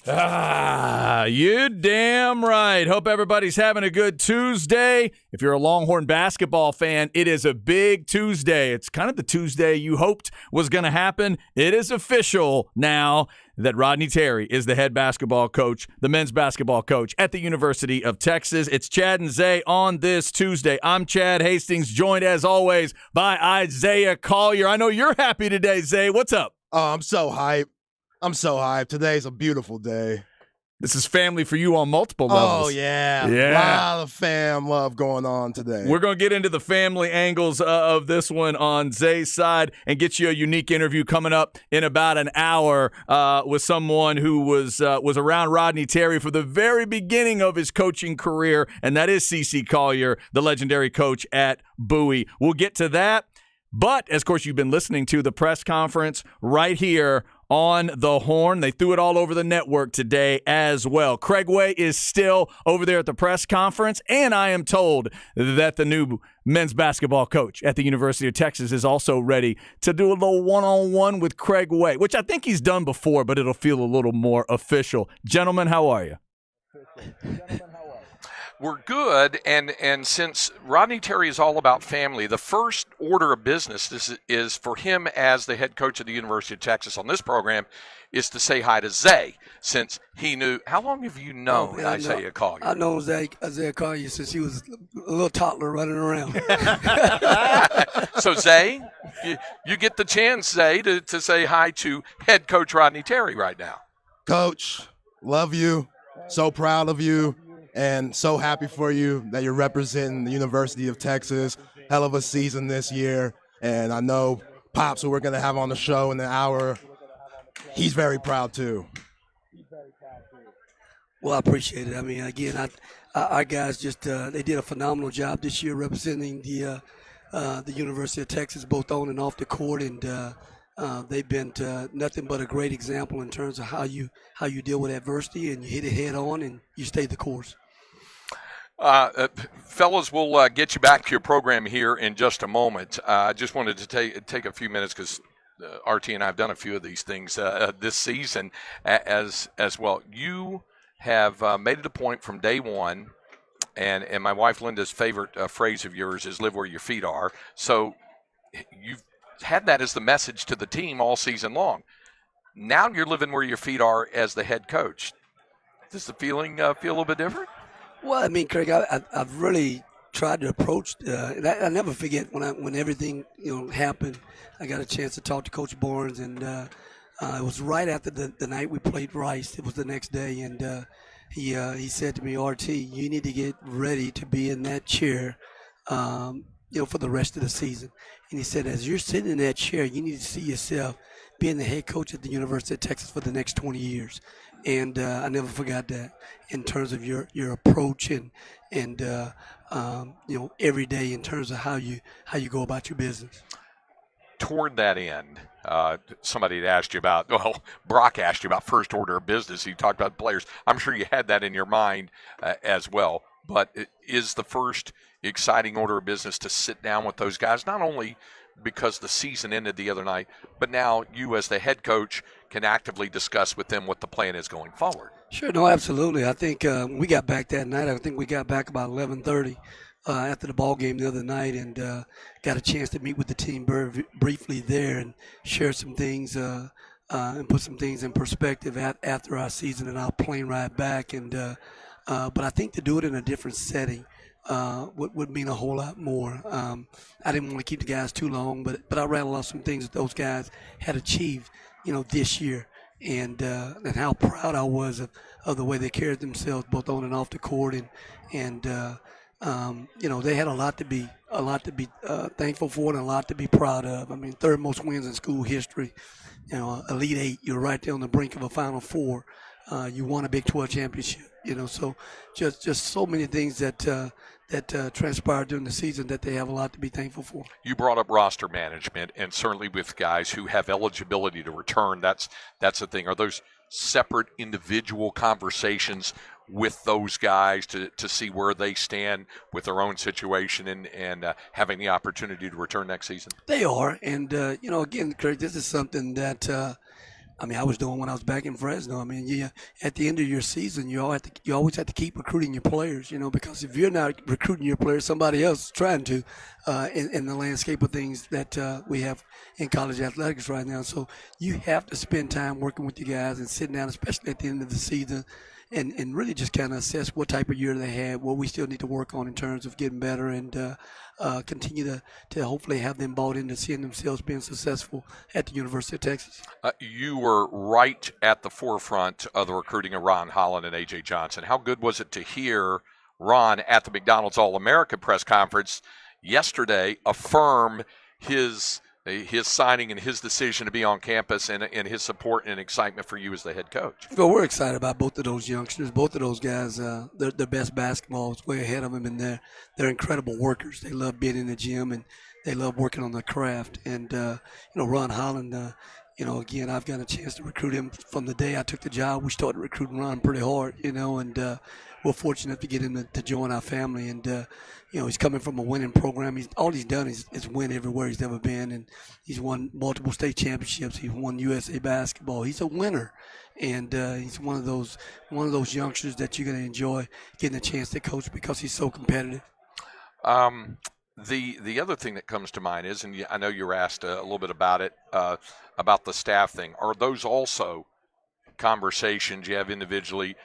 You damn right. Hope everybody's having a good Tuesday. If you're a Longhorn basketball fan, it is a big Tuesday. It's kind of the Tuesday you hoped was going to happen. It is official now that Rodney Terry is the head basketball coach, the men's basketball coach at the University of Texas. It's Chad and Zay on this Tuesday. I'm Chad Hastings, joined as always by Isaiah Collier. I know you're happy today, Zay. What's up? Oh, I'm so hyped. Today's a beautiful day. This is family for you on multiple levels. Oh, yeah. Yeah. A lot of fam love going on today. We're going to get into the family angles of this one on Zay's side and get you a unique interview coming up in about an hour with someone who was around Rodney Terry for the very beginning of his coaching career, and that is CC Collier, the legendary coach at Bowie. We'll get to that. But, as of course, you've been listening to the press conference right here on the Horn. They threw it all over the network today as well. Craig Way is still over there at the press conference, and I am told that the new men's basketball coach at the University of Texas is also ready to do a little one-on-one with Craig Way, which I think he's done before, but it'll feel a little more official. Gentlemen, how are you? We're good, and since Rodney Terry is all about family, the first order of business is for him as the head coach of the University of Texas on this program is to say hi to Zay, since he knew. How long have you known Isaiah Collier? I've known Isaiah Collier since he was a little toddler running around. So, Zay, you get the chance, Zay, to say hi to head coach Rodney Terry right now. Coach, love you. So proud of you. And so happy for you that you're representing the University of Texas. Hell of a season this year. And I know Pops, who we're going to have on the show in an hour, he's very proud too. Well, I appreciate it. I mean, again, our guys just they did a phenomenal job this year representing the University of Texas, both on and off the court, and they've been nothing but a great example in terms of how you deal with adversity and you hit it head on and you stay the course. Fellas, we'll get you back to your program here in just a moment. I just wanted to take a few minutes because RT and I have done a few of these things this season as well. You have made it a point from day one, and my wife Linda's favorite phrase of yours is "live where your feet are." So you've had that as the message to the team all season long. Now you're living where your feet are as the head coach. Does the feeling feel a little bit different? Well, I mean, Craig, I've really tried to approach. And I never forget when everything happened. I got a chance to talk to Coach Barnes, and it was right after the night we played Rice. It was the next day, and he said to me, "RT, you need to get ready to be in that chair, for the rest of the season." And he said, as you're sitting in that chair, you need to see yourself being the head coach at the University of Texas for the next 20 years. And I never forgot that in terms of your approach and every day in terms of how you go about your business. Toward that end, somebody had asked you about, Brock asked you about first order of business. He talked about players. I'm sure you had that in your mind as well. But is the first exciting order of business to sit down with those guys, not only because the season ended the other night, but now you as the head coach can actively discuss with them what the plan is going forward? Sure, no, absolutely. I think we got back that night. I think we got back about 11:30 after the ball game the other night, and got a chance to meet with the team very briefly there and share some things and put some things in perspective after our season and our plane ride back. And but I think to do it in a different setting would mean a whole lot more. I didn't want to keep the guys too long, but I rattled off some things that those guys had achieved, this year, and how proud I was of the way they carried themselves both on and off the court, and they had a lot to be thankful for and a lot to be proud of. I mean, third most wins in school history, Elite Eight. You're right there on the brink of a Final Four. You won a Big 12 championship. So just so many things that transpired during the season that they have a lot to be thankful for. You brought up roster management, and certainly with guys who have eligibility to return, that's the thing. Are those separate individual conversations with those guys to see where they stand with their own situation and having the opportunity to return next season? They are, and again, Craig, this is something that I mean, I was doing when I was back in Fresno. I mean, yeah, at the end of your season, you always have to keep recruiting your players, because if you're not recruiting your players, somebody else is trying to, in the landscape of things that we have in college athletics right now. So you have to spend time working with your guys and sitting down, especially at the end of the season, and really just kind of assess what type of year they had, what we still need to work on in terms of getting better, and continue to hopefully have them bought into seeing themselves being successful at the University of Texas. You were right at the forefront of the recruiting of Ron Holland and A.J. Johnson. How good was it to hear Ron at the McDonald's All-America press conference yesterday affirm his signing and his decision to be on campus and his support and excitement for you as the head coach? Well, we're excited about both of those youngsters. Both of those guys, their best basketball is way ahead of them, and they're incredible workers. They love being in the gym, and they love working on their craft. And, Ron Holland, again, I've got a chance to recruit him from the day I took the job. We started recruiting Ron pretty hard, and we're fortunate to get him to join our family. And, he's coming from a winning program. All he's done is win everywhere he's ever been, and he's won multiple state championships. He's won USA basketball. He's a winner, and he's one of those youngsters that you're going to enjoy getting a chance to coach because he's so competitive. The other thing that comes to mind is, and I know you were asked a little bit about it, about the staff thing. Are those also conversations you have individually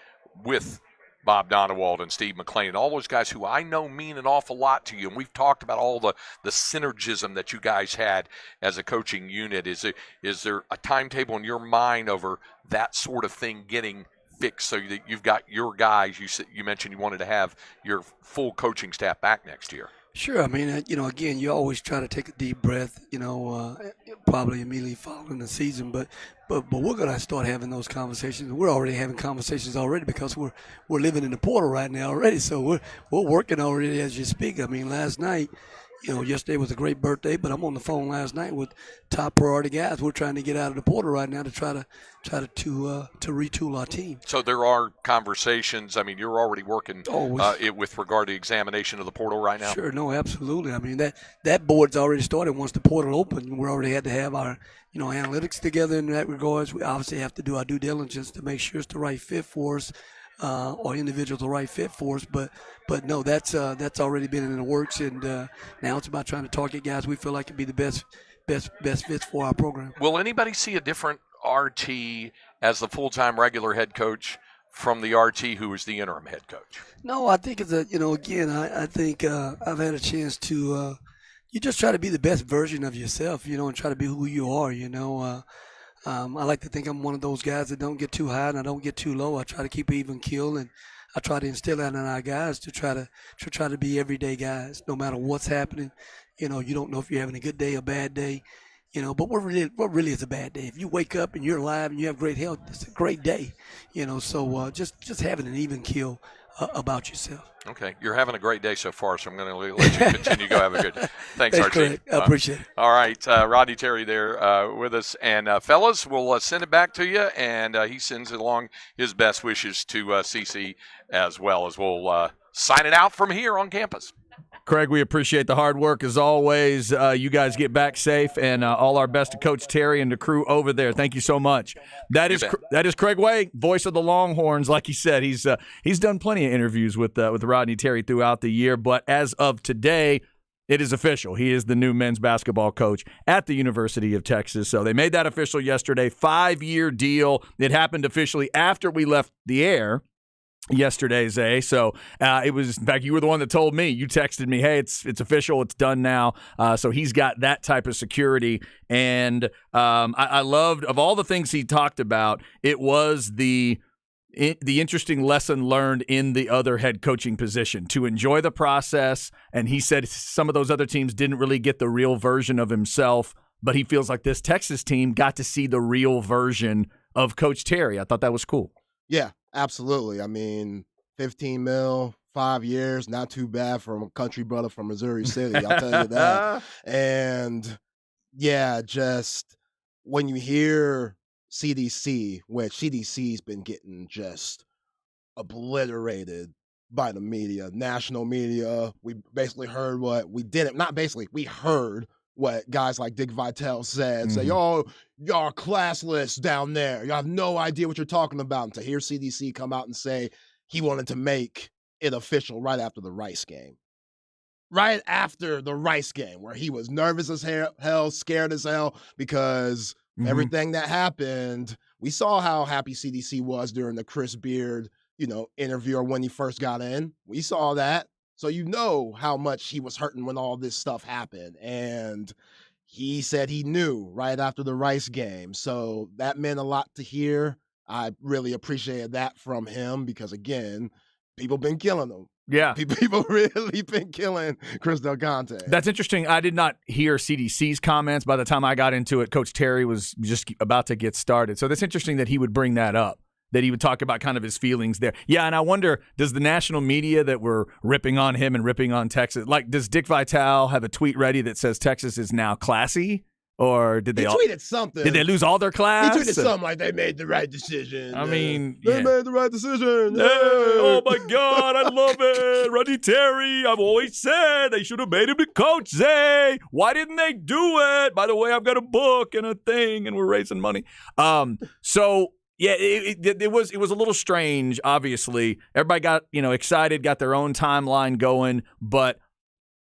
with Bob Donewald and Steve McClain, all those guys who I know mean an awful lot to you, and we've talked about all the synergism that you guys had as a coaching unit. Is there a timetable in your mind over that sort of thing getting fixed so that you've got your guys? You mentioned you wanted to have your full coaching staff back next year. Sure. I mean, again, you always try to take a deep breath, probably immediately following the season. But we're going to start having those conversations. We're already having conversations already because we're living in the portal right now already. So we're working already as you speak. I mean, last night, yesterday was a great birthday, but I'm on the phone last night with top priority guys. We're trying to get out of the portal right now to try to retool our team. So there are conversations. I mean, you're already working with regard to examination of the portal right now. Sure, no, absolutely. I mean that board's already started once the portal opened. We already had to have our analytics together in that regards. We obviously have to do our due diligence to make sure it's the right fit for us. Or individuals the right fit for us, but no, that's already been in the works, and now it's about trying to target guys we feel like could be the best fits for our program. Will anybody see a different RT as the full-time regular head coach from the RT who is the interim head coach? No, I think it's again, I think I've had a chance to you just try to be the best version of yourself, and try to be who you are, I like to think I'm one of those guys that don't get too high and I don't get too low. I try to keep an even keel, and I try to instill that in our guys to try to be everyday guys, no matter what's happening. You don't know if you're having a good day or bad day, but what really is a bad day? If you wake up and you're alive and you have great health, it's a great day, So just having an even keel about yourself. Okay, you're having a great day so far, so I'm going to let you continue. Go have a good day. Thanks, RT. I appreciate it. All right, Rodney Terry there with us. And, fellas, we'll send it back to you, and he sends along his best wishes to CC as well, as we'll sign it out from here on campus. Craig, we appreciate the hard work as always. You guys get back safe, and all our best to Coach Terry and the crew over there. Thank you so much. That is Craig Way, voice of the Longhorns. Like he said, he's done plenty of interviews with Rodney Terry throughout the year, but as of today, it is official. He is the new men's basketball coach at the University of Texas. So they made that official yesterday. 5-year deal. It happened officially after we left the air yesterday, Zay. So it was, in fact, you were the one that told me. You texted me, hey, it's official, it's done now. So he's got that type of security. And I loved, of all the things he talked about, it was the interesting lesson learned in the other head coaching position, to enjoy the process. And he said some of those other teams didn't really get the real version of himself, but he feels like this Texas team got to see the real version of Coach Terry. I thought that was cool. Yeah, absolutely. I mean, 15 mil, 5 years, not too bad from a country brother from Missouri City, I'll tell you that. And, yeah, just when you hear CDC, which CDC's been getting just obliterated by the media, national media. We basically heard what we didn't, not basically, we heard what guys like Dick Vitale said. Say, y'all are classless down there. You have no idea what you're talking about. And to hear CDC come out and say he wanted to make it official right after the Rice game. Right after the Rice game, where he was nervous as hell, scared as hell, because everything that happened, we saw how happy CDC was during the Chris Beard, interview or when he first got in. We saw that. So you know how much he was hurting when all this stuff happened. And he said he knew right after the Rice game. So that meant a lot to hear. I really appreciated that from him because, again, people been killing him. Yeah. People really been killing Chris Del Conte. That's interesting. I did not hear CDC's comments. By the time I got into it, Coach Terry was just about to get started. So that's interesting that he would bring that up, that he would talk about kind of his feelings there. Yeah, and I wonder, does the national media that were ripping on him and ripping on Texas, like, does Dick Vitale have a tweet ready that says Texas is now classy? Or did they tweeted something? Did they lose all their class? He tweeted something like they made the right decision. I mean, they made the right decision. Hey, oh my God, I love it. Rodney Terry, I've always said they should have made him the coach, Zay. Why didn't they do it? By the way, I've got a book and a thing, and we're raising money. So yeah, it was a little strange. Obviously, everybody got excited, got their own timeline going, but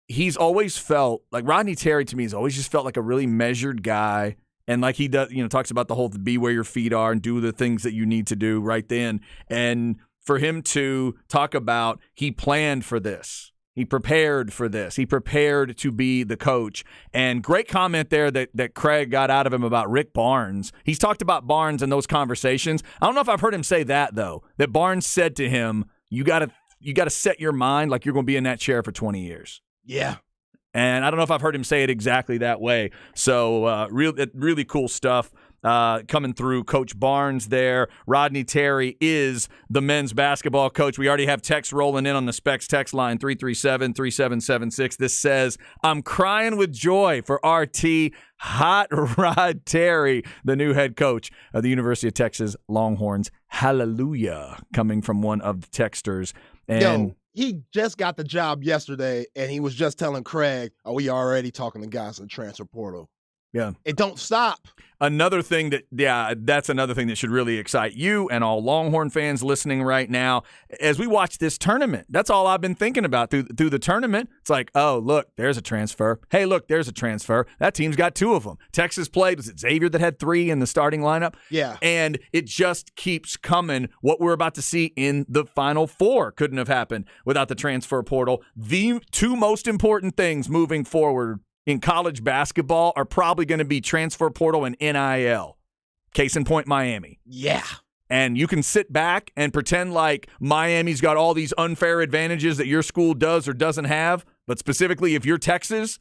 he's always felt like Rodney Terry to me has always just felt like a really measured guy. And like he does, talks about the whole be where your feet are and do the things that you need to do right then. And for him to talk about he planned for this, he prepared for this, he prepared to be the coach. And great comment there that Craig got out of him about Rick Barnes. He's talked about Barnes in those conversations. I don't know if I've heard him say that, though, that Barnes said to him, you got to set your mind like you're going to be in that chair for 20 years. Yeah. And I don't know if I've heard him say it exactly that way. So really cool stuff coming through Coach Barnes there. Rodney Terry is the men's basketball coach. We already have text rolling in on the Specs text line, 337-3776. This says, I'm crying with joy for RT Hot Rod Terry, the new head coach of the University of Texas Longhorns. Hallelujah, coming from one of the texters. And he just got the job yesterday, and he was just telling Craig, we already talking to guys in the transfer portal. Yeah. It don't stop. Another thing that's another thing that should really excite you and all Longhorn fans listening right now as we watch this tournament. That's all I've been thinking about through the tournament. It's like, oh, look, there's a transfer. Hey, look, there's a transfer. That team's got 2 of them. Texas played, was it Xavier that had 3 in the starting lineup? Yeah. And it just keeps coming. What we're about to see in the Final Four couldn't have happened without the transfer portal. The 2 most important things moving forward in college basketball are probably going to be transfer portal and NIL. Case in point, Miami. Yeah. And you can sit back and pretend like Miami's got all these unfair advantages that your school does or doesn't have. But specifically, if you're Texas,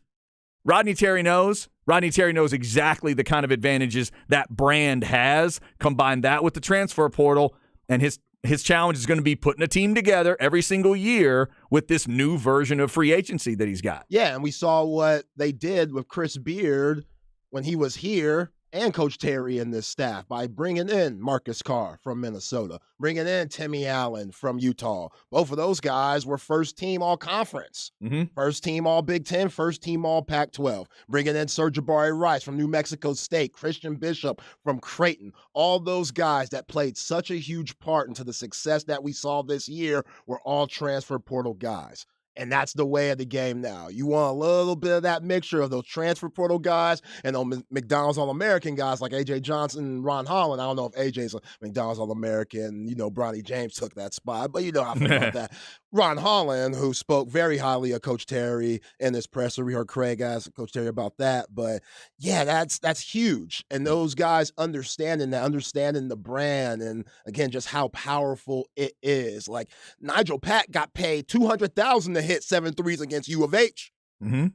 Rodney Terry knows exactly the kind of advantages that brand has. Combine that with the transfer portal, and his challenge is going to be putting a team together every single year with this new version of free agency that he's got. Yeah, and we saw what they did with Chris Beard when he was here and Coach Terry and this staff by bringing in Marcus Carr from Minnesota, bringing in Timmy Allen from Utah. Both of those guys were first team all conference, first team all Big Ten, first team all Pac-12. Bringing in Sir Jabari Rice from New Mexico State, Christian Bishop from Creighton. All those guys that played such a huge part into the success that we saw this year were all transfer portal guys. And that's the way of the game now. You want a little bit of that mixture of those transfer portal guys and those McDonald's All-American guys like A.J. Johnson and Ron Holland. I don't know if A.J.'s a McDonald's All-American. Bronny James took that spot, but you know how I feel about that. Ron Holland, who spoke very highly of Coach Terry in this presser. We heard Craig ask Coach Terry about that. But, yeah, that's huge. And those guys understanding the brand and, again, just how powerful it is. Like, Nigel Pack got paid $200,000 to hit 7 threes against U of H. Mm-hmm.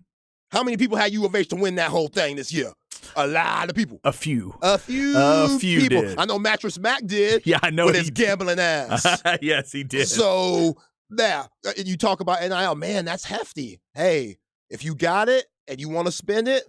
How many people had U of H to win that whole thing this year? A lot of people. A few people. did. I know Mattress Mac did. Yeah, I know with his gambling ass. Yes, he did. So, yeah, you talk about NIL. Man, that's hefty. Hey, if you got it and you want to spend it,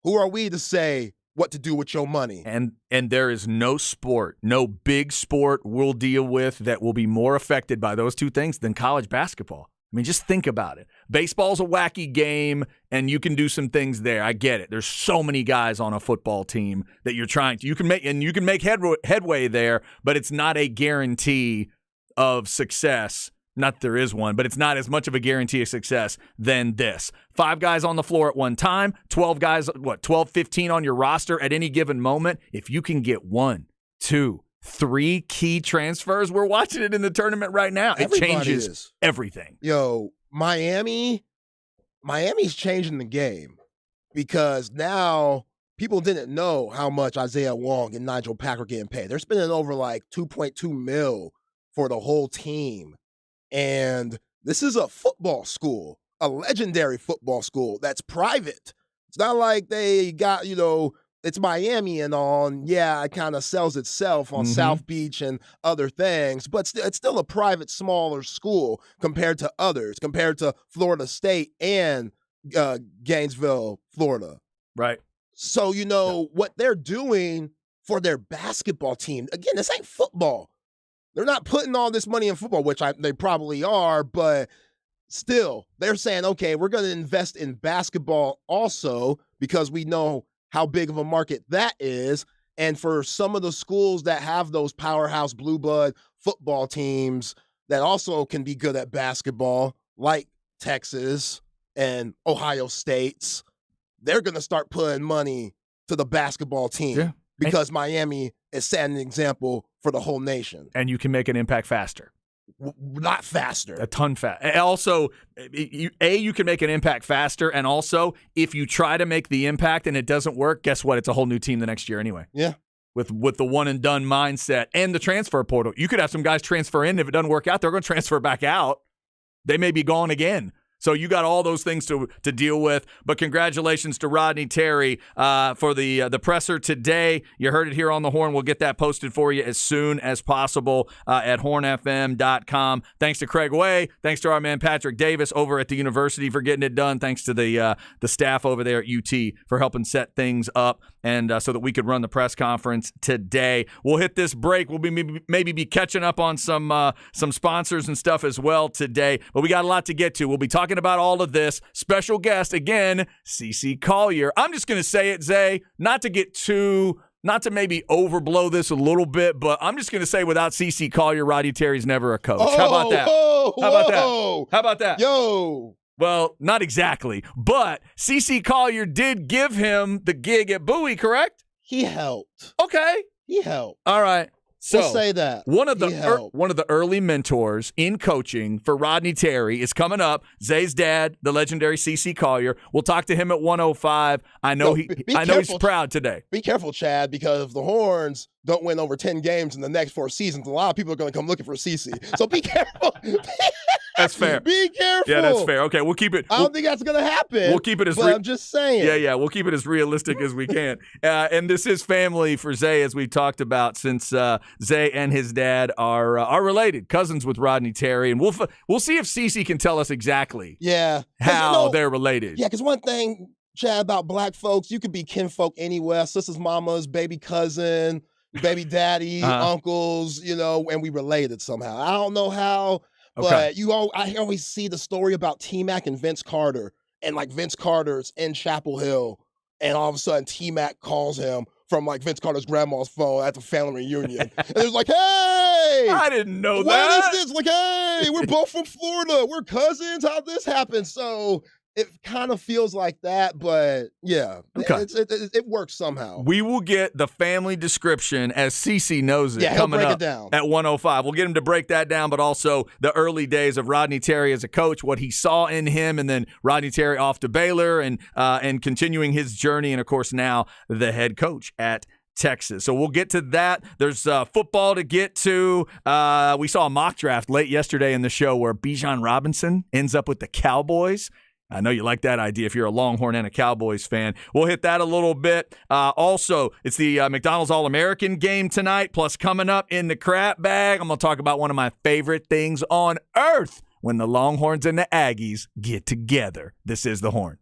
who are we to say what to do with your money? And there is no sport, no big sport we'll deal with that will be more affected by those 2 things than college basketball. I mean, just think about it. Baseball's a wacky game, and you can do some things there. I get it. There's so many guys on a football team that you're trying to. You can make headway there, but it's not a guarantee of success. Not that there is one, but it's not as much of a guarantee of success than this. 5 guys on the floor at one time, 12 guys, 12, 15 on your roster at any given moment. If you can get 1, 2, 3 key transfers, we're watching it in the tournament right now. Everybody it changes is. everything. Yo, Miami's changing the game because now people didn't know how much Isaiah Wong and Nigel Pack are getting paid. They're spending over like $2.2 million for the whole team. And this is a football school, a legendary football school that's private. It's not like they got, it's Miami and all, and yeah, it kind of sells itself on South Beach and other things, but it's still a private, smaller school compared to others, compared to Florida State and Gainesville, Florida. Right. So, what they're doing for their basketball team, again, this ain't football. They're not putting all this money in football, which they probably are, but still, they're saying, okay, we're going to invest in basketball also because we know how big of a market that is. And for some of the schools that have those powerhouse blue blood football teams that also can be good at basketball, like Texas and Ohio State's, they're going to start putting money to the basketball team because Miami is setting an example for the whole nation. And you can make an impact faster. Not faster. A ton faster. Also, you can make an impact faster, and also, if you try to make the impact and it doesn't work, guess what? It's a whole new team the next year anyway. Yeah. With the one-and-done mindset and the transfer portal. You could have some guys transfer in. If it doesn't work out, they're going to transfer back out. They may be gone again. So you got all those things to deal with. But congratulations to Rodney Terry for the presser today. You heard it here on the Horn. We'll get that posted for you as soon as possible at hornfm.com. Thanks to Craig Way. Thanks to our man Patrick Davis over at the university for getting it done. Thanks to the staff over there at UT for helping set things up and so that we could run the press conference today. We'll hit this break. We'll maybe be catching up on some sponsors and stuff as well today. But we got a lot to get to. We'll be talking about all of this. Special guest, again, CC Collier. I'm just going to say it, Zay, not to maybe overblow this a little bit, but I'm just going to say without CC Collier, Rodney Terry's never a coach. How about that? How about that? Yo. Well, not exactly, but CC Collier did give him the gig at Bowie, correct? He helped. Okay. He helped. All right. So we'll say that. One of the early mentors in coaching for Rodney Terry is coming up. Zay's dad, the legendary CC Collier. We'll talk to him at 105. I know he's proud today. Be careful, Chad, because if the Horns don't win over 10 games in the next 4 seasons, a lot of people are going to come looking for CC. So be careful. That's fair. Be careful. Yeah, that's fair. Okay, we'll keep it. I don't think that's going to happen. We'll keep it as I'm just saying. Yeah, we'll keep it as realistic as we can. And this is family for Zay, as we talked about, since Zay and his dad are related, cousins with Rodney Terry, and we'll see if CC can tell us exactly how they're related. Yeah, because one thing, Chad, about black folks, you could be kinfolk anywhere, sisters, mamas, baby cousin, baby daddy, uncles, and we related somehow. I don't know how. But I always see the story about T-Mac and Vince Carter, and like Vince Carter's in Chapel Hill, and all of a sudden T-Mac calls him from like Vince Carter's grandma's phone at the family reunion. And it was like, hey! I didn't know that. What is this? Like, hey, we're both from Florida. We're cousins. How'd this happen? So it kind of feels like that, but yeah, it works somehow. We will get the family description as CC knows it coming up it down at 105. We'll get him to break that down, but also the early days of Rodney Terry as a coach, what he saw in him, and then Rodney Terry off to Baylor and continuing his journey, and of course now the head coach at Texas. So we'll get to that. There's football to get to. We saw a mock draft late yesterday in the show where Bijan Robinson ends up with the Cowboys. I know you like that idea if you're a Longhorn and a Cowboys fan. We'll hit that a little bit. Also, it's the McDonald's All-American game tonight, plus coming up in the crap bag, I'm going to talk about one of my favorite things on earth when the Longhorns and the Aggies get together. This is The Horn.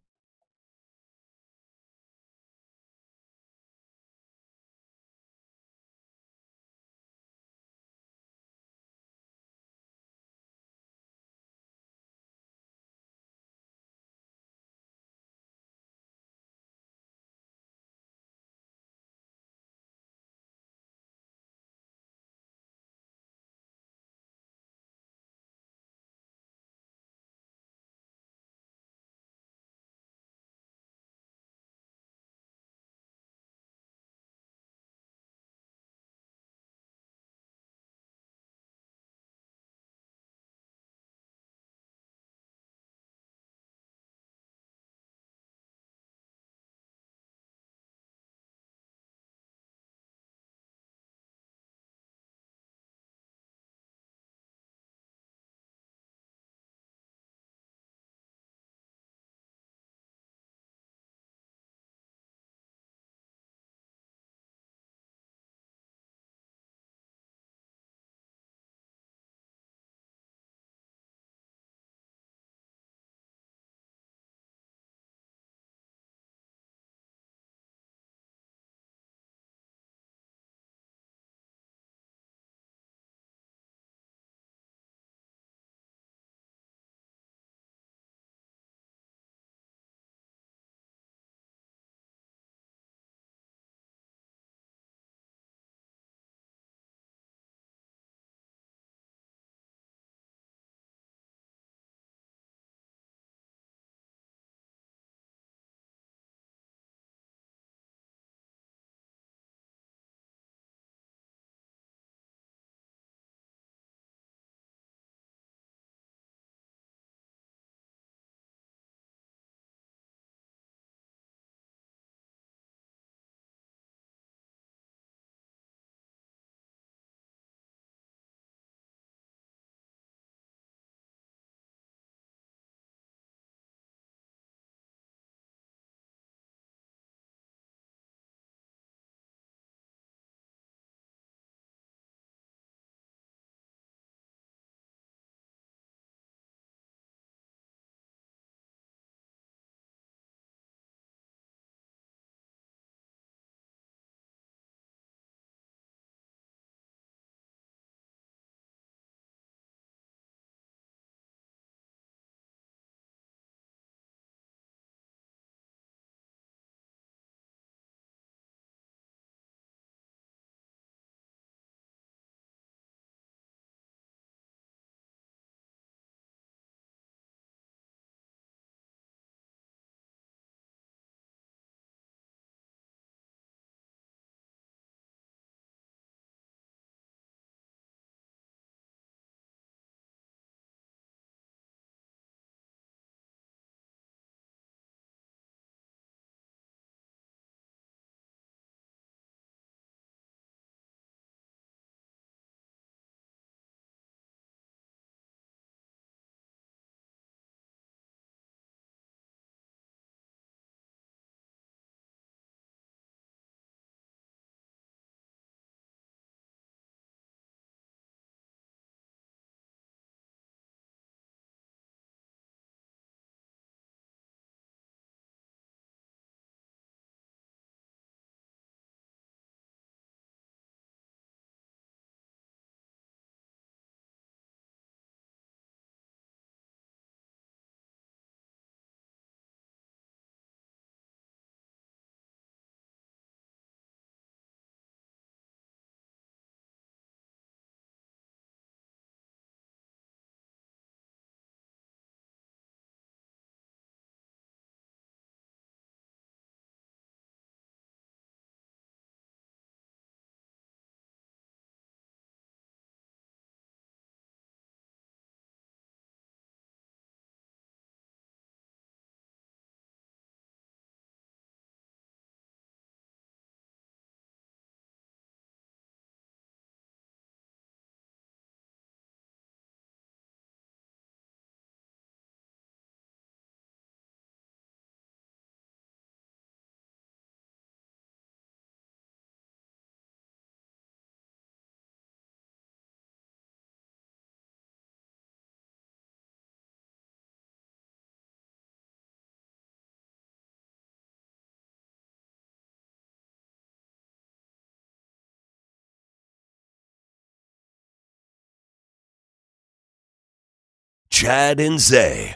Chad and Zay.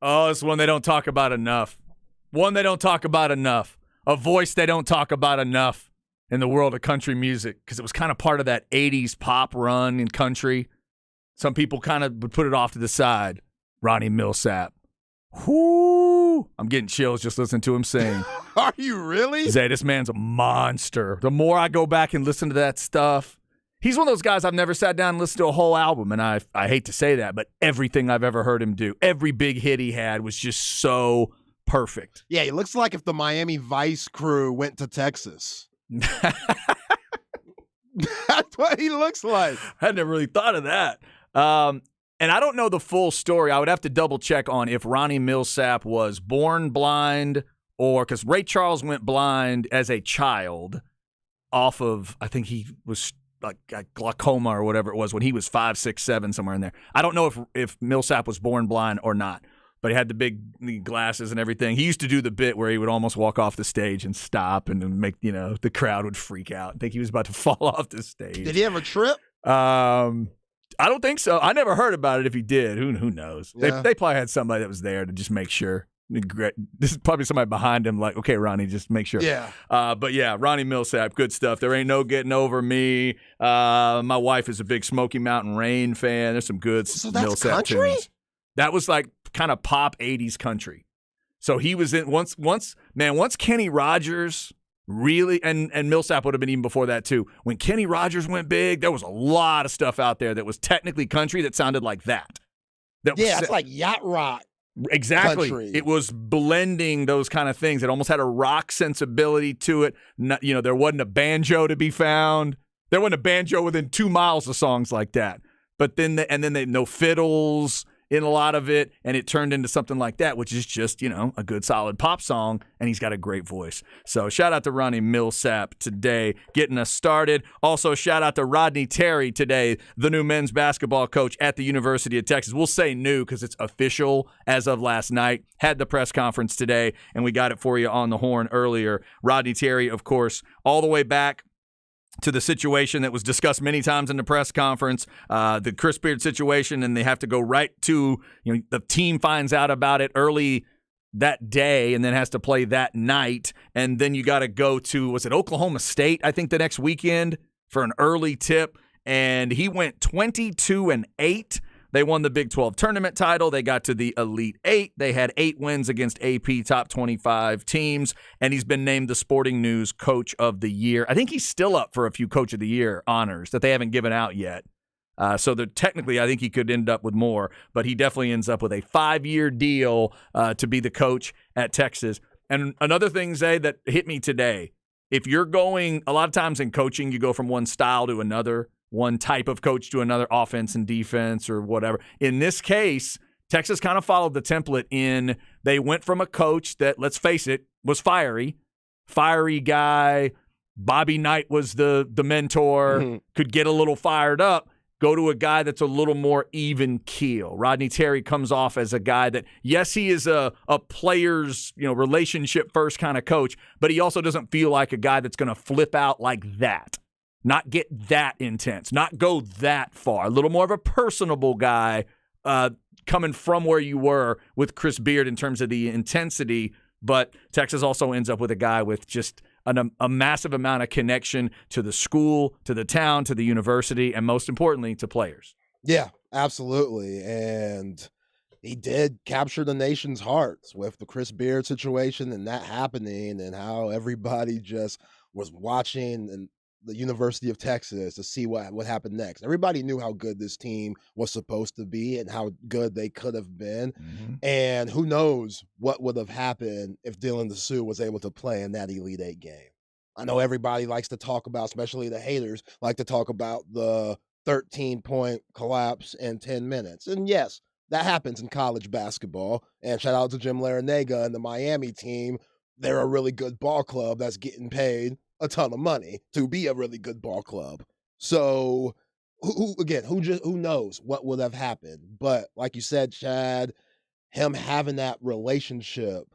Oh, it's one they don't talk about enough. One they don't talk about enough. A voice they don't talk about enough in the world of country music, because it was kind of part of that 80s pop run in country. Some people kind of would put it off to the side. Ronnie Millsap. Whoo! I'm getting chills just listening to him sing. Are you really? Zay, this man's a monster. The more I go back and listen to that stuff, he's one of those guys I've never sat down and listened to a whole album, and I hate to say that, but everything I've ever heard him do, every big hit he had was just so perfect. Yeah, he looks like if the Miami Vice crew went to Texas. That's what he looks like. I never really thought of that. And I don't know the full story. I would have to double check on if Ronnie Millsap was born blind, or because Ray Charles went blind as a child off of, I think he was like glaucoma or whatever it was when he was 5, 6, 7, somewhere in there. I don't know if Millsap was born blind or not, but he had the glasses and everything. He used to do the bit where he would almost walk off the stage and stop and make, the crowd would freak out and think he was about to fall off the stage. Did he ever trip? I don't think so. I never heard about it if he did. Who knows? Yeah. They probably had somebody that was there to just make sure. This is probably somebody behind him like, okay, Ronnie, just make sure. Yeah. But yeah, Ronnie Millsap, good stuff. There ain't no getting over me. My wife is a big Smoky Mountain Rain fan. There's some good So that's Millsap country? tunes. That was like kind of pop 80s country. So he was in once Kenny Rogers really, and Millsap would have been even before that too. When Kenny Rogers went big, there was a lot of stuff out there that was technically country that sounded like that. Yeah, it's like yacht rock. Exactly. Country. It was blending those kind of things. It almost had a rock sensibility to it. There wasn't a banjo to be found. There wasn't a banjo within 2 miles of songs like that. But then they no fiddles in a lot of it, and it turned into something like that, which is just, a good solid pop song, and he's got a great voice. So shout out to Ronnie Millsap today, getting us started. Also, shout out to Rodney Terry today, the new men's basketball coach at the University of Texas. We'll say new because it's official as of last night. Had the press conference today, and we got it for you on the horn earlier. Rodney Terry, of course, all the way back to the situation that was discussed many times in the press conference, the Chris Beard situation, and they have to go right to, the team finds out about it early that day and then has to play that night. And then you got to go to, was it Oklahoma State, I think, the next weekend for an early tip. And he went 22-8. They won the Big 12 tournament title. They got to the Elite Eight. They had 8 wins against AP top 25 teams, and he's been named the Sporting News Coach of the Year. I think he's still up for a few Coach of the Year honors that they haven't given out yet. So technically, I think he could end up with more, but he definitely ends up with a 5-year deal to be the coach at Texas. And another thing, Zay, that hit me today, if you're going, a lot of times in coaching, you go from one style to another, one type of coach to another, offense and defense or whatever. In this case, Texas kind of followed the template in they went from a coach that, let's face it, was fiery guy. Bobby Knight was the mentor, could get a little fired up, go to a guy that's a little more even keel. Rodney Terry comes off as a guy that, yes, he is a player's, relationship first kind of coach, but he also doesn't feel like a guy that's going to flip out like that. Not get that intense, not go that far. A little more of a personable guy coming from where you were with Chris Beard in terms of the intensity, but Texas also ends up with a guy with just a massive amount of connection to the school, to the town, to the university, and most importantly, to players. Yeah, absolutely. And he did capture the nation's hearts with the Chris Beard situation and that happening, and how everybody just was watching and the University of Texas to see what happened next. Everybody knew how good this team was supposed to be and how good they could have been. Mm-hmm. And who knows what would have happened if Dylan DeSue was able to play in that Elite Eight game. I know everybody likes to talk about, especially the haters, like to talk about the 13-point collapse in 10 minutes. And yes, that happens in college basketball. And shout out to Jim Larinaga and the Miami team. They're a really good ball club that's getting paid a ton of money to be a really good ball club. So who knows what would have happened? But like you said, Chad, him having that relationship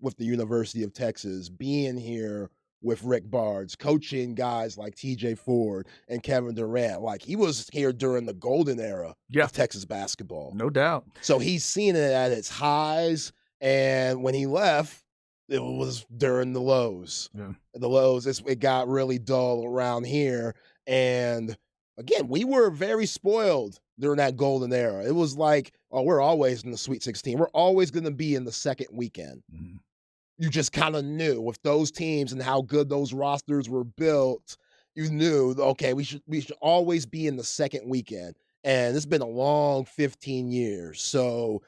with the University of Texas, being here with Rick Barnes, coaching guys like TJ Ford and Kevin Durant. Like, he was here during the golden era of Texas basketball. No doubt. So he's seen it at its highs, and when he left, it was during the lows. Yeah. The lows, it got really dull around here. And again, we were very spoiled during that golden era. It was like, oh, we're always in the Sweet 16. We're always going to be in the second weekend. Mhm. You just kind of knew with those teams and how good those rosters were built. You knew, okay, we should always be in the second weekend. And it's been a long 15 years. So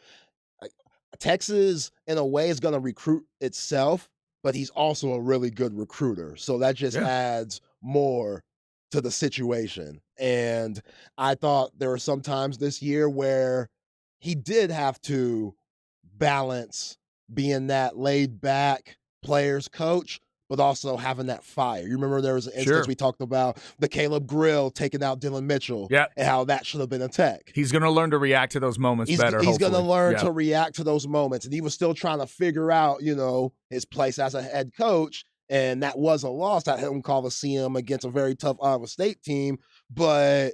Texas, in a way, is going to recruit itself, but he's also a really good recruiter. So that just adds more to the situation. And I thought there were some times this year where he did have to balance being that laid back players coach, but also having that fire. You remember there was an instance we talked about the Caleb Grill taking out Dylan Mitchell and how that should have been a tech. He's going to learn to react to those moments better. He's going to learn to react to those moments. And he was still trying to figure out, his place as a head coach. And that was a loss at Hilton Coliseum against a very tough Iowa State team. But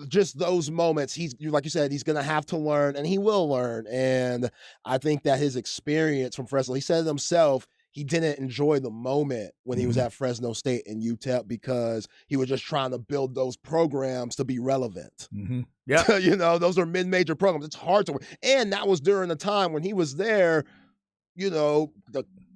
just those moments, like you said, he's going to have to learn, and he will learn. And I think that his experience from Fresno, he said it himself, he didn't enjoy the moment when he was at Fresno State and UTEP because he was just trying to build those programs to be relevant. Yeah, those are mid-major programs. It's hard to, and that was during the time when he was there. The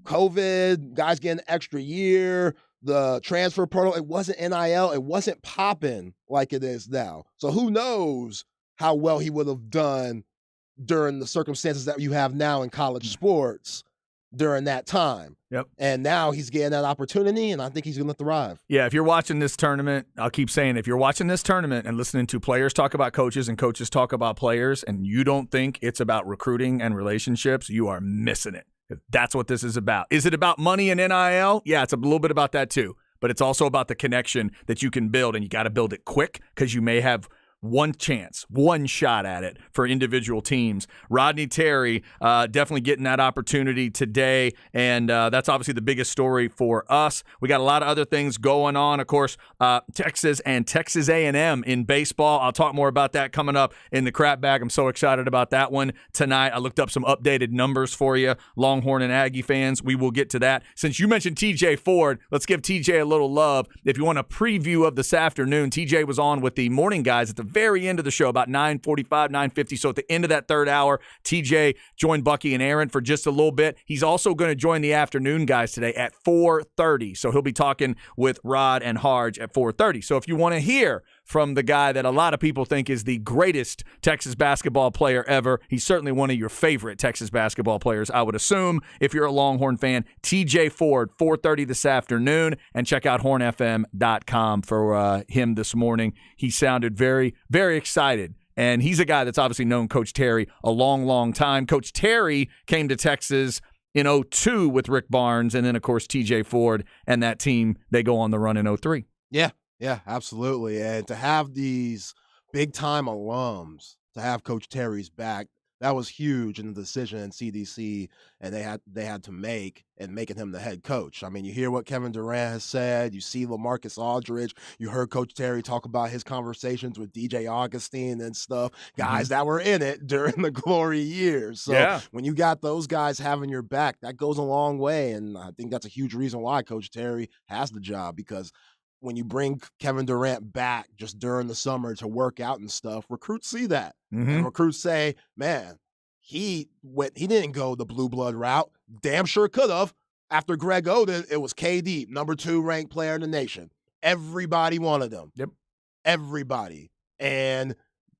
COVID, guys getting an extra year, the transfer portal, it wasn't NIL, it wasn't popping like it is now. So who knows how well he would have done during the circumstances that you have now in college sports during that time. Yep. And now he's getting that opportunity, and I think he's going to thrive. Yeah, if you're watching this tournament, I'll keep saying, if you're watching this tournament and listening to players talk about coaches and coaches talk about players, and you don't think it's about recruiting and relationships, you are missing it. That's what this is about. Is it about money and NIL? Yeah, it's a little bit about that too. But it's also about the connection that you can build, and you got to build it quick because you may have one chance, one shot at it for individual teams. Rodney Terry definitely getting that opportunity today, and that's obviously the biggest story for us. We got a lot of other things going on. Of course, Texas and Texas A&M in baseball. I'll talk more about that coming up in the crap bag. I'm so excited about that one tonight. I looked up some updated numbers for you, Longhorn and Aggie fans. We will get to that. Since you mentioned TJ Ford, let's give TJ a little love. If you want a preview of this afternoon, TJ was on with the morning guys at the very end of the show, about 9:45, 9:50. So at the end of that third hour, TJ joined Bucky and Aaron for just a little bit. He's also going to join the afternoon guys today at 4:30. So he'll be talking with Rod and Harge at 4:30. So if you want to hear from the guy that a lot of people think is the greatest Texas basketball player ever, he's certainly one of your favorite Texas basketball players, I would assume, if you're a Longhorn fan. TJ Ford, 4:30 this afternoon, and check out hornfm.com for him this morning. He sounded very, very excited. And he's a guy that's obviously known Coach Terry a long, long time. Coach Terry came to Texas in 2002 with Rick Barnes, and then, of course, TJ Ford and that team, they go on the run in 2003. Yeah, absolutely. And to have these big-time alums, to have Coach Terry's back, that was huge in the decision in CDC, and they had to make in making him the head coach. I mean, you hear what Kevin Durant has said. You see LaMarcus Aldridge. You heard Coach Terry talk about his conversations with DJ Augustine and stuff, guys that were in it during the glory years. So when you got those guys having your back, that goes a long way, and I think that's a huge reason why Coach Terry has the job, because when you bring Kevin Durant back just during the summer to work out and stuff, recruits see that. And recruits say, man, he didn't go the blue blood route. Damn sure could have. After Greg Oden, it was KD, number 2 ranked player in the nation. Everybody wanted him. Yep. Everybody. And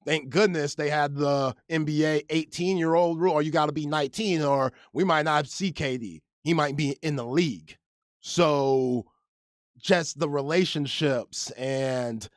thank goodness they had the NBA 18-year-old rule, or you got to be 19, or we might not see KD. He might be in the league. So just the relationships, and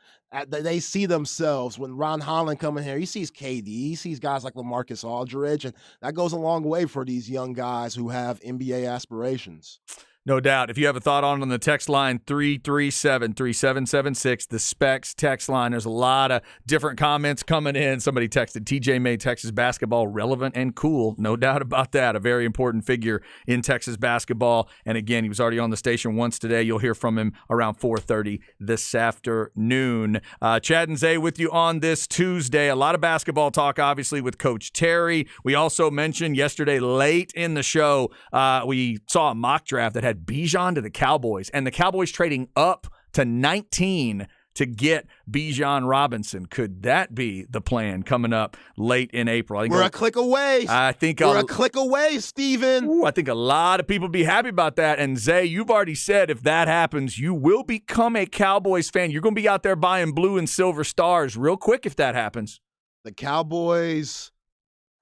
they see themselves. When Ron Holland coming here, he sees KD, he sees guys like LaMarcus Aldridge, and that goes a long way for these young guys who have NBA aspirations. No doubt. If you have a thought on the text line, 337-3776, the Specs text line. There's a lot of different comments coming in. Somebody texted, TJ made Texas basketball relevant and cool. No doubt about that. A very important figure in Texas basketball. And again, he was already on the station once today. You'll hear from him around 4:30 this afternoon. Chad and Zay with you on this Tuesday. A lot of basketball talk, obviously, with Coach Terry. We also mentioned yesterday late in the show, we saw a mock draft that had Bijan to the Cowboys, and the Cowboys trading up to 19 to get Bijan Robinson. Could that be the plan coming up late in April? We're a click away. We're a click away, Steven. I think a lot of people be happy about that. And Zay, you've already said if that happens, you will become a Cowboys fan. You're going to be out there buying blue and silver stars real quick if that happens. The Cowboys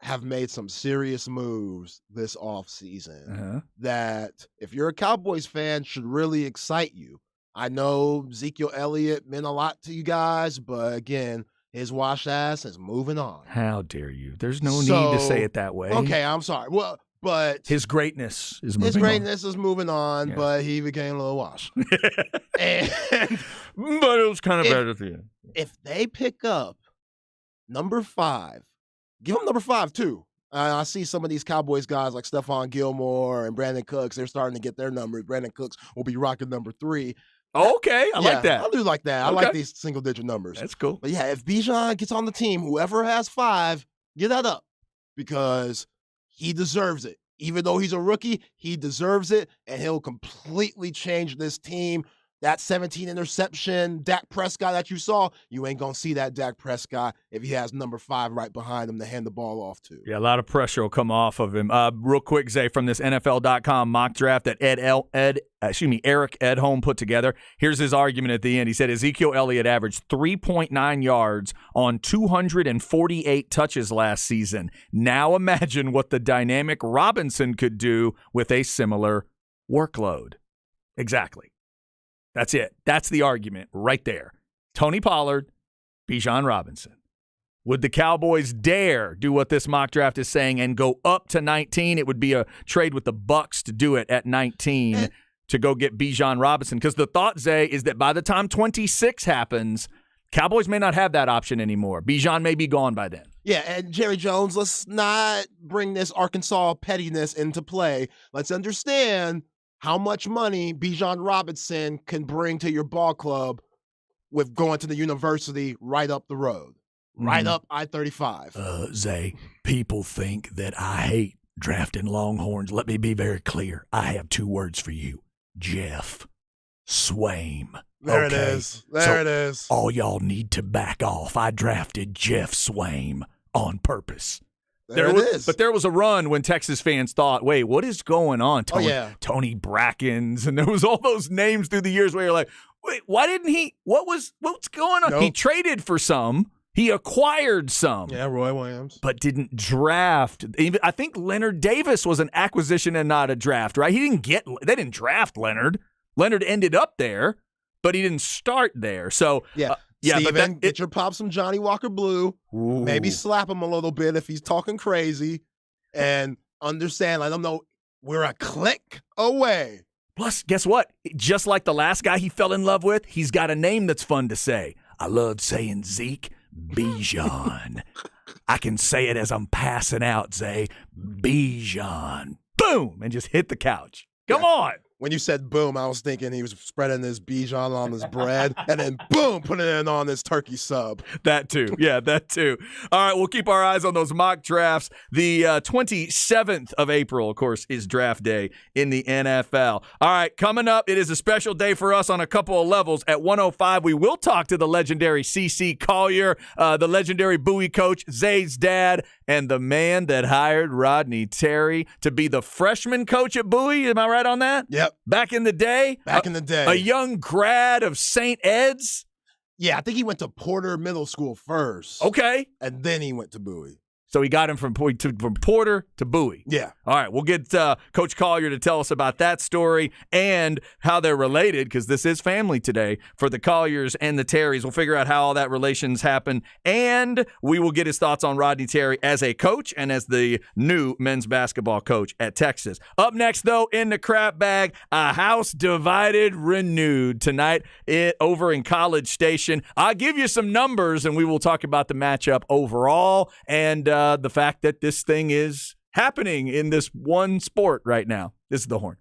have made some serious moves this offseason that, if you're a Cowboys fan, should really excite you. I know Ezekiel Elliott meant a lot to you guys, but again, his wash ass is moving on. How dare you? There's no need to say it that way. Okay, I'm sorry. Well, but his greatness is moving on. Yeah. But he became a little washed. But it was kind of bad at the end. If they pick up number 5, give him number 5 too. I see some of these Cowboys guys like Stephon Gilmore and Brandon Cooks. They're starting to get their numbers. Brandon Cooks will be rocking number 3. Okay, I like that. I do like that. Okay. I like these single-digit numbers. That's cool. But yeah, if Bijan gets on the team, whoever has 5, get that up because he deserves it. Even though he's a rookie, he deserves it, and he'll completely change this team. That 17 interception Dak Prescott that you saw, you ain't going to see that Dak Prescott if he has number 5 right behind him to hand the ball off to. Yeah, a lot of pressure will come off of him. Real quick, Zay, from this NFL.com mock draft that Eric Edholm put together. Here's his argument at the end. He said Ezekiel Elliott averaged 3.9 yards on 248 touches last season. Now imagine what the dynamic Robinson could do with a similar workload. Exactly. That's it. That's the argument right there. Tony Pollard, Bijan Robinson. Would the Cowboys dare do what this mock draft is saying and go up to 19? It would be a trade with the Bucs to do it at 19 to go get Bijan Robinson. Because the thought, Zay, is that by the time 26 happens, Cowboys may not have that option anymore. Bijan may be gone by then. Yeah, and Jerry Jones, let's not bring this Arkansas pettiness into play. Let's understand how much money Bijan Robinson can bring to your ball club with going to the university right up the road, right up I-35. Zay, people think that I hate drafting Longhorns. Let me be very clear. I have 2 words for you. Jeff Swaim. There it is. There it is. All y'all need to back off. I drafted Jeff Swaim on purpose. There it is. But there was a run when Texas fans thought, wait, what is going on? Tony Brackens, and there was all those names through the years where you're like, wait, why didn't he? What's going on? Nope. He traded for some. He acquired some. Yeah, Roy Williams. But didn't draft. Even I think Leonard Davis was an acquisition and not a draft, right? They didn't draft Leonard. Leonard ended up there, but he didn't start there. So Steven, get your pop some Johnny Walker Blue. Ooh. Maybe slap him a little bit if he's talking crazy, and understand. Let him know we're a click away. Plus, guess what? Just like the last guy he fell in love with, he's got a name that's fun to say. I love saying Zeke Bijan. I can say it as I'm passing out, Zay. Bijan. Boom! And just hit the couch. Come on. When you said boom, I was thinking he was spreading his Bijan on his bread and then boom, putting it on his turkey sub. That too. Yeah, that too. All right, we'll keep our eyes on those mock drafts. The 27th of April, of course, is draft day in the NFL. All right, coming up, it is a special day for us on a couple of levels. At 1:05, we will talk to the legendary C.C. Collier, the legendary Bowie coach, Zay's dad, and the man that hired Rodney Terry to be the freshman coach at Bowie. Am I right on that? Yep. Back in the day? A young grad of St. Ed's? Yeah, I think he went to Porter Middle School first. Okay. And then he went to Bowie. So he got him from Porter to Bowie. Yeah. All right, we'll get Coach Collier to tell us about that story and how they're related, because this is family today for the Colliers and the Terrys. We'll figure out how all that relations happen, and we will get his thoughts on Rodney Terry as a coach and as the new men's basketball coach at Texas. Up next, though, in the crap bag, a house divided, renewed tonight over in College Station. I'll give you some numbers, and we will talk about the matchup overall and the fact that this thing is happening in this one sport right now. This is The Horn.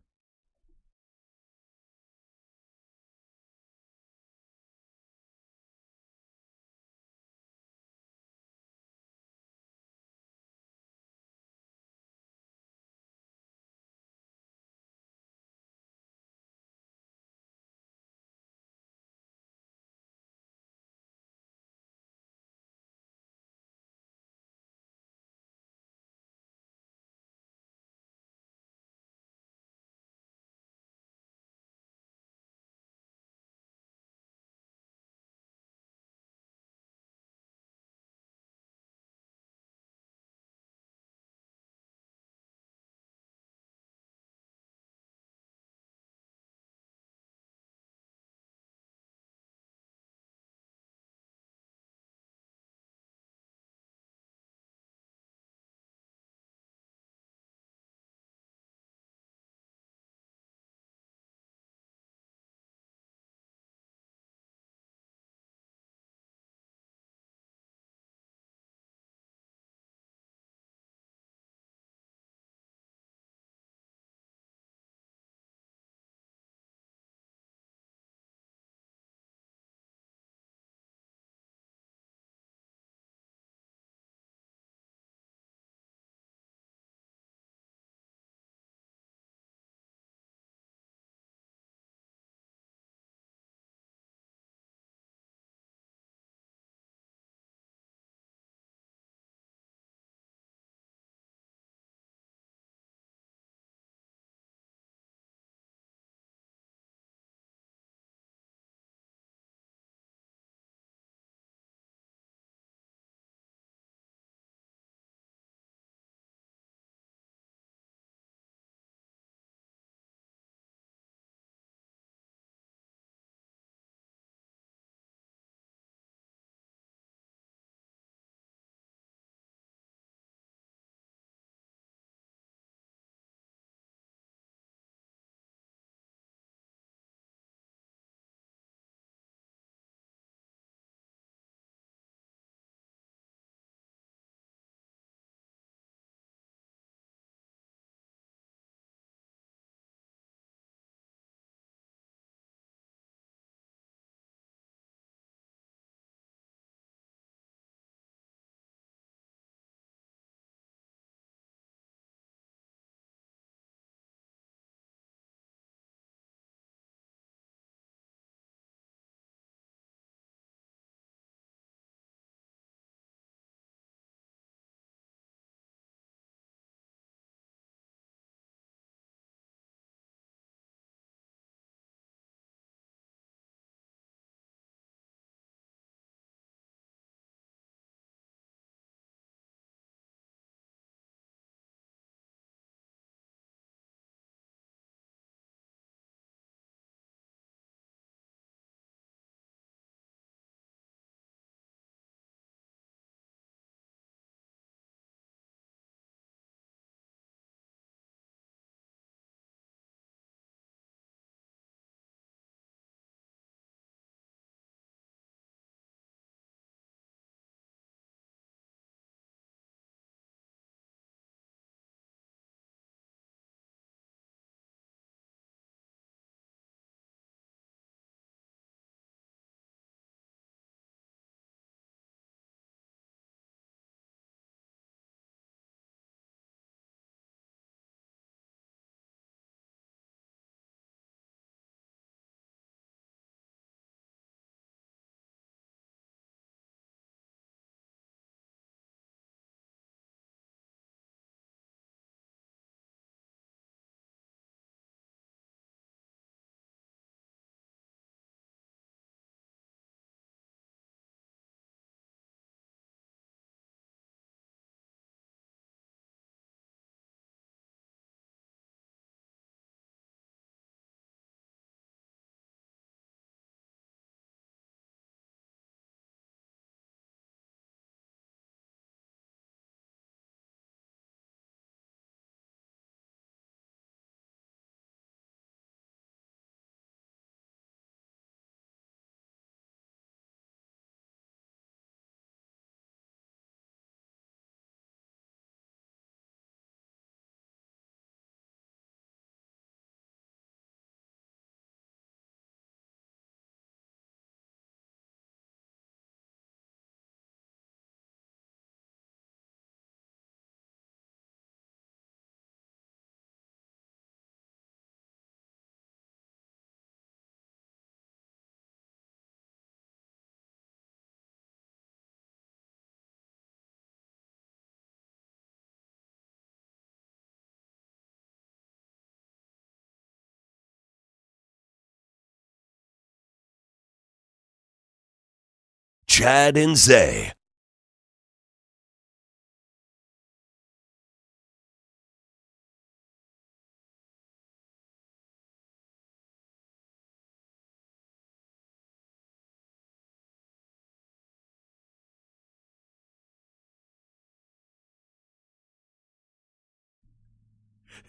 Chad and Zay.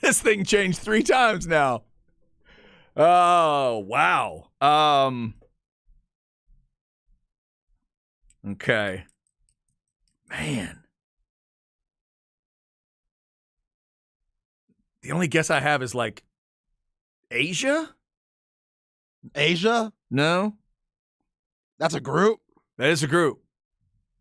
This thing changed 3 times now. Oh, wow. Okay. Man. The only guess I have is like Asia? Asia? No? That's a group? That is a group.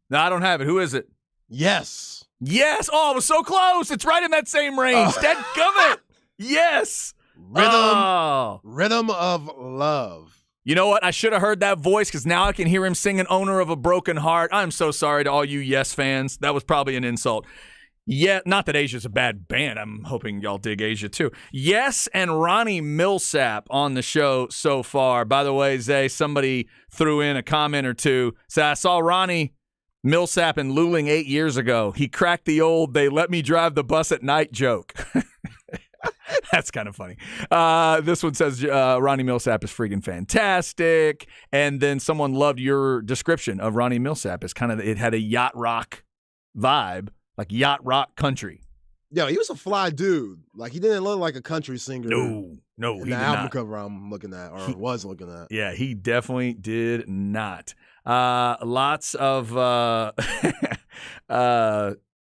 No, I don't have it. Who is it? Yes. Yes. Oh, I was so close. It's right in that same range. Dadgummit. Yes. Rhythm of Love. You know what? I should have heard that voice because now I can hear him singing Owner of a Broken Heart. I'm so sorry to all you Yes fans. That was probably an insult. Yeah, not that Asia's a bad band. I'm hoping y'all dig Asia too. Yes, and Ronnie Millsap on the show so far. By the way, Zay, somebody threw in a comment or two. So I saw Ronnie Millsap in Luling 8 years ago. He cracked the old "they let me drive the bus at night" joke. That's kind of funny. This one says Ronnie Millsap is freaking fantastic. And then someone loved your description of Ronnie Millsap. It's kind of, it had a yacht rock vibe, like yacht rock country. Yo, he was a fly dude. Like, he didn't look like a country singer. No, in he the did album not. cover I'm looking at, or was looking at. Yeah, he definitely did not. Lots of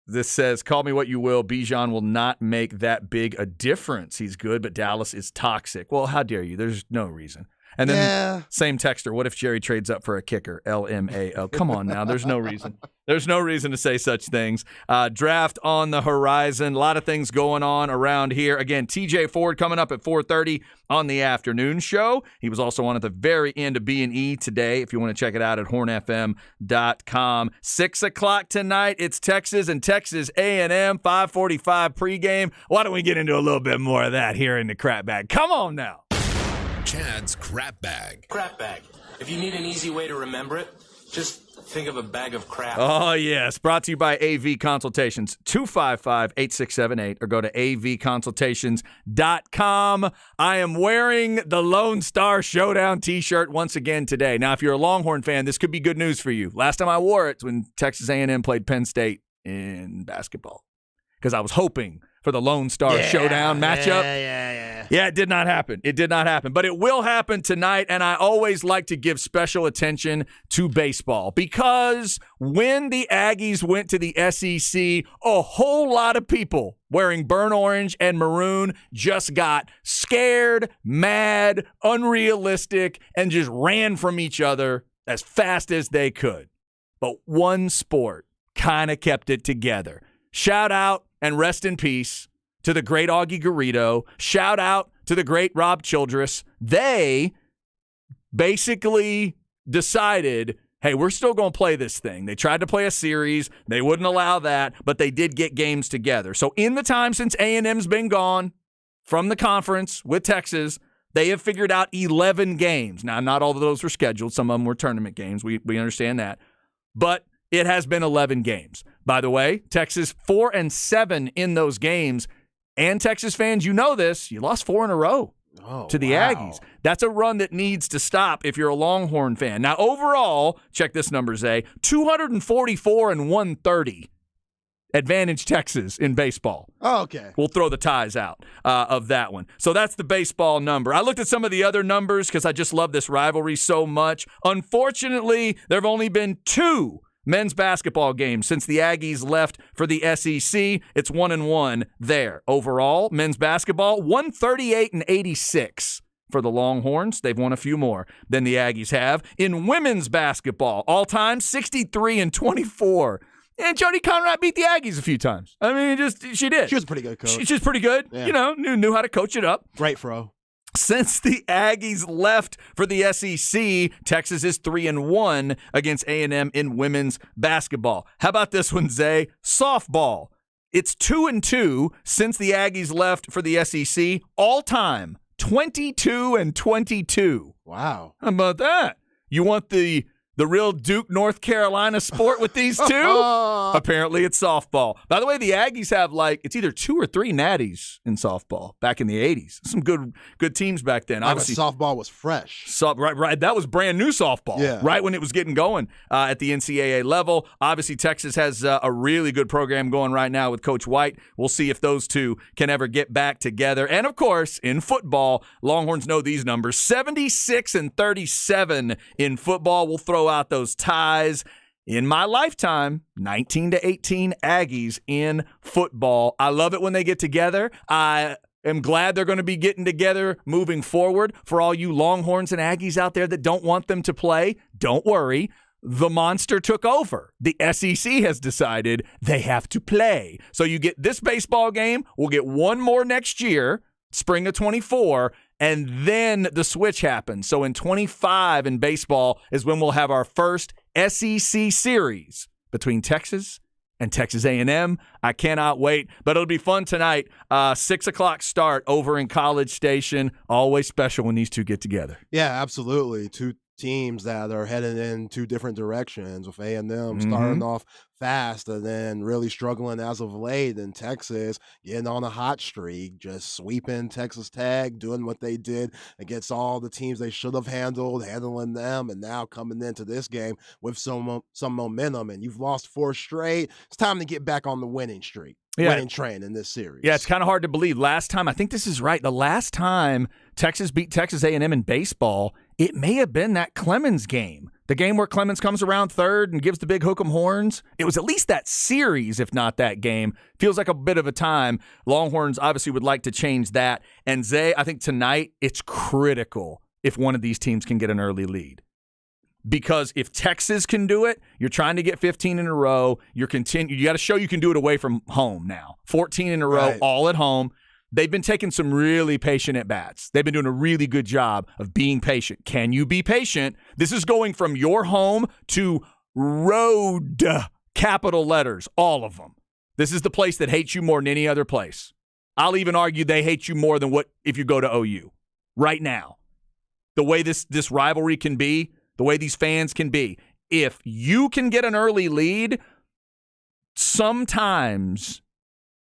this says, call me what you will, Bijan will not make that big a difference. He's good, but Dallas is toxic. Well, how dare you? There's no reason. And then same texter, what if Jerry trades up for a kicker? LMAO. Come on now. There's no reason. There's no reason to say such things. Draft on the horizon. A lot of things going on around here. Again, TJ Ford coming up at 4:30 on the afternoon show. He was also on at the very end of B&E today. If you want to check it out at hornfm.com. 6 o'clock tonight, it's Texas and Texas A&M, 5:45 pregame. Why don't we get into a little bit more of that here in the crap bag? Come on now. Chad's Crap Bag. Crap bag. If you need an easy way to remember it, just think of a bag of crap. Oh, yes. Brought to you by AV Consultations, 255-8678, or go to avconsultations.com. I am wearing the Lone Star Showdown t-shirt once again today. Now, if you're a Longhorn fan, this could be good news for you. Last time I wore it was when Texas A&M played Penn State in basketball, because I was hoping for the Lone Star Showdown matchup. Yeah, it did not happen. It did not happen. But it will happen tonight, and I always like to give special attention to baseball, because when the Aggies went to the SEC, a whole lot of people wearing burnt orange and maroon just got scared, mad, unrealistic, and just ran from each other as fast as they could. But one sport kind of kept it together. Shout out and rest in peace to the great Augie Garrido. Shout out to the great Rob Childress. They basically decided, hey, we're still going to play this thing. They tried to play a series. They wouldn't allow that, but they did get games together. So in the time since A&M's been gone from the conference with Texas, they have figured out 11 games. Now, not all of those were scheduled. Some of them were tournament games. We understand that. But it has been 11 games. By the way, Texas 4-7 in those games. And Texas fans, you know this, you lost 4 in a row to the Aggies. That's a run that needs to stop if you're a Longhorn fan. Now, overall, check this number, Zay, 244 and 130. Advantage Texas in baseball. Oh, okay. We'll throw the ties out of that one. So that's the baseball number. I looked at some of the other numbers because I just love this rivalry so much. Unfortunately, there have only been 2 men's basketball games since the Aggies left for the SEC. It's 1-1 there. Overall, men's basketball, 138-86 for the Longhorns. They've won a few more than the Aggies have. In women's basketball, all-time, 63-24. And Jody Conrad beat the Aggies a few times. I mean, she did. She was a pretty good coach. She's pretty good. Yeah. You know, knew how to coach it up. Great fro. Since the Aggies left for the SEC, Texas is 3-1 against A&M in women's basketball. How about this one, Zay? Softball. It's 2-2 since the Aggies left for the SEC. All time, 22-22. Wow. How about that? You want the The real Duke, North Carolina sport with these two? Apparently it's softball. By the way, the Aggies have it's either 2 or 3 natties in softball back in the 80s. Some good teams back then. Obviously, softball was fresh. Right. That was brand new softball, right when it was getting going at the NCAA level. Obviously, Texas has a really good program going right now with Coach White. We'll see if those two can ever get back together. And, of course, in football, Longhorns know these numbers. 76-37 in football. We'll throw out those ties. In my lifetime, 19-18 Aggies in football. I love it when they get together. I am glad they're going to be getting together moving forward. For all you Longhorns and Aggies out there that don't want them to play, don't worry. The monster took over. The SEC has decided they have to play. So you get this baseball game. We'll get one more next year, spring of 24, and then the switch happens. So in 25 in baseball is when we'll have our first SEC series between Texas and Texas A&M. I cannot wait, but it'll be fun tonight. 6 o'clock start over in College Station. Always special when these two get together. Yeah, absolutely. Two teams that are headed in 2 different directions, with A&M starting off fast and then really struggling as of late, and Texas getting on a hot streak, just sweeping Texas Tech, doing what they did against all the teams they should have handling them, and now coming into this game with some momentum. And you've lost 4 straight. It's time to get back on the winning streak. Winning train in this series. Yeah, it's kind of hard to believe. Last time, I think this is right, the last time Texas beat Texas A&M in baseball, it may have been that Clemens game. The game where Clemens comes around third and gives the big hook'em horns. It was at least that series, if not that game. Feels like a bit of a time. Longhorns obviously would like to change that. And Zay, I think tonight it's critical if one of these teams can get an early lead. Because if Texas can do it, you're trying to get 15 in a row. You got to show you can do it away from home now. 14 in a row, all at home. They've been taking some really patient at-bats. They've been doing a really good job of being patient. Can you be patient? This is going from your home to road, capital letters, all of them. This is the place that hates you more than any other place. I'll even argue they hate you more than what if you go to OU right now. The way this rivalry can be, the way these fans can be. If you can get an early lead, sometimes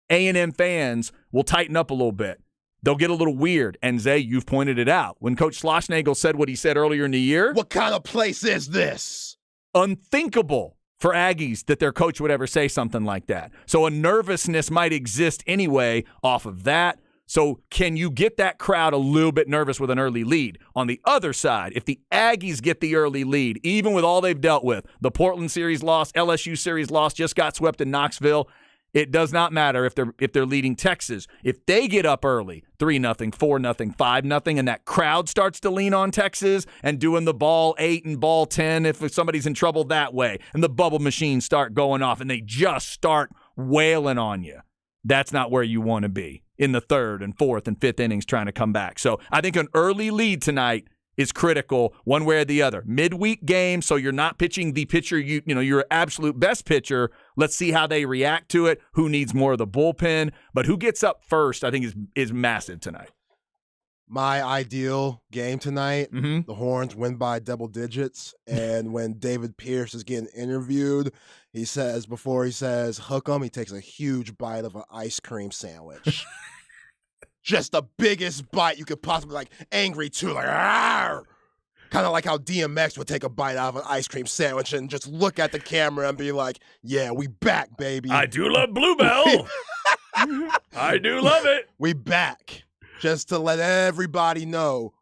A&M fans will tighten up a little bit. They'll get a little weird. And Zay, you've pointed it out. When Coach Schlossnagle said what he said earlier in the year. What kind of place is this? Unthinkable for Aggies that their coach would ever say something like that. So a nervousness might exist anyway off of that. So can you get that crowd a little bit nervous with an early lead? On the other side, if the Aggies get the early lead, even with all they've dealt with, the Portland series lost, LSU series lost, just got swept in Knoxville, it does not matter if they're leading Texas. If they get up early, 3-0, 4-0, 5-0, and that crowd starts to lean on Texas and doing the ball 8 and ball 10 if somebody's in trouble that way, and the bubble machines start going off and they just start wailing on you, that's not where you want to be in the 3rd and 4th and 5th innings trying to come back. So I think an early lead tonight is critical one way or the other. Midweek game, so you're not pitching the pitcher, your absolute best pitcher. Let's see how they react to it. Who needs more of the bullpen? But who gets up first, I think, is massive tonight. My ideal game tonight, the Horns win by double digits. And when David Pierce is getting interviewed, he says, hook 'em, he takes a huge bite of an ice cream sandwich. Just the biggest bite you could possibly, like, angry too, like, kind of like how DMX would take a bite out of an ice cream sandwich and just look at the camera and be like, yeah, we back, baby. I do love Bluebell. I do love it. We back. Just to let everybody know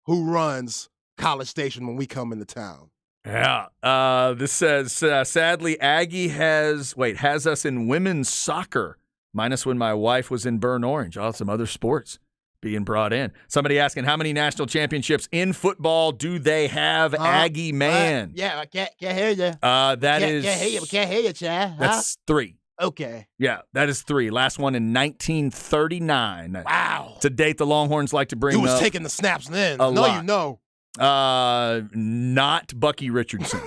who runs College Station when we come into town. Yeah. This says, sadly, Aggie has us in women's soccer. Minus when my wife was in Burn Orange. Oh, some other sports being brought in. Somebody asking, how many national championships in football do they have, Aggie man? Yeah, I can't hear you. Can't hear you, Chad. That's 3. Okay. Yeah, that is 3. Last one in 1939. Wow. To date, the Longhorns like to bring Who was up taking the snaps then? lot. You know. Not Bucky Richardson.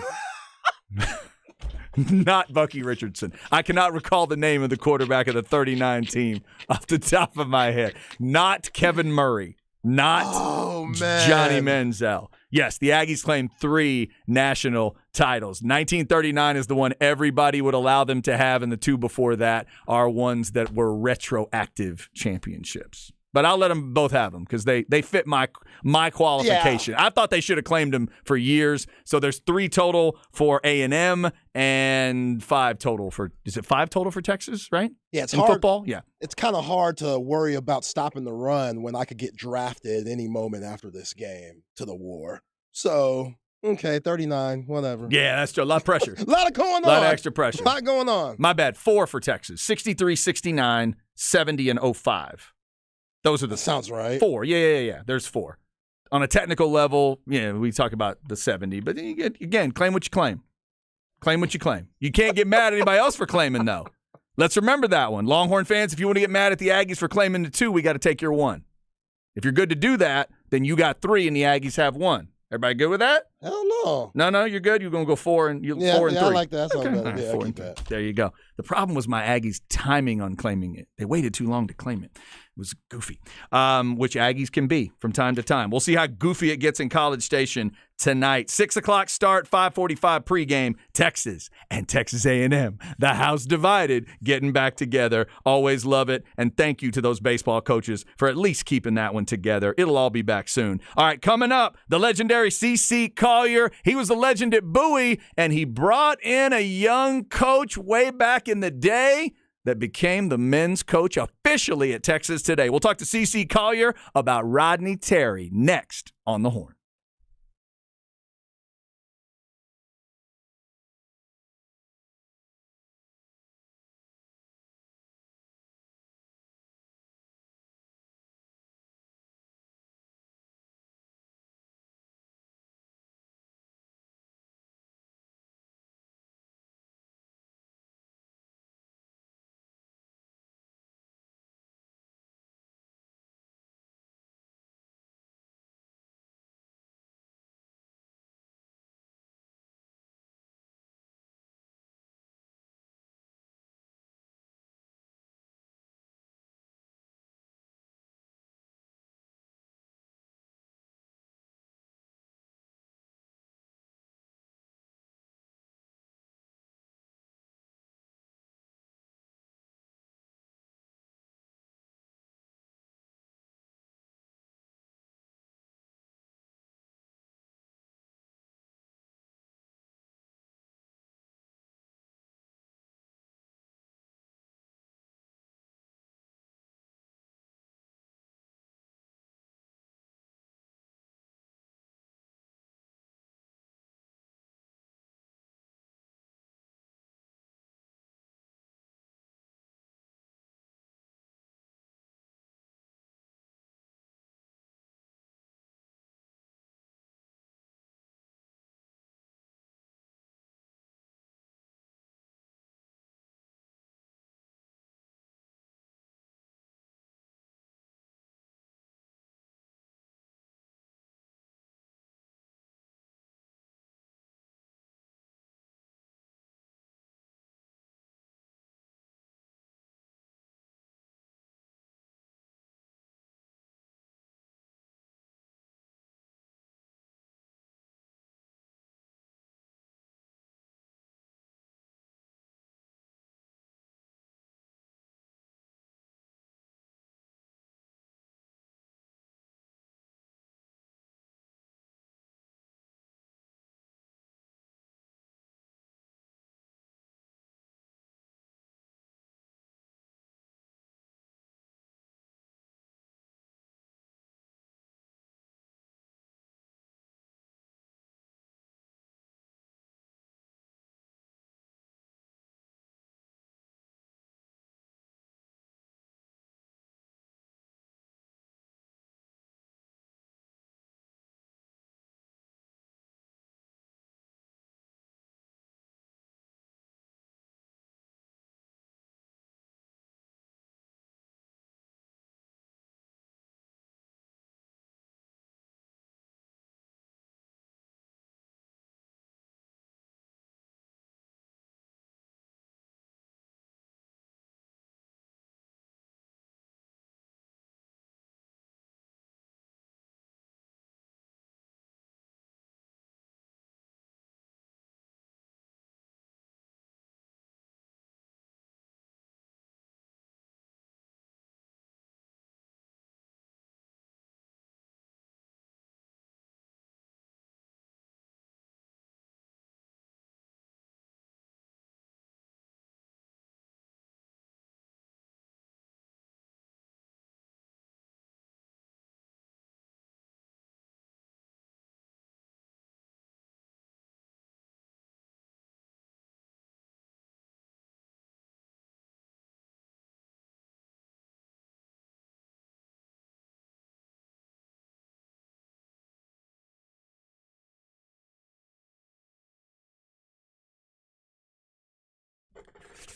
Not Bucky Richardson. I cannot recall the name of the quarterback of the 39 team off the top of my head. Not Kevin Murray. Not Johnny Manziel. Yes, the Aggies claimed 3 national titles. 1939 is the one everybody would allow them to have, and the 2 before that are ones that were retroactive championships. But I'll let them both have them because they fit my qualification. I thought they should have claimed them for years. So there's 3 total for A&M and 5 total for – is it 5 total for Texas, right? Yeah, it's in hard. Football? Yeah. It's kind of hard to worry about stopping the run when I could get drafted any moment after this game to the war. So, okay, 39, whatever. Yeah, that's a lot of pressure. A lot of going on. A lot of extra pressure. A lot going on. My bad. 4 for Texas. 63, 69, 70, and 05. Those are the sounds right. 4. Yeah. There's 4. On a technical level, we talk about the 70, but then you get, again, claim what you claim. Claim what you claim. You can't get mad at anybody else for claiming, though. Let's remember that one. Longhorn fans, if you want to get mad at the Aggies for claiming the 2, we got to take your 1. If you're good to do that, then you got 3 and the Aggies have 1. Everybody good with that? Hell no. No, you're good. You're going to go 4 and 4 and 3. I like that. That's all All right, right, yeah, 4 keep and 3. that. There you go. The problem was my Aggies' timing on claiming it. They waited too long to claim it. It was goofy, which Aggies can be from time to time. We'll see how goofy it gets in College Station tonight. 6 o'clock start, 5:45 pregame. Texas and Texas A&M. The house divided, getting back together. Always love it. And thank you to those baseball coaches for at least keeping that one together. It'll all be back soon. All right, coming up, the legendary CC Collier. He was the legend at Bowie, and he brought in a young coach way back in the day that became the men's coach officially at Texas today. We'll talk to CC Collier about Rodney Terry next on The Horn.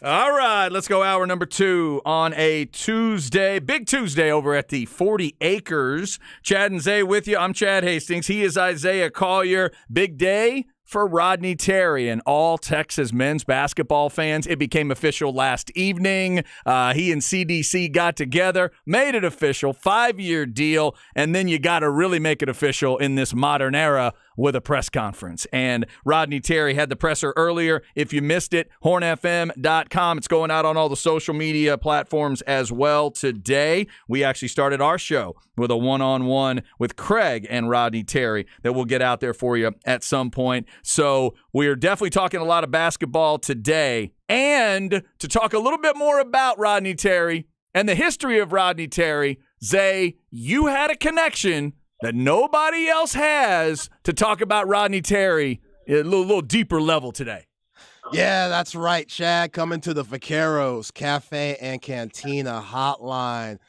All right, let's go hour number 2 on a Tuesday, big Tuesday over at the 40 Acres. Chad and Zay with you. I'm Chad Hastings. He is Isaiah Collier. Big day for Rodney Terry and all Texas men's basketball fans. It became official last evening. He and CDC got together, made it official, 5-year deal, and then you got to really make it official in this modern era with a press conference. And Rodney Terry had the presser earlier. If you missed it, hornfm.com. It's going out on all the social media platforms as well today. We actually started our show with a one-on-one with Craig and Rodney Terry that we'll get out there for you at some point. So we're definitely talking a lot of basketball today. And to talk a little bit more about Rodney Terry and the history of Rodney Terry, Zay, you had a connection that nobody else has to talk about Rodney Terry at a little deeper level today. Yeah, that's right, Chad. Coming to the Vaqueros Cafe and Cantina hotline.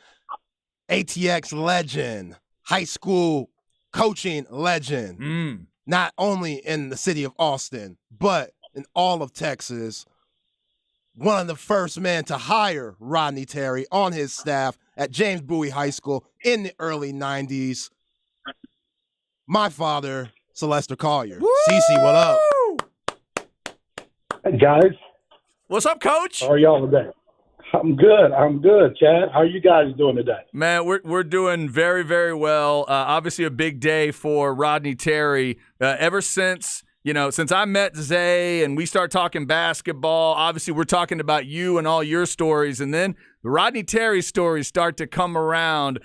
ATX legend, high school coaching legend, not only in the city of Austin, but in all of Texas. One of the first men to hire Rodney Terry on his staff at James Bowie High School in the early 90s. My father, Sylvester Collier. Cece, what up? Hey, guys. What's up, Coach? How are y'all today? I'm good, Chad. How are you guys doing today? Man, we're doing very, very well. Obviously a big day for Rodney Terry. Ever since I met Zay and we start talking basketball, obviously we're talking about you and all your stories, and then the Rodney Terry stories start to come around.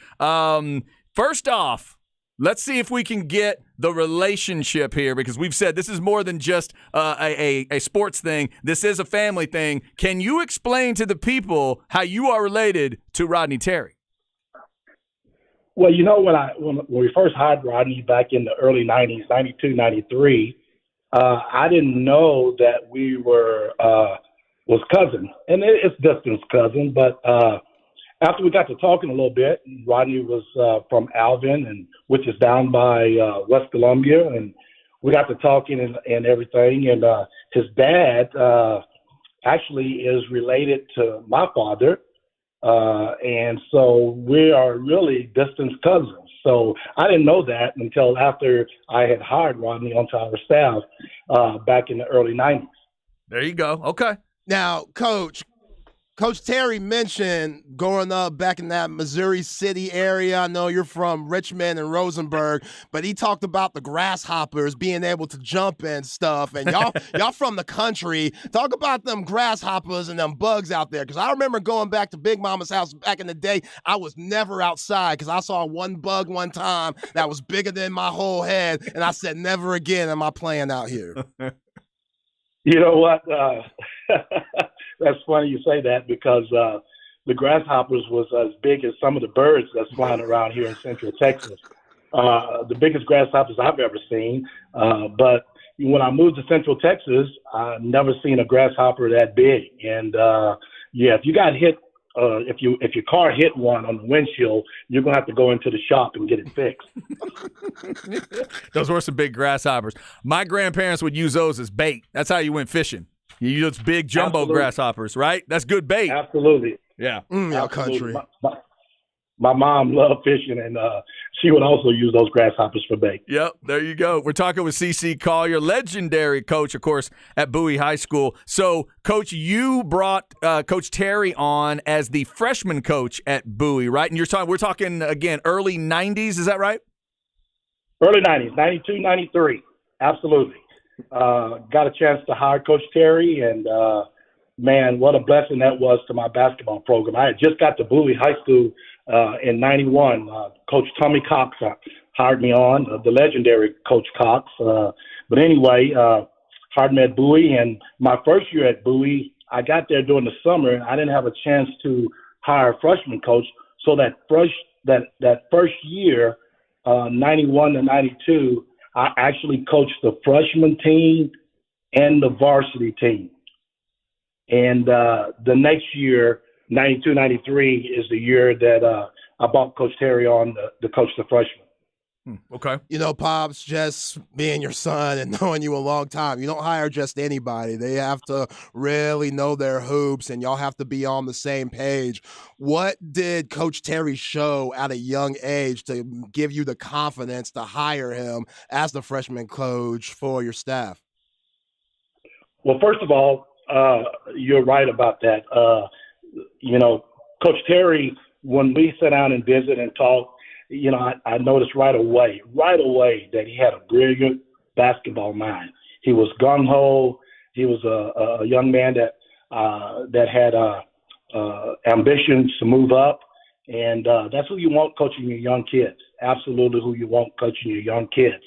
First off, let's see if we can get the relationship here, because we've said this is more than just a sports thing. This is a family thing. Can you explain to the people how you are related to Rodney Terry? Well, when we first hired Rodney back in the early 90s, 92, 93, I didn't know that we was cousins. And it's distant cousin, but after we got to talking a little bit, Rodney was from Alvin, which is down by West Columbia, and we got to talking and everything. And his dad actually is related to my father, and so we are really distant cousins. So I didn't know that until after I had hired Rodney onto our staff back in the early 90s. There you go. Okay. Now, Coach Terry mentioned growing up back in that Missouri City area. I know you're from Richmond and Rosenberg, but he talked about the grasshoppers being able to jump and stuff. And y'all from the country. Talk about them grasshoppers and them bugs out there. Because I remember going back to Big Mama's house back in the day. I was never outside because I saw one bug one time that was bigger than my whole head. And I said, never again am I playing out here. You know what? That's funny you say that, because the grasshoppers was as big as some of the birds that's flying around here in Central Texas. The biggest grasshoppers I've ever seen. But when I moved to Central Texas, I've never seen a grasshopper that big. And if you got hit, if your car hit one on the windshield, you're gonna have to go into the shop and get it fixed. Those were some big grasshoppers. My grandparents would use those as bait. That's how you went fishing. You use those big jumbo grasshoppers, right? That's good bait. Absolutely. Yeah. Our country. My mom loved fishing, and she would also use those grasshoppers for bait. Yep, there you go. We're talking with CC Collier, legendary coach, of course, at Bowie High School. So, Coach, you brought Coach Terry on as the freshman coach at Bowie, right? And we're talking, again, early 90s, is that right? Early 90s, 92, 93. Absolutely. Got a chance to hire Coach Terry, and man, what a blessing that was to my basketball program. I had just got to Bowie High School in 91. Coach Tommy Cox hired me on, the legendary Coach Cox. But anyway, hired me at Bowie, and my first year at Bowie, I got there during the summer, and I didn't have a chance to hire a freshman coach. So that first year, 91 to 92, I actually coached the freshman team and the varsity team. And the next year, 92, 93, is the year that I brought Coach Terry on to coach the freshmen. Okay. You know, Pops, just being your son and knowing you a long time, you don't hire just anybody. They have to really know their hoops, and y'all have to be on the same page. What did Coach Terry show at a young age to give you the confidence to hire him as the freshman coach for your staff? Well, first of all, you're right about that. You know, Coach Terry, when we sat down and visit and talk, you know, I noticed right away that he had a brilliant basketball mind. He was gung-ho. He was a young man that had ambitions to move up. And that's who you want coaching your young kids. Absolutely who you want coaching your young kids.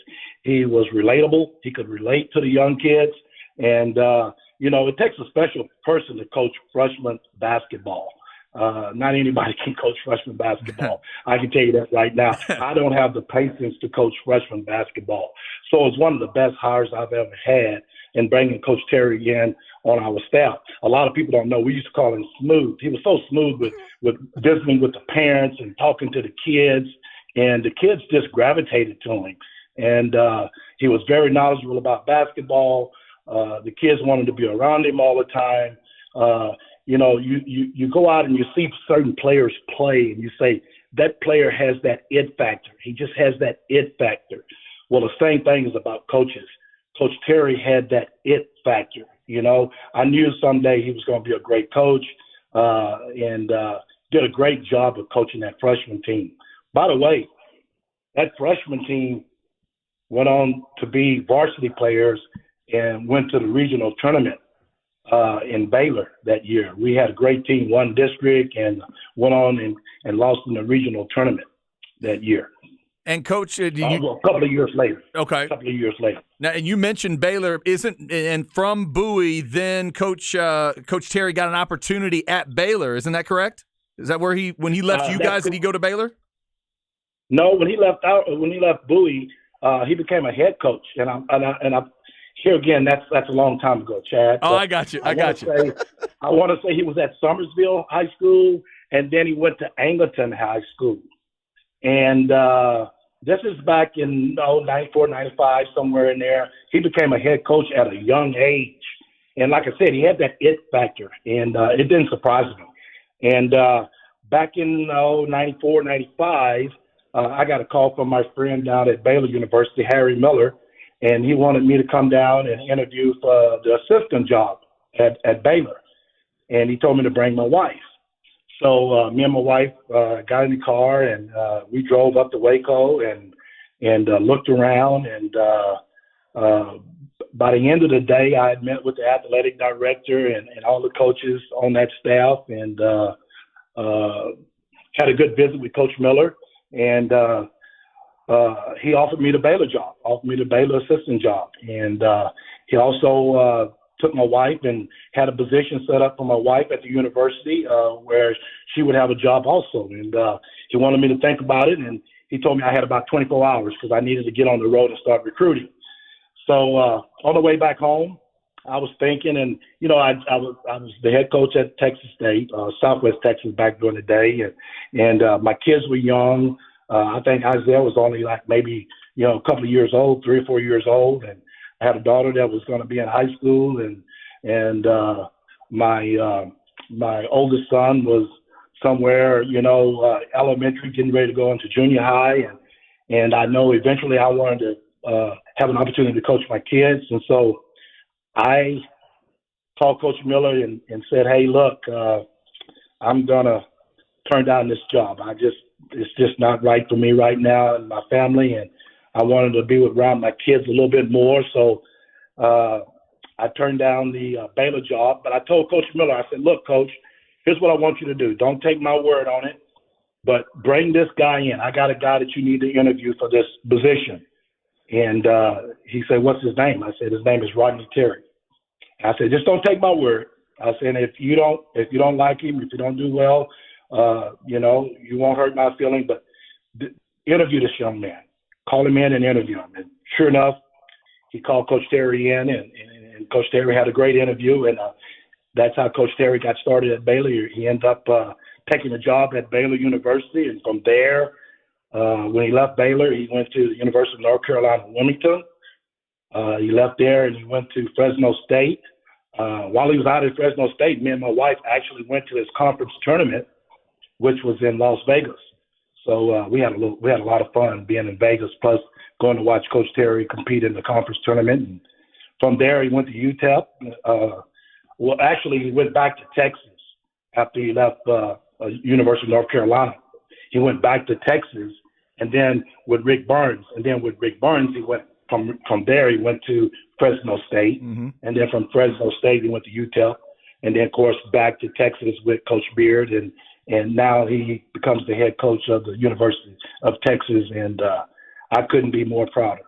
He was relatable. He could relate to the young kids. And, you know, it takes a special person to coach freshman basketball. Not anybody can coach freshman basketball. I can tell you that right now. I don't have the patience to coach freshman basketball. So it's one of the best hires I've ever had in bringing Coach Terry in on our staff. A lot of people don't know. We used to call him smooth. He was so smooth with visiting with the parents and talking to the kids, and the kids just gravitated to him. And he was very knowledgeable about basketball. The kids wanted to be around him all the time. You know, you go out and you see certain players play and you say, that player has that it factor. He just has that it factor. Well, the same thing is about coaches. Coach Terry had that it factor. You know, I knew someday he was going to be a great coach and did a great job of coaching that freshman team. By the way, that freshman team went on to be varsity players and went to the regional tournament in Baylor that year. We had a great team, won district, and went on and lost in the regional tournament that year. And Coach, a couple of years later. Okay. A couple of years later. Now, and you mentioned Baylor, and from Bowie, then Coach Terry got an opportunity at Baylor. Isn't that correct? Is that where when he left you guys, did he go to Baylor? No, when he left Bowie, he became a head coach, and I here again, that's a long time ago, Chad. Oh, I got you. I want to say he was at Summersville High School, and then he went to Angleton High School. And this is back in 94, 95, somewhere in there. He became a head coach at a young age. And like I said, he had that it factor, and it didn't surprise me. And back in 94, 95, I got a call from my friend down at Baylor University, Harry Miller, and he wanted me to come down and interview for the assistant job at Baylor. And he told me to bring my wife. So me and my wife got in the car, and we drove up to Waco and looked around. And by the end of the day, I had met with the athletic director and all the coaches on that staff, and had a good visit with Coach Miller. And he offered me the Baylor job, offered me the Baylor assistant job. And he also took my wife and had a position set up for my wife at the university where she would have a job also. And he wanted me to think about it, and he told me I had about 24 hours because I needed to get on the road and start recruiting. So on the way back home, I was thinking, and, you know, I was the head coach at Texas State, Southwest Texas back during the day, and my kids were young. I think Isaiah was only like maybe, you know, a couple of years old, 3 or 4 years old. And I had a daughter that was going to be in high school, and my oldest son was somewhere, you know, elementary, getting ready to go into junior high. And I know eventually I wanted to have an opportunity to coach my kids. And so I called Coach Miller and said, hey, look, I'm going to turn down this job. It's just not right for me right now and my family, and I wanted to be around my kids a little bit more. So I turned down the Baylor job, but I told Coach Miller, I said, look, Coach, here's what I want you to do. Don't take my word on it, but bring this guy in. I got a guy that you need to interview for this position. And he said, what's his name? I said, his name is Rodney Terry. I said, just don't take my word. I said, if you don't like him, if you don't do well, you know, you won't hurt my feeling, but interview this young man. Call him in and interview him. And sure enough, he called Coach Terry in, and Coach Terry had a great interview, and that's how Coach Terry got started at Baylor. He ended up taking a job at Baylor University, and from there, When he left Baylor, he went to the University of North Carolina, Wilmington. He left there and he went to Fresno State. While he was out at Fresno State, me and my wife actually went to his conference tournament, which was in Las Vegas. So we had a lot of fun being in Vegas, plus going to watch Coach Terry compete in the conference tournament. And from there, he went to UTEP. Well, actually, he went back to Texas after he left University of North Carolina. He went back to Texas, and then with Rick Burns. And then with Rick Burns, he went from there. He went to Fresno State, and then from Fresno State, he went to UTEP, and then of course back to Texas with Coach Beard, and now he becomes the head coach of the University of Texas, and I couldn't be more prouder.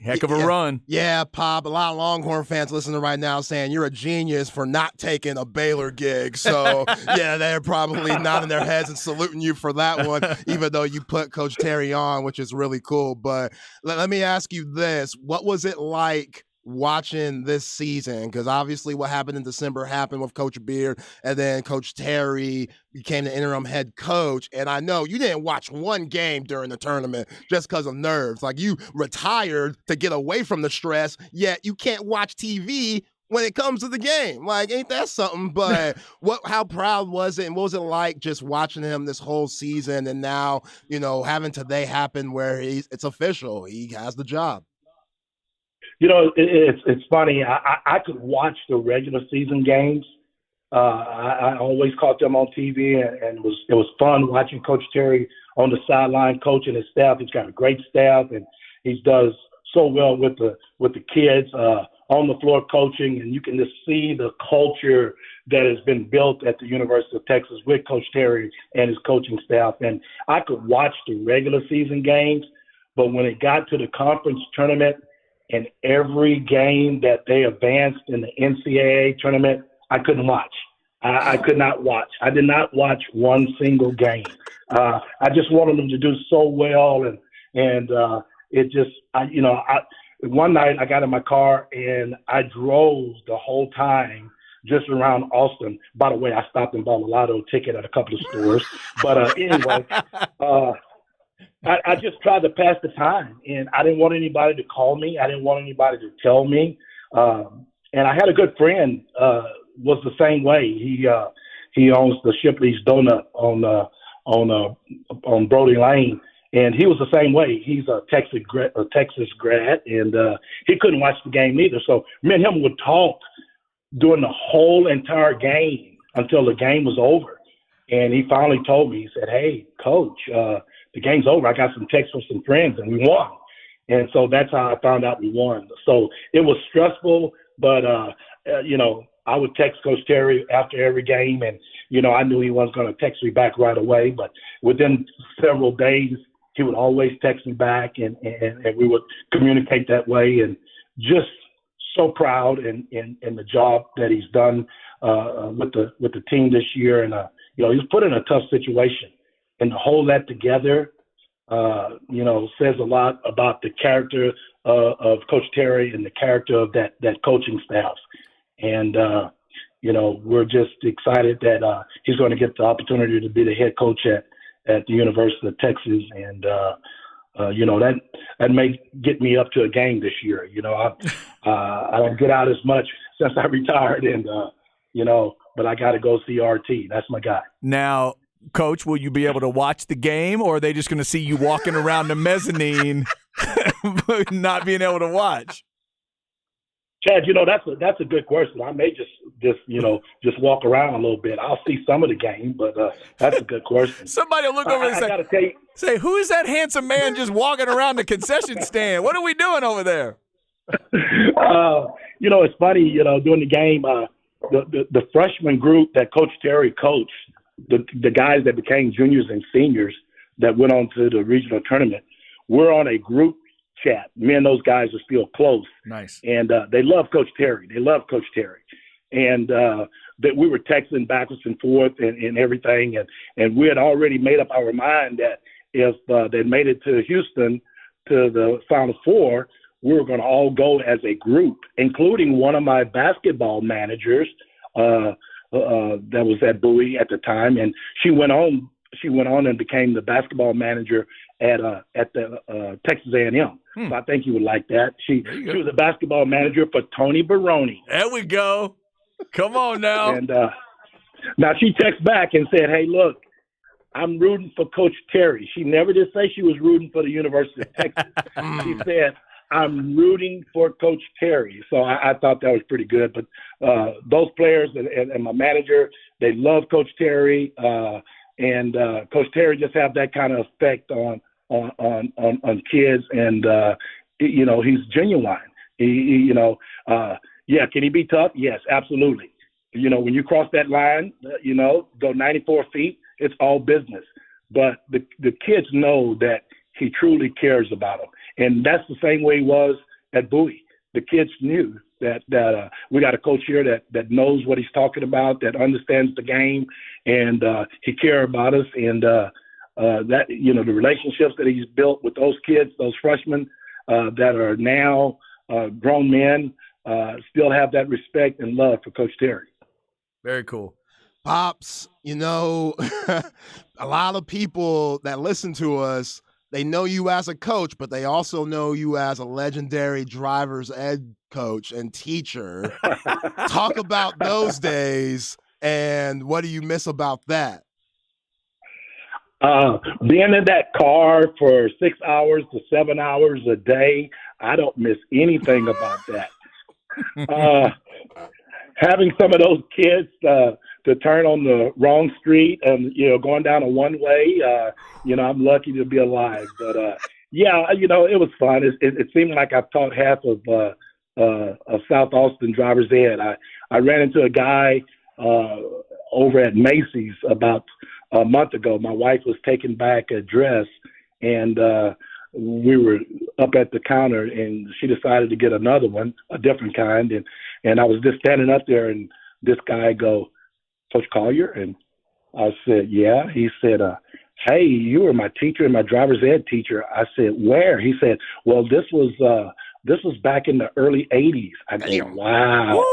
Heck of a run. Yeah, Pop. A lot of Longhorn fans listening right now saying you're a genius for not taking a Baylor gig. So, yeah, they're probably nodding their heads and saluting you for that one, even though you put Coach Terry on, which is really cool. But let me ask you this. What was it like watching this season? Because obviously what happened in December happened with Coach Beard, and then Coach Terry became the interim head coach. And I know you didn't watch one game during the tournament just because of nerves. Like, you retired to get away from the stress, yet you can't watch TV when it comes to the game. Like, ain't that something? But how proud was it, and what was it like just watching him this whole season, and now, having today happen where it's official, he has the job? It's funny. I could watch the regular season games. I always caught them on TV, and it was fun watching Coach Terry on the sideline coaching his staff. He's got a great staff, and he does so well with the kids on the floor coaching, and you can just see the culture that has been built at the University of Texas with Coach Terry and his coaching staff. And I could watch the regular season games, but when it got to the conference tournament, and every game that they advanced in the NCAA tournament, I couldn't watch. I could not watch. I did not watch one single game. I just wanted them to do so well, and it just, one night I got in my car and I drove the whole time just around Austin. By the way, I stopped and bought a lotto ticket at a couple of stores. But anyway, I just tried to pass the time, and I didn't want anybody to call me. I didn't want anybody to tell me. And I had a good friend, was the same way. He owns the Shipley's Donut on Brody Lane, and he was the same way. He's a Texas grad, and he couldn't watch the game either. So me and him would talk during the whole entire game until the game was over. And he finally told me, he said, "Hey, Coach, the game's over. I got some texts from some friends, and we won." And so that's how I found out we won. So it was stressful, but, I would text Coach Terry after every game, and, I knew he wasn't going to text me back right away. But within several days, he would always text me back, and we would communicate that way. And just so proud in the job that he's done with the team this year. And, he's put in a tough situation. And to hold that together, says a lot about the character of Coach Terry and the character of that coaching staff. And, we're just excited that he's going to get the opportunity to be the head coach at the University of Texas. And, that may get me up to a game this year. I don't get out as much since I retired, and, but I got to go see RT. That's my guy. Now, Coach, will you be able to watch the game, or are they just going to see you walking around the mezzanine not being able to watch? Chad, that's a good question. I may just walk around a little bit. I'll see some of the game, but that's a good question. Somebody will look over and say, "Who is that handsome man just walking around the concession stand? What are we doing over there?" It's funny. During the game, the freshman group that Coach Terry coached, the guys that became juniors and seniors that went on to the regional tournament, we're on a group chat. Me and those guys are still close. Nice. And they love Coach Terry. And that we were texting backwards and forth and everything. And we had already made up our mind that if they made it to Houston to the Final Four, we were going to all go as a group, including one of my basketball managers that was at Bowie at the time. And she went on she went on and became the basketball manager at the Texas A&M. So I think you would like that. She was a basketball manager for Tony Baroni. There we go. Come on now. And now she texted back and said, "Hey, look, I'm rooting for Coach Terry." She never did say she was rooting for the University of Texas. She said, "I'm rooting for Coach Terry." So I thought that was pretty good. But those players and my manager, they love Coach Terry. And Coach Terry just have that kind of effect on kids. And, he's genuine. Can he be tough? Yes, absolutely. When you cross that line, go 94 feet, it's all business. But the kids know that he truly cares about them. And that's the same way he was at Bowie. The kids knew that we got a coach here that knows what he's talking about, that understands the game, and he cares about us. And that the relationships that he's built with those kids, those freshmen that are now grown men, still have that respect and love for Coach Terry. Very cool. Pops, a lot of people that listen to us, they know you as a coach, but they also know you as a legendary driver's ed coach and teacher. Talk about those days, and what do you miss about that? Being in that car for 6 hours to 7 hours a day, I don't miss anything about that. Having some of those kids to turn on the wrong street and, going down a one-way, I'm lucky to be alive. But, it was fun. It seemed like I've taught half of South Austin driver's ed. I ran into a guy over at Macy's about a month ago. My wife was taking back a dress, and we were up at the counter, and she decided to get another one, a different kind. And I was just standing up there, and this guy go, "Coach Collier?" And I said, "Yeah." He said, "Hey, you were my teacher and my driver's ed teacher." I said, "Where?" He said, "Well, this was back in the early 80s. I go, "Wow."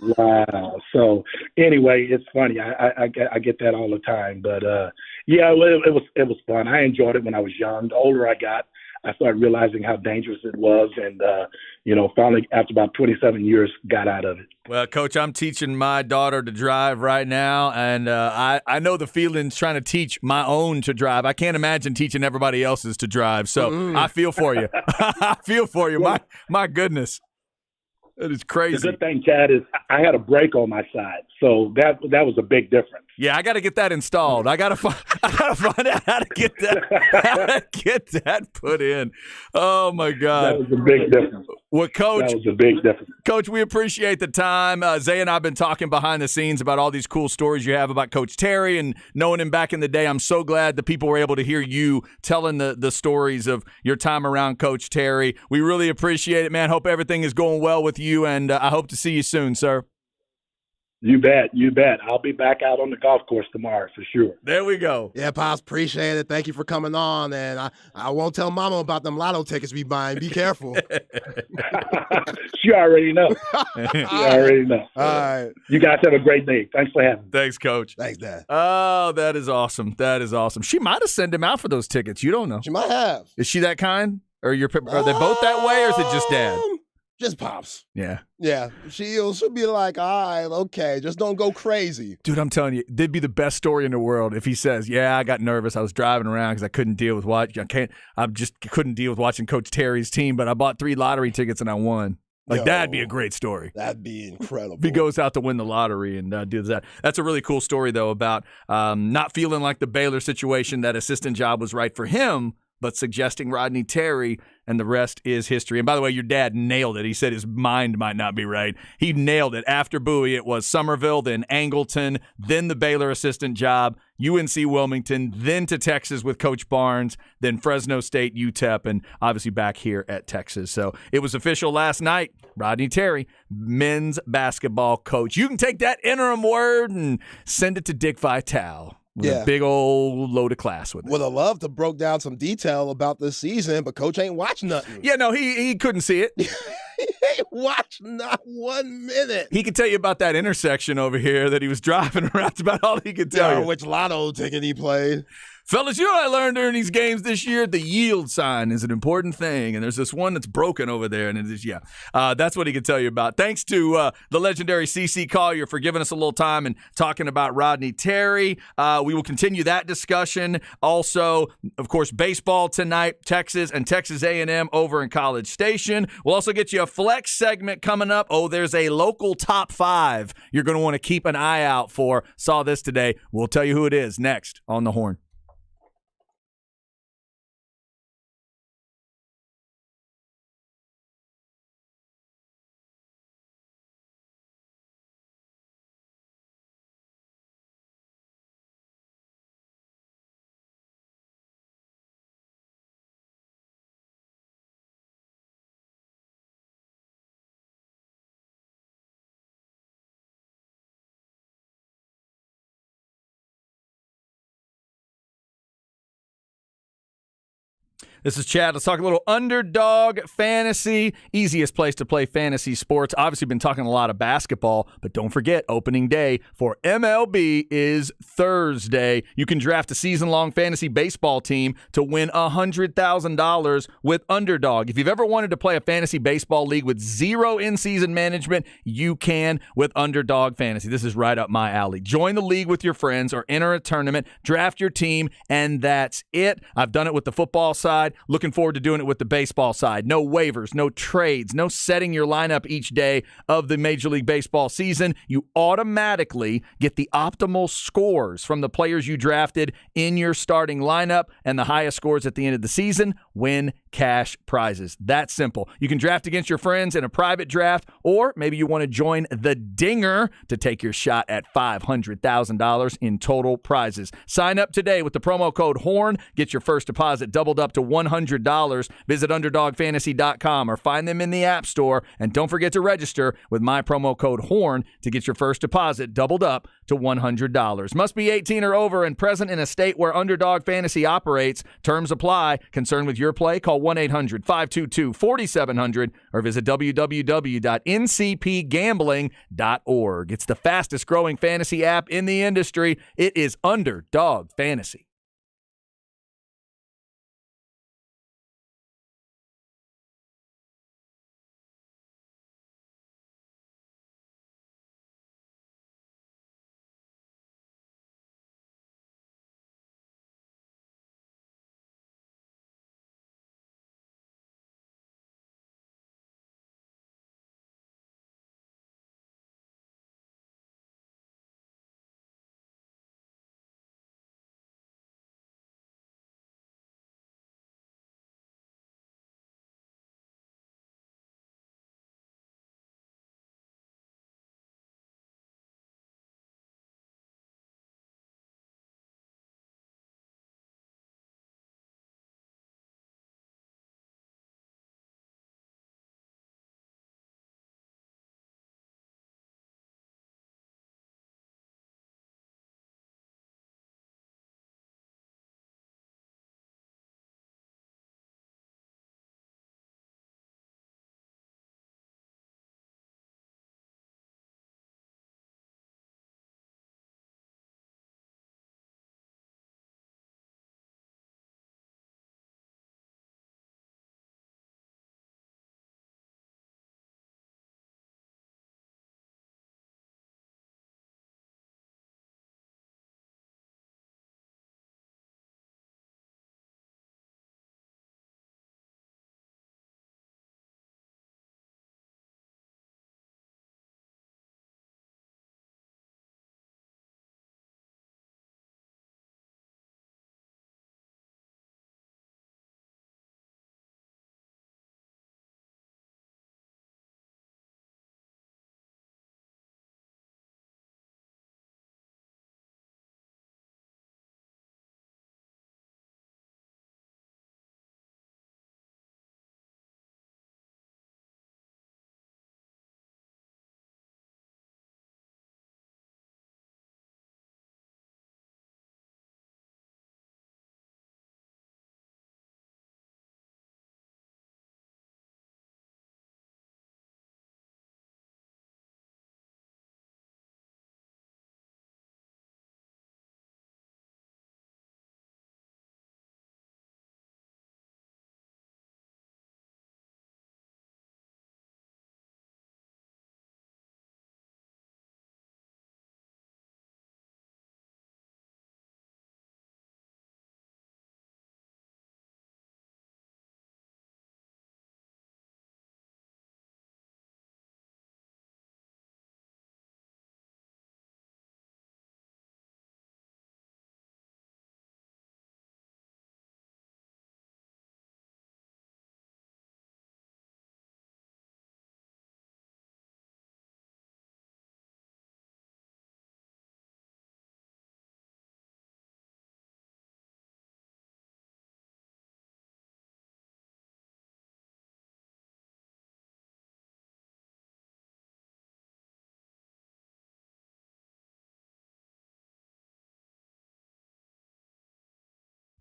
Wow. So anyway, it's funny. I get that all the time, but it was fun. I enjoyed it when I was young. The older I got, I started realizing how dangerous it was, and finally after about 27 years, got out of it. Well, Coach, I'm teaching my daughter to drive right now, and I know the feelings trying to teach my own to drive. I can't imagine teaching everybody else's to drive, so I feel for you. I feel for you. My goodness. That is crazy. The good thing, Chad, is I had a brake on my side, so that was a big difference. Yeah, I got to get that installed. I got to find out how to get that put in. Oh my God, that was a big difference. Well, Coach, that was a big difference. Coach, we appreciate the time. Zay and I have been talking behind the scenes about all these cool stories you have about Coach Terry and knowing him back in the day. I'm so glad that people were able to hear you telling the stories of your time around Coach Terry. We really appreciate it, man. Hope everything is going well with you, and I hope to see you soon, sir. You bet. I'll be back out on the golf course tomorrow for sure. There we go. Yeah, Pops, appreciate it. Thank you for coming on, and I won't tell Mama about them lotto tickets we buying. Be careful. She already know. All right. You guys have a great day. Thanks for having me. Thanks, Coach. Thanks, Dad. Oh, that is awesome. That is awesome. She might have sent him out for those tickets. You don't know. She might have. Is she that kind? Or are they both that way, or is it just Dad? Just Pops. Yeah. Yeah. She'll be like, all right, okay, just don't go crazy. Dude, I'm telling you, it'd be the best story in the world if he says, yeah, I got nervous. I was driving around because I couldn't deal with couldn't deal with watching Coach Terry's team, but I bought 3 lottery tickets and I won. That'd be a great story. That'd be incredible. If he goes out to win the lottery and does that. That's a really cool story, though, about not feeling like the Baylor situation, that assistant job was right for him, but suggesting Rodney Terry, and the rest is history. And by the way, your dad nailed it. He said his mind might not be right. He nailed it. After Bowie, it was Somerville, then Angleton, then the Baylor assistant job, UNC Wilmington, then to Texas with Coach Barnes, then Fresno State, UTEP, and obviously back here at Texas. So it was official last night. Rodney Terry, men's basketball coach. You can take that interim word and send it to Dick Vitale. A big old load of class with it. Would have loved to broke down some detail about this season, but Coach ain't watched nothing. Yeah, no, he couldn't see it. He ain't watched not 1 minute. He could tell you about that intersection over here that he was driving around. That's about all he could tell you. Which lotto ticket he played. Fellas, you know what I learned during these games this year? The yield sign is an important thing, and there's this one that's broken over there, and it is, that's what he could tell you about. Thanks to the legendary CC Collier for giving us a little time and talking about Rodney Terry. We will continue that discussion. Also, of course, baseball tonight, Texas and Texas A&M over in College Station. We'll also get you a flex segment coming up. Oh, there's a local top 5 you're going to want to keep an eye out for. Saw this today. We'll tell you who it is next on The Horn. This is Chad. Let's talk a little Underdog Fantasy. Easiest place to play fantasy sports. Obviously, been talking a lot of basketball, but don't forget, opening day for MLB is Thursday. You can draft a season-long fantasy baseball team to win $100,000 with Underdog. If you've ever wanted to play a fantasy baseball league with zero in-season management, you can with Underdog Fantasy. This is right up my alley. Join the league with your friends or enter a tournament, draft your team, and that's it. I've done it with the football side. Looking forward to doing it with the baseball side. No waivers, no trades, no setting your lineup each day of the Major League Baseball season. You automatically get the optimal scores from the players you drafted in your starting lineup, and the highest scores at the end of the season win cash prizes. That's simple. You can draft against your friends in a private draft, or maybe you want to join the Dinger to take your shot at $500,000 in total prizes. Sign up today with the promo code HORN. Get your first deposit doubled up to $100. Visit UnderdogFantasy.com or find them in the App Store. And don't forget to register with my promo code HORN to get your first deposit doubled up to $100. Must be 18 or over and present in a state where Underdog Fantasy operates. Terms apply. Concerned with your play? Call 1-800-522-4700 or visit www.ncpgambling.org. It's the fastest growing fantasy app in the industry. It is Underdog Fantasy.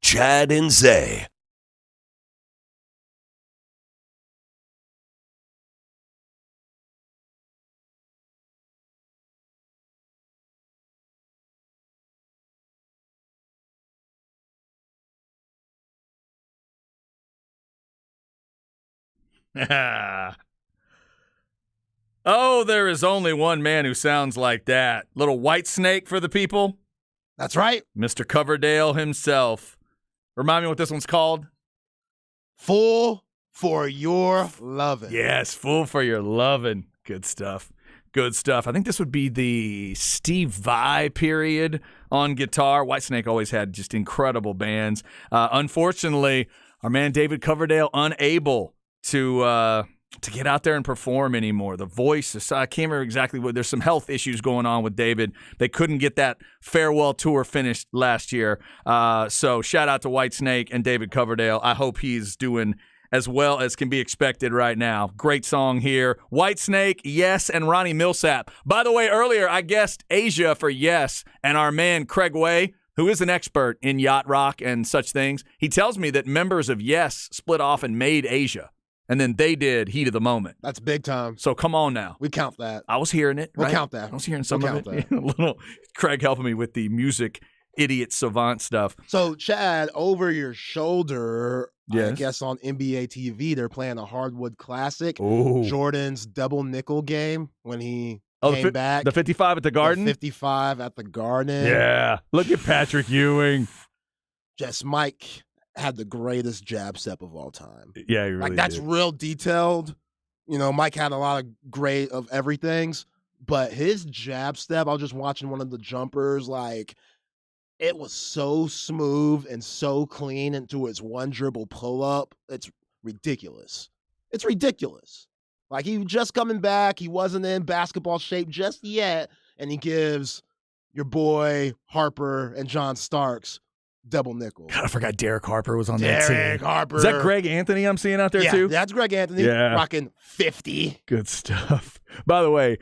Chad and Zay. Oh, there is only one man who sounds like that. Little white snake for the people. That's right. Mr. Coverdale himself. Remind me what this one's called? Full for your lovin'. Yes, Fool for Your Lovin'. Good stuff. Good stuff. I think this would be the Steve Vai period on guitar. Whitesnake always had just incredible bands. Unfortunately, our man David Coverdale unable to get out there and perform anymore. The voice, I can't remember exactly what. There's some health issues going on with David. They couldn't get that farewell tour finished last year. So shout out to Whitesnake and David Coverdale. I hope he's doing as well as can be expected right now. Great song here. Whitesnake, Yes, and Ronnie Millsap. By the way, earlier I guessed Asia for Yes, and our man Craig Way, who is an expert in yacht rock and such things, he tells me that members of Yes split off and made Asia. And then they did Heat of the Moment. That's big time. So come on now. We count that. I was hearing it. We'll right? count that. I was hearing some We'll of count it. A little Craig helping me with the music idiot savant stuff. So, Chad, over your shoulder, I Yes. guess on NBA TV, they're playing a Hardwood Classic. Oh, Jordan's double nickel game when he the came back. the 55 at the Garden? The 55 at the Garden. Yeah. Look at Patrick Ewing. Just Mike had the greatest jab step of all time. Yeah, he really Like, that's did. real detailed. You know, Mike had a lot of great of everything's, but his jab step, I was just watching one of the jumpers, like, it was so smooth and so clean into his one dribble pull up. It's ridiculous. It's ridiculous. Like, he was just coming back. He wasn't in basketball shape just yet. And he gives your boy Harper and John Starks double nickel. God, I forgot Derek Harper was on that Derek team. Harper. Is that Greg Anthony I'm seeing out there yeah, too? that's Greg Anthony. Yeah. Rocking 50. Good stuff. By the way,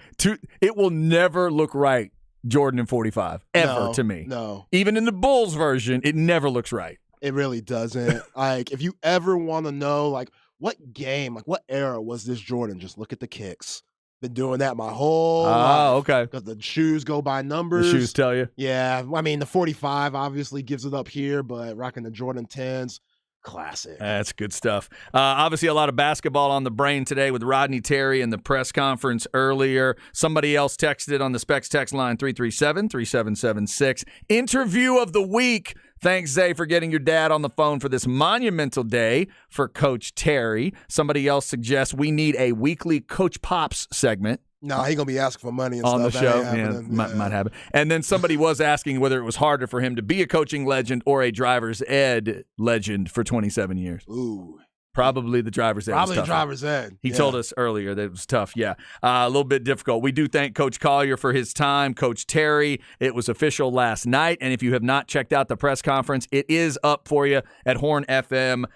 it will never look right, Jordan in 45, ever No, to me. No, Even in the Bulls version, it never looks right. it really doesn't. Like, if you ever want to know, like, what game, like, what era was this Jordan? Just look at the kicks. Been doing that my whole Oh, life. okay. Because the shoes go by The numbers. shoes tell you. Yeah, I mean, the 45 obviously gives it up here, but rocking the Jordan 10s, classic. That's good stuff. Obviously, a lot of basketball on the brain today with Rodney Terry in the press conference earlier. Somebody else texted on the Specs text line 337-3776. Interview of the week. Thanks, Zay, for getting your dad on the phone for this monumental day for Coach Terry. Somebody else suggests we need a weekly Coach Pops segment. No, he going to be asking for money and On the stuff. show, That ain't happening. might happen. And then somebody was asking whether it was harder for him to be a coaching legend or a driver's ed legend for 27 years. Ooh. Probably the driver's ed. was Probably tougher. driver's ed. He Yeah. told us earlier that it was tough. Yeah, a little bit difficult. We do thank Coach Collier for his time. Coach Terry, it was official last night. And if you have not checked out the press conference, it is up for you at hornfm.com.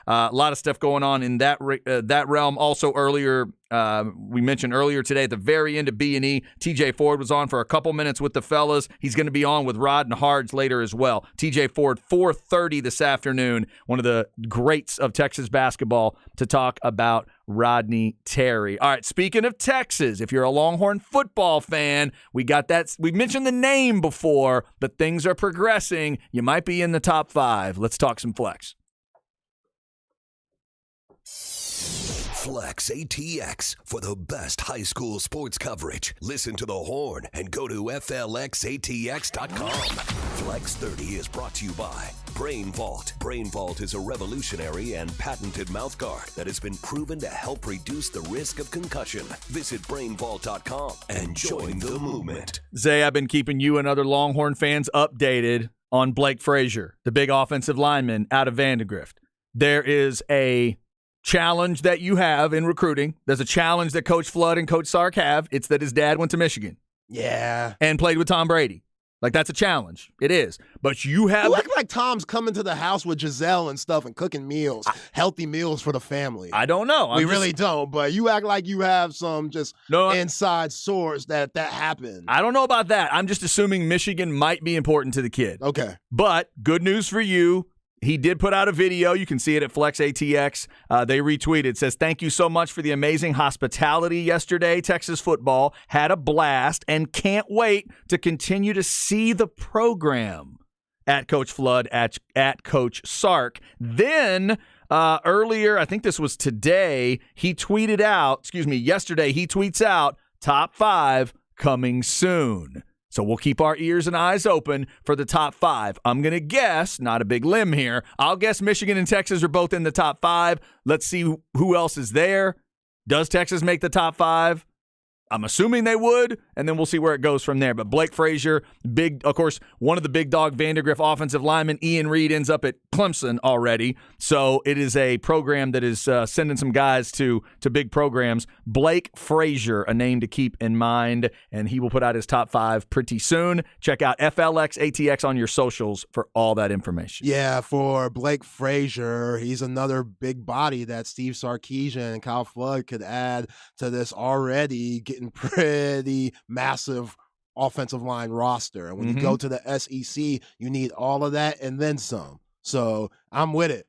A lot of stuff going on in that realm. Also earlier, we mentioned earlier today at the very end of B&E, TJ Ford was on for a couple minutes with the fellas. He's going to be on with Rod and Hards later as well. TJ Ford, 4:30 this afternoon, one of the greats of Texas basketball, to talk about Rodney Terry. All right, speaking of Texas, if you're a Longhorn football fan, we got that. We mentioned the name before, but things are progressing. You might be in the top 5. Let's talk some flex. Flex ATX for the best high school sports coverage. Listen to the Horn and go to FLXATX.com. Flex 30 is brought to you by Brain Vault. Brain Vault is a revolutionary and patented mouthguard that has been proven to help reduce the risk of concussion. Visit BrainVault.com and join the movement. Zay, I've been keeping you and other Longhorn fans updated on Blake Frazier, the big offensive lineman out of Vandegrift. There is a challenge that you have in recruiting. There's a challenge that Coach Flood and Coach Sark have. It's that his dad went to Michigan Yeah. and played with Tom Brady. Like, that's a challenge. It is. But you have... You act like Tom's coming to the house with Giselle and stuff and cooking meals, healthy meals for the family. I don't know. We really don't, but you act like you have some just inside source that happened. I don't know about that. I'm just assuming Michigan might be important to the kid. Okay. But good news for you. He did put out a video. You can see it at Flex ATX. They retweeted. It says, "Thank you so much for the amazing hospitality yesterday. Texas football had a blast and can't wait to continue to see the program." At Coach Flood, at Coach Sark. Then earlier, I think this was today, yesterday, he tweets out, "Top 5 coming soon." So we'll keep our ears and eyes open for the top 5. I'm going to guess, not a big limb here, I'll guess Michigan and Texas are both in the top 5. Let's see who else is there. Does Texas make the top 5? I'm assuming they would, and then we'll see where it goes from there. But Blake Frazier, of course, one of the big dog Vandergrift offensive linemen, Ian Reed, ends up at Clemson already. So it is a program that is sending some guys to big programs. Blake Frazier, a name to keep in mind, and he will put out his top 5 pretty soon. Check out FLX ATX on your socials for all that information. Yeah, for Blake Frazier, he's another big body that Steve Sarkisian and Kyle Flood could add to this already getting pretty massive offensive line roster. And when you go to the SEC, you need all of that and then some. So I'm with it.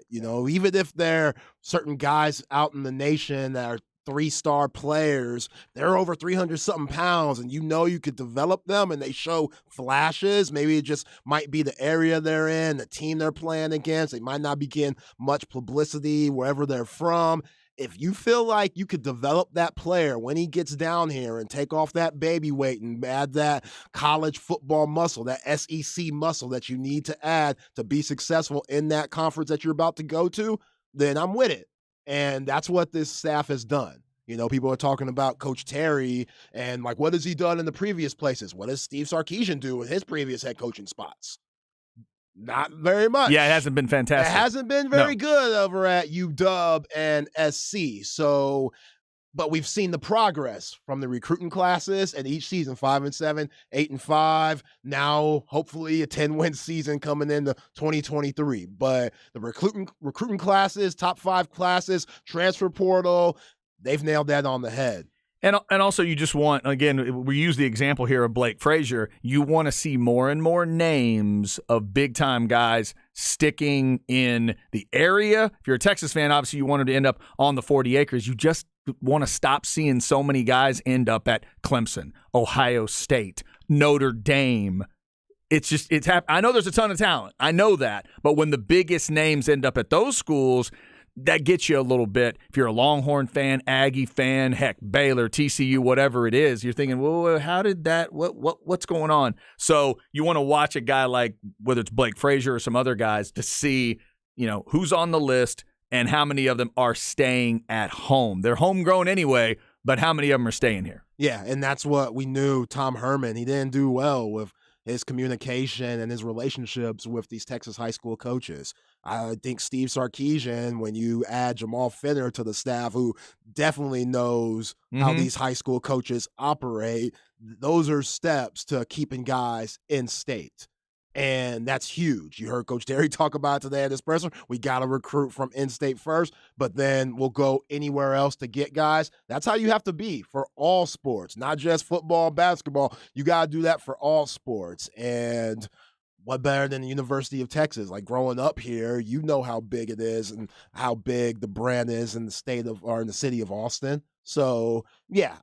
You know, even if there are certain guys out in the nation that are 3-star players, they're over 300-something pounds, and you know you could develop them and they show flashes. Maybe it just might be the area they're in, the team they're playing against. They might not be getting much publicity wherever they're from. If you feel like you could develop that player when he gets down here and take off that baby weight and add that college football muscle, that SEC muscle that you need to add to be successful in that conference that you're about to go to, then I'm with it. And that's what this staff has done. You know, people are talking about Coach Terry and, like, what has he done in the previous places? What does Steve Sarkisian do with his previous head coaching spots? Not very much. Yeah, it hasn't been fantastic. It hasn't been very good over at UW and SC. So, but we've seen the progress from the recruiting classes, and each season, 5-7, 8-5. Now, hopefully, a 10-win season coming into 2023. But the recruiting classes, top 5 classes, transfer portal, they've nailed that on the head. And also, you just want, again, we use the example here of Blake Frazier. You want to see more and more names of big-time guys sticking in the area. If you're a Texas fan, obviously you want them to end up on the 40 acres. You just want to stop seeing so many guys end up at Clemson, Ohio State, Notre Dame. I know there's a ton of talent. I know that. But when the biggest names end up at those schools, that gets you a little bit. If you're a Longhorn fan, Aggie fan, heck, Baylor, TCU, whatever it is, you're thinking, well, how did that, what's going on? So you want to watch a guy like, whether it's Blake Frazier or some other guys, to see, you know, who's on the list and how many of them are staying at home. They're homegrown anyway, but how many of them are staying here? Yeah, and that's what we knew. Tom Herman, he didn't do well with his communication and his relationships with these Texas high school coaches. I think Steve Sarkisian, when you add Jamal Finner to the staff, who definitely knows how these high school coaches operate, those are steps to keeping guys in state. And that's huge. You heard Coach Terry talk about it today at his presser. We got to recruit from in-state first, but then we'll go anywhere else to get guys. That's how you have to be for all sports, not just football, basketball. You got to do that for all sports. And what better than the University of Texas? Like, growing up here, you know how big it is and how big the brand is in the in the city of Austin. So, yeah,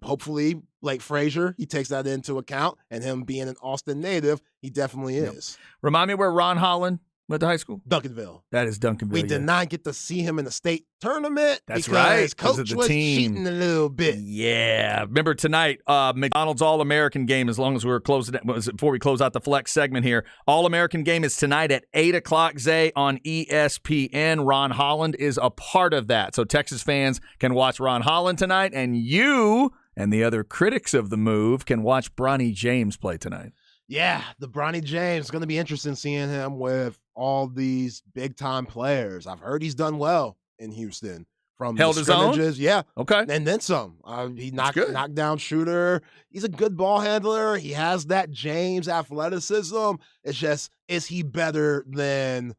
hopefully Blake Frazier, he takes that into account, and him being an Austin native, he definitely is. Remind me where Ron Holland went to high school? Duncanville. That is Duncanville. We did not get to see him in the state tournament. That's because right. Coach was cheating a little bit. Yeah. Remember tonight, McDonald's All-American game, as long as we're closing it, before we close out the flex segment here, All-American game is tonight at 8 o'clock, Zay, on ESPN. Ron Holland is a part of that. So Texas fans can watch Ron Holland tonight, and you and the other critics of the move can watch Bronny James play tonight. Yeah, the Bronny James, going to be interesting seeing him with all these big-time players. I've heard he's done well in Houston from Held the his own? scrimmages. Yeah. Okay. And then some. He good. knocked down shooter. He's a good ball handler. He has that James athleticism. It's just, is he better than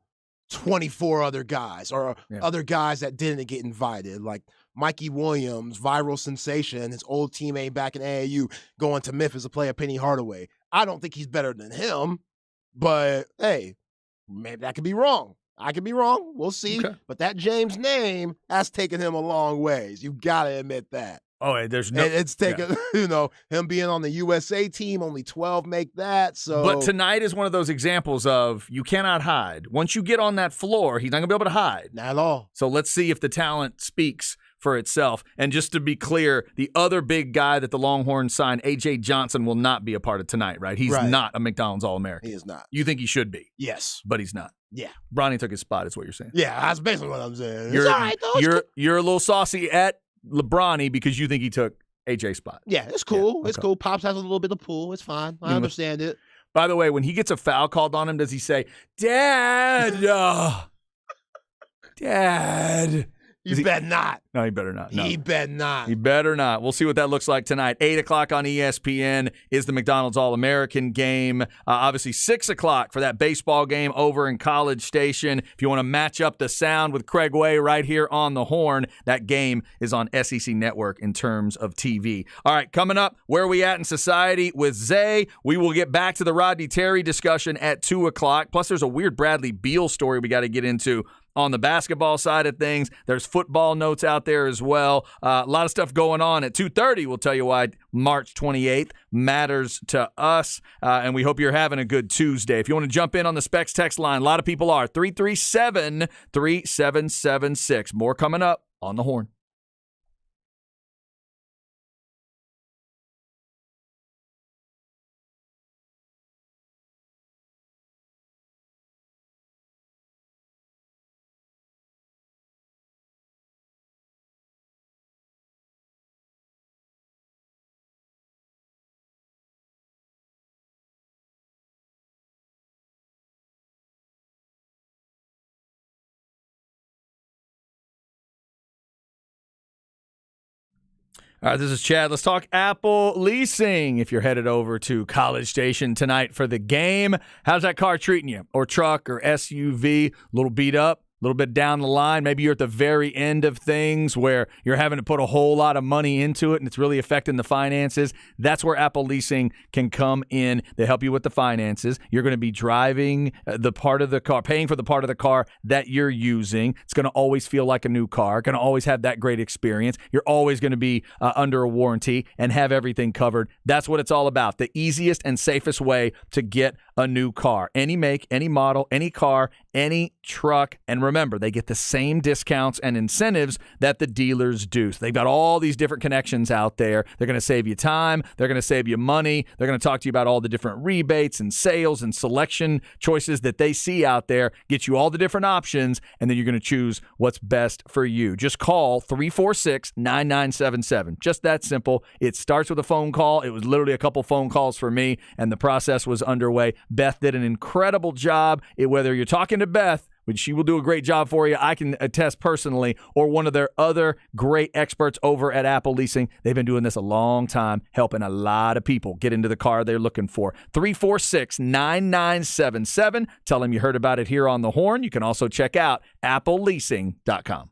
24 other guys or other guys that didn't get invited? Like Mikey Williams, viral sensation, his old teammate back in AAU, going to Memphis to play a Penny Hardaway. I don't think he's better than him, but hey, maybe that could be wrong. I could be wrong. We'll see. Okay. But that James name has taken him a long ways. You got to admit that. Oh, there's no. And it's taken, him being on the USA team, only 12 make that. So, But tonight is one of those examples of you cannot hide. Once you get on that floor, he's not going to be able to hide. Not at all. So let's see if the talent speaks for itself. And just to be clear, the other big guy that the Longhorns signed, A.J. Johnson, will not be a part of tonight, right? He's not a McDonald's All-American. He is not. You think he should be. Yes. But he's not. Yeah. Bronny took his spot, is what you're saying. Yeah, that's basically what I'm saying. You're, It's all right, though. you're a little saucy at LeBronny because you think he took AJ's spot. Yeah, it's cool. Yeah, It's okay. cool. Pops has a little bit of pull. It's fine. I understand it. By the way, when he gets a foul called on him, does he say, Dad? Dad? You better not. No, he better not. No. He better not. He better not. We'll see what that looks like tonight. 8 o'clock on ESPN is the McDonald's All-American game. Obviously, 6 o'clock for that baseball game over in College Station. If you want to match up the sound with Craig Way right here on the Horn, that game is on SEC Network in terms of TV. All right, coming up, where are we at in society with Zay? We will get back to the Rodney Terry discussion at 2 o'clock. Plus, there's a weird Bradley Beal story we got to get into on the basketball side of things. There's football notes out there as well. A lot of stuff going on at 2:30. We'll tell you why March 28th matters to us. And we hope you're having a good Tuesday. If you want to jump in on the Specs text line, a lot of people are. 337-3776. More coming up on the Horn. All right, this is Chad. Let's talk Apple leasing. If you're headed over to College Station tonight for the game, how's that car treating you? Or truck or SUV? A little beat up? A little bit down the line, maybe you're at the very end of things where you're having to put a whole lot of money into it and it's really affecting the finances. That's where Apple Leasing can come in. They help you with the finances. You're going to be driving the part of the car, paying for the part of the car that you're using. It's going to always feel like a new car, going to always have that great experience. You're always going to be under a warranty and have everything covered. That's what it's all about. The easiest and safest way to get a new car. Any make, any model, any car, any truck. And remember, they get the same discounts and incentives that the dealers do. So they've got all these different connections out there. They're going to save you time. They're going to save you money. They're going to talk to you about all the different rebates and sales and selection choices that they see out there, get you all the different options, and then you're going to choose what's best for you. Just call 346-9977. Just that simple. It starts with a phone call. It was literally a couple phone calls for me, and the process was underway. Beth did an incredible job. Whether you're talking to Beth, which she will do a great job for you, I can attest personally, or one of their other great experts over at Apple Leasing. They've been doing this a long time, helping a lot of people get into the car they're looking for. 346-9977. Tell them you heard about it here on the Horn. You can also check out appleleasing.com.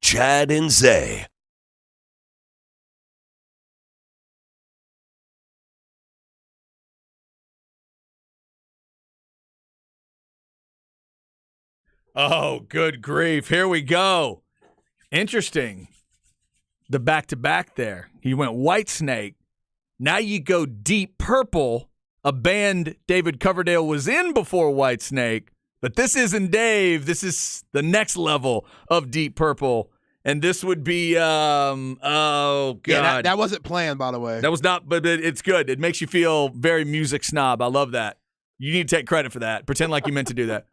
Chad and Zay. Oh, good grief. Here we go. Interesting. The back-to-back there. He went Whitesnake. Now you go Deep Purple, a band David Coverdale was in before Whitesnake. But this isn't Dave. This is the next level of Deep Purple. And this would be, oh, God. Yeah, that wasn't planned, by the way. That was not, but it's good. It makes you feel very music snob. I love that. You need to take credit for that. Pretend like you meant to do that.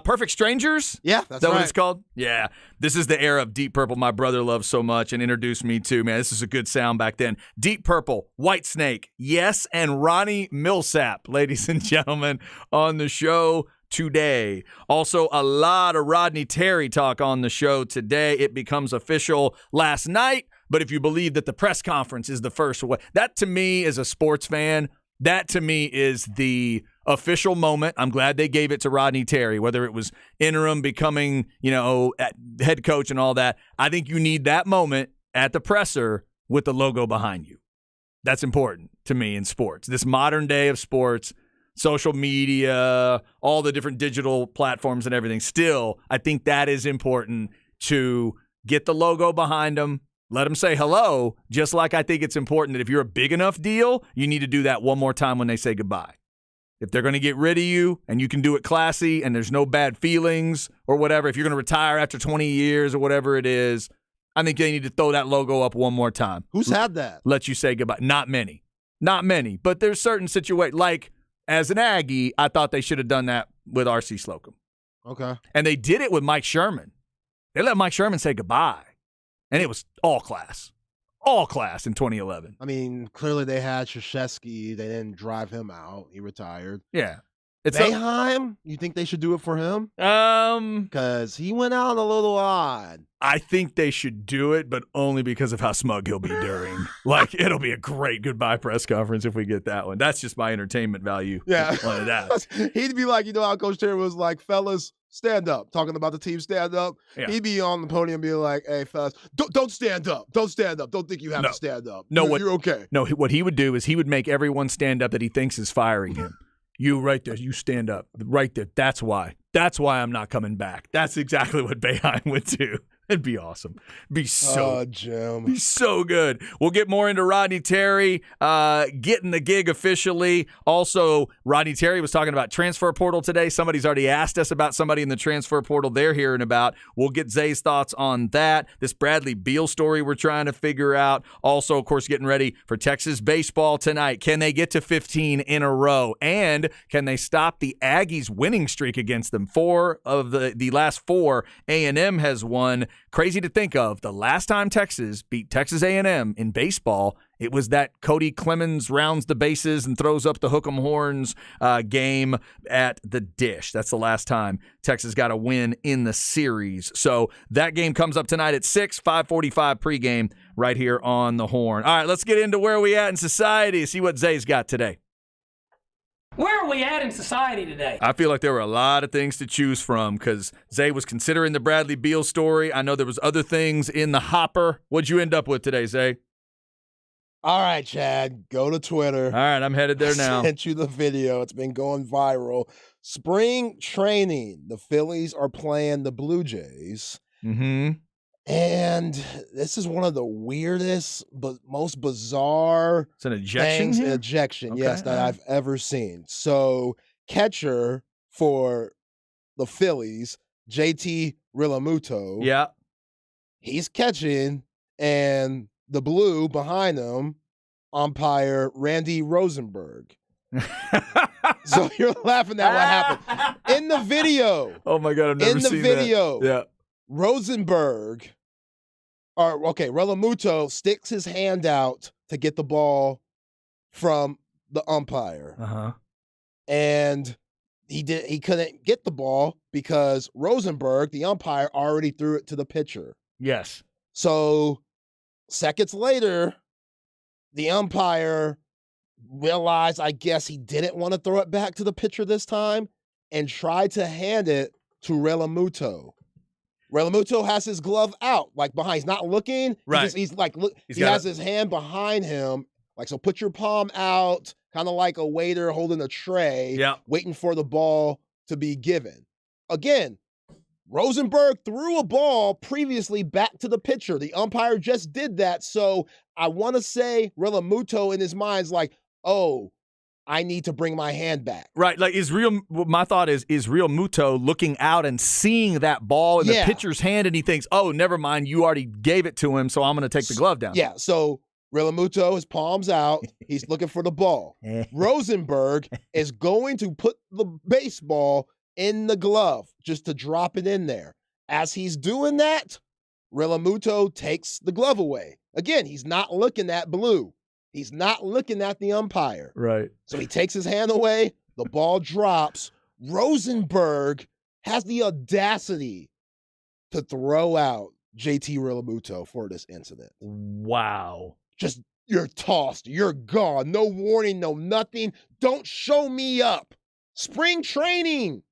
Perfect Strangers? Yeah, that's Is that right. what it's called? Yeah. This is the era of Deep Purple my brother loves so much and introduced me to. Man, this is a good sound back then. Deep Purple, Whitesnake, Yes, and Ronnie Millsap, ladies and gentlemen, on the show today. Also, a lot of Rodney Terry talk on the show today. It becomes official last night, but if you believe that the press conference is the first way, that to me, as a sports fan, that to me is the official moment. I'm glad they gave it to Rodney Terry, whether it was interim becoming, head coach and all that. I think you need that moment at the presser with the logo behind you. That's important to me in sports. This modern day of sports, social media, all the different digital platforms and everything. Still, I think that is important to get the logo behind them. Let them say hello, just like I think it's important that if you're a big enough deal, you need to do that one more time when they say goodbye. If they're going to get rid of you and you can do it classy and there's no bad feelings or whatever, if you're going to retire after 20 years or whatever it is, I think they need to throw that logo up one more time. Who's had that? Let you say goodbye. Not many. But there's certain situations, like as an Aggie, I thought they should have done that with R.C. Slocum. Okay. And they did it with Mike Sherman. They let Mike Sherman say goodbye. And it was all class in 2011. I mean, clearly they had Krzyzewski. They didn't drive him out. He retired. Yeah. Boeheim, you think they should do it for him? Because he went out a little odd. I think they should do it, but only because of how smug he'll be during. It'll be a great goodbye press conference if we get that one. That's just my entertainment value. Yeah. On that. He'd be like, how Coach Terry was like, fellas, stand up. Talking about the team stand up. Yeah. He'd be on the podium being like, hey, fellas, don't stand up. Don't stand up. Don't think you have to stand up. No, you're okay. No, what he would do is he would make everyone stand up that he thinks is firing him. You right there. You stand up. Right there. That's why. That's why I'm not coming back. That's exactly what Boeheim would do. It'd be awesome. Be so good. We'll get more into Rodney Terry getting the gig officially. Also, Rodney Terry was talking about transfer portal today. Somebody's already asked us about somebody in the transfer portal they're hearing about. We'll get Zay's thoughts on that. This Bradley Beal story we're trying to figure out. Also, of course, getting ready for Texas baseball tonight. Can they get to 15 in a row? And can they stop the Aggies' winning streak against them? 4 of the last 4 A&M has won. Crazy to think of. The last time Texas beat Texas A&M in baseball, it was that Cody Clemens rounds the bases and throws up the hook 'em horns game at the Dish. That's the last time Texas got a win in the series. So that game comes up tonight at 6, 5:45 pregame right here on the Horn. All right, let's get into where we at in society, see what Zay's got today. Where are we at in society today? I feel like there were a lot of things to choose from because Zay was considering the Bradley Beal story. I know there was other things in the hopper. What'd you end up with today, Zay? All right, Chad, go to Twitter. All right, I'm headed there now. I sent you the video. It's been going viral. Spring training. The Phillies are playing the Blue Jays. Mm-hmm. And this is one of the weirdest but most bizarre it's an ejection ejection, yes, that I've ever seen. So catcher for the Phillies, JT Realmuto. Yeah. He's catching, and the blue behind him, umpire Randy Rosenberg. So you're laughing at what happened. In the video. Oh my God, I've never seen that. In the video. Yeah. Realmuto sticks his hand out to get the ball from the umpire. Uh-huh. And he couldn't get the ball because Rosenberg, the umpire, already threw it to the pitcher. Yes. So seconds later, the umpire realized, I guess he didn't want to throw it back to the pitcher this time and tried to hand it to Realmuto. Realmuto has his glove out, like behind. He's not looking. Right. He's like, look. He's He got has his hand behind him, like so. Put your palm out, kind of like a waiter holding a tray, waiting for the ball to be given. Again, Rosenberg threw a ball previously back to the pitcher. The umpire just did that, so I want to say Realmuto in his mind's like, oh, I need to bring my hand back. Right, like my thought is Realmuto looking out and seeing that ball in the pitcher's hand, and he thinks, oh, never mind, you already gave it to him, so I'm going to take the glove down. Yeah, so Realmuto, his palms out, he's looking for the ball. Rosenberg is going to put the baseball in the glove just to drop it in there. As he's doing that, Realmuto takes the glove away. Again, he's not looking at blue. He's not looking at the umpire. Right. So he takes his hand away. The ball drops. Rosenberg has the audacity to throw out JT Realmuto for this incident. Wow. Just, you're tossed. You're gone. No warning, no nothing. Don't show me up. Spring training.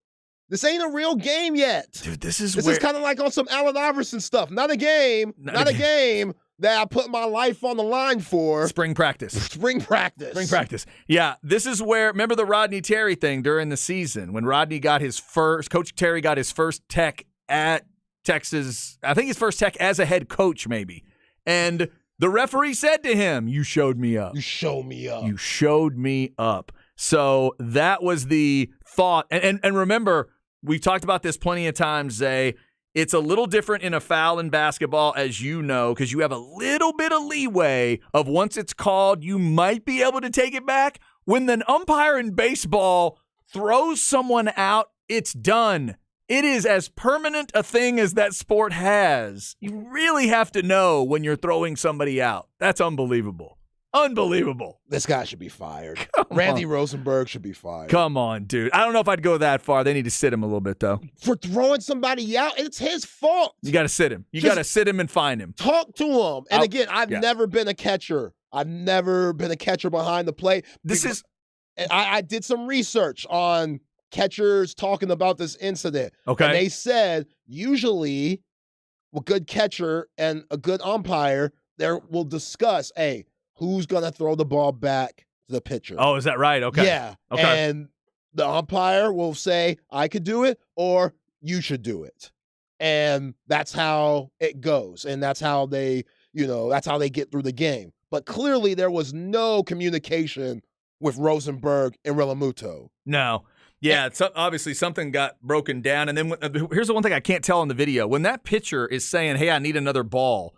This ain't a real game yet. Dude, this is kind of like on some Allen Iverson stuff. Not a game. Not a game that I put my life on the line for. Spring practice. Spring practice. Yeah, this is where, remember the Rodney Terry thing during the season when Rodney got Coach Terry got his first tech at Texas, I think his first tech as a head coach maybe. And the referee said to him, you showed me up. You showed me up. You showed me up. So that was the thought. And remember, we've talked about this plenty of times, Zay. It's a little different in a foul in basketball, as you know, because you have a little bit of leeway of once it's called, you might be able to take it back. When the umpire in baseball throws someone out, it's done. It is as permanent a thing as that sport has. You really have to know when you're throwing somebody out. That's unbelievable. Unbelievable. This guy should be fired. Randy Rosenberg should be fired. Come on, dude. I don't know if I'd go that far. They need to sit him a little bit, though. For throwing somebody out, it's his fault. You got to sit him. You got to sit him and fine him. Talk to him. And again, I've never been a catcher. I've never been a catcher behind the plate. I did some research on catchers talking about this incident. Okay. And they said usually a good catcher and a good umpire there will discuss, hey, who's going to throw the ball back to the pitcher? Oh, is that right? Okay. Yeah. Okay. And the umpire will say, I could do it, or you should do it. And that's how it goes. And that's how they, that's how they get through the game. But clearly there was no communication with Rosenberg and Realmuto. No. Yeah, obviously something got broken down. And then here's the one thing I can't tell in the video. When that pitcher is saying, hey, I need another ball,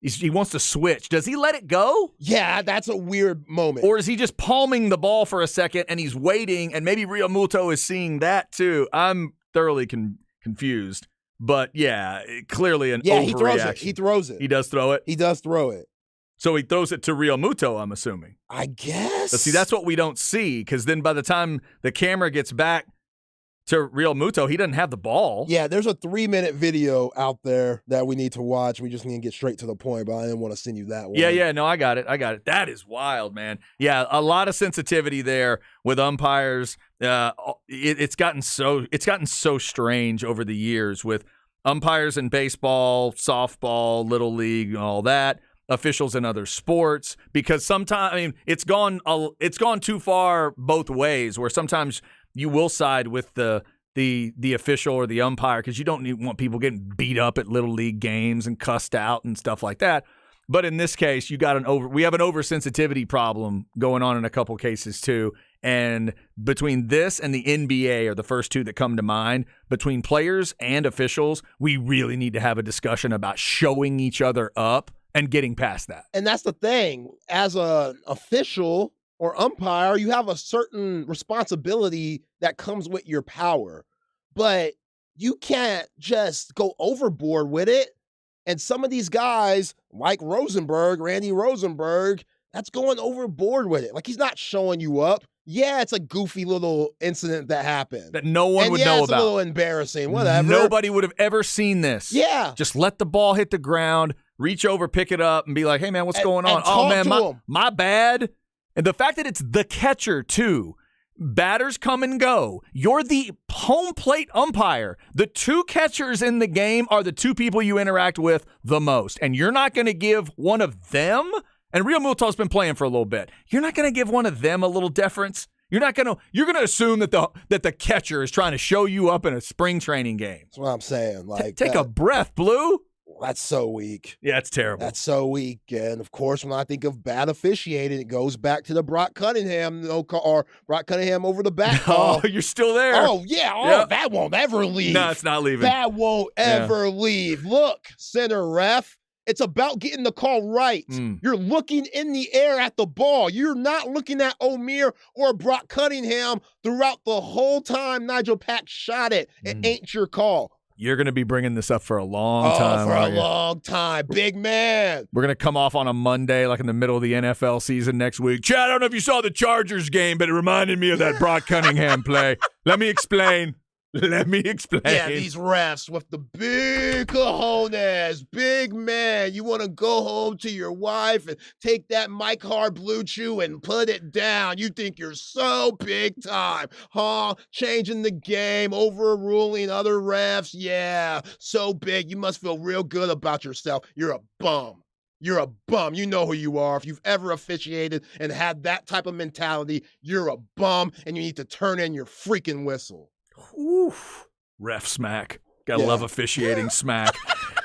he wants to switch. Does he let it go? Yeah, that's a weird moment. Or is he just palming the ball for a second and he's waiting, and maybe Realmuto is seeing that too? I'm thoroughly confused. But yeah, clearly an overreaction. He throws it. He does throw it? He does throw it. So he throws it to Realmuto, I'm assuming. I guess. But see, that's what we don't see, because then by the time the camera gets back to Realmuto, he doesn't have the ball. Yeah, there's a 3-minute video out there that we need to watch. We just need to get straight to the point, but I didn't want to send you that one. Yeah, no, I got it. That is wild, man. Yeah, a lot of sensitivity there with umpires. It's gotten so strange over the years with umpires in baseball, softball, little league, and all that. Officials in other sports, because sometimes it's gone too far both ways, where sometimes you will side with the official or the umpire because you don't want people getting beat up at little league games and cussed out and stuff like that. But in this case, we have an oversensitivity problem going on in a couple cases too. And between this and the NBA are the first two that come to mind. Between players and officials, we really need to have a discussion about showing each other up and getting past that. And that's the thing. As an official or umpire, you have a certain responsibility that comes with your power. But you can't just go overboard with it. And some of these guys, like Randy Rosenberg, that's going overboard with it. Like, he's not showing you up. Yeah, it's a goofy little incident that happened. That no one would know about. It's a little embarrassing. Whatever. Nobody would have ever seen this. Yeah. Just let the ball hit the ground, reach over, pick it up, and be like, hey, man, what's going on? Oh, man, my bad. And the fact that it's the catcher, too, Batters come and go. You're the home plate umpire. The two catchers in the game are the two people you interact with the most. And you're not going to give one of them, and Real Muto's been playing for a little bit, you're not going to give one of them a little deference. You're going to assume that the catcher is trying to show you up in a spring training game. That's what I'm saying. Like, take a breath, Blue. That's so weak. Yeah, it's terrible. That's so weak. And, of course, when I think of bad officiating, it goes back to the Brock Cunningham or Brock Cunningham over the back call. Oh, you're still there. Oh, yeah. Oh, yep. That won't ever leave. No, it's not leaving. That won't ever leave. Look, center ref, it's about getting the call right. You're looking in the air at the ball. You're not looking at Omir or Brock Cunningham throughout the whole time Nigel Pack shot it. It ain't your call. You're going to be bringing this up for a long time. For a long time. Big man. We're going to come off on a Monday, like in the middle of the NFL season next week. Chad, I don't know if you saw the Chargers game, but it reminded me of that Brock Cunningham play. Let me explain. Yeah, these refs with the big cojones, big man. You want to go home to your wife and take that Mike Hard Blue Chew and put it down. You think you're so big time, huh? Changing the game, overruling other refs. Yeah, so big. You must feel real good about yourself. You're a bum. You're a bum. You know who you are. If you've ever officiated and had that type of mentality, you're a bum, and you need to turn in your freaking whistle. Oof. Ref smack. Gotta love officiating smack.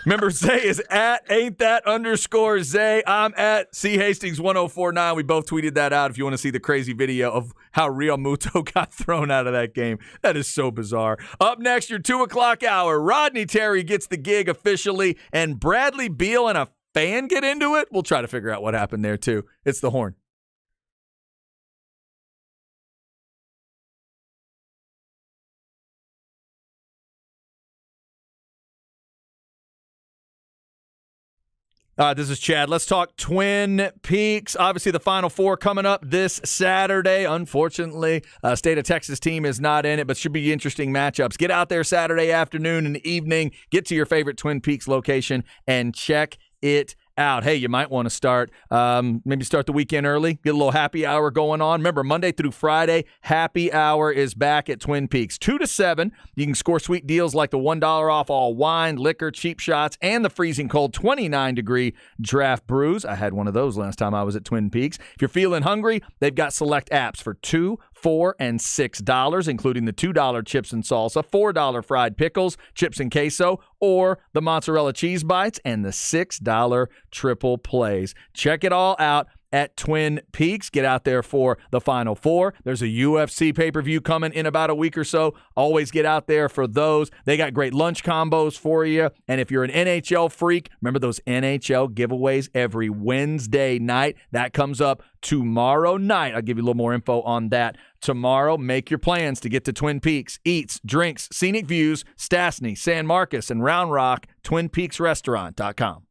Remember, Zay is at @Zay. I'm at C Hastings 1049. We both tweeted that out if you want to see the crazy video of how Real Muto got thrown out of that game. That is so bizarre. Up next, your 2 o'clock hour. Rodney Terry gets the gig officially, and Bradley Beal and a fan get into it. We'll try to figure out what happened there, too. It's the Horn. This is Chad. Let's talk Twin Peaks. Obviously, the Final Four coming up this Saturday. Unfortunately, State of Texas team is not in it, but should be interesting matchups. Get out there Saturday afternoon and evening. Get to your favorite Twin Peaks location and check it out. Hey, you might want to start the weekend early, get a little happy hour going on. Remember, Monday through Friday, happy hour is back at Twin Peaks. 2 to 7, you can score sweet deals like the $1 off all wine, liquor, cheap shots, and the freezing cold 29-degree draft brews. I had one of those last time I was at Twin Peaks. If you're feeling hungry, they've got select apps for $2, $4, and $6, including the $2 chips and salsa, $4 fried pickles, chips and queso, or the mozzarella cheese bites, and the $6 triple plays. Check it all out at Twin Peaks. Get out there for the Final Four. There's a UFC pay-per-view coming in about a week or so. Always get out there for those. They got great lunch combos for you. And if you're an NHL freak, remember those NHL giveaways every Wednesday night. That comes up tomorrow night. I'll give you a little more info on that tomorrow. Make your plans to get to Twin Peaks. Eats, drinks, scenic views, Stastny, San Marcos, and Round Rock, TwinPeaksRestaurant.com.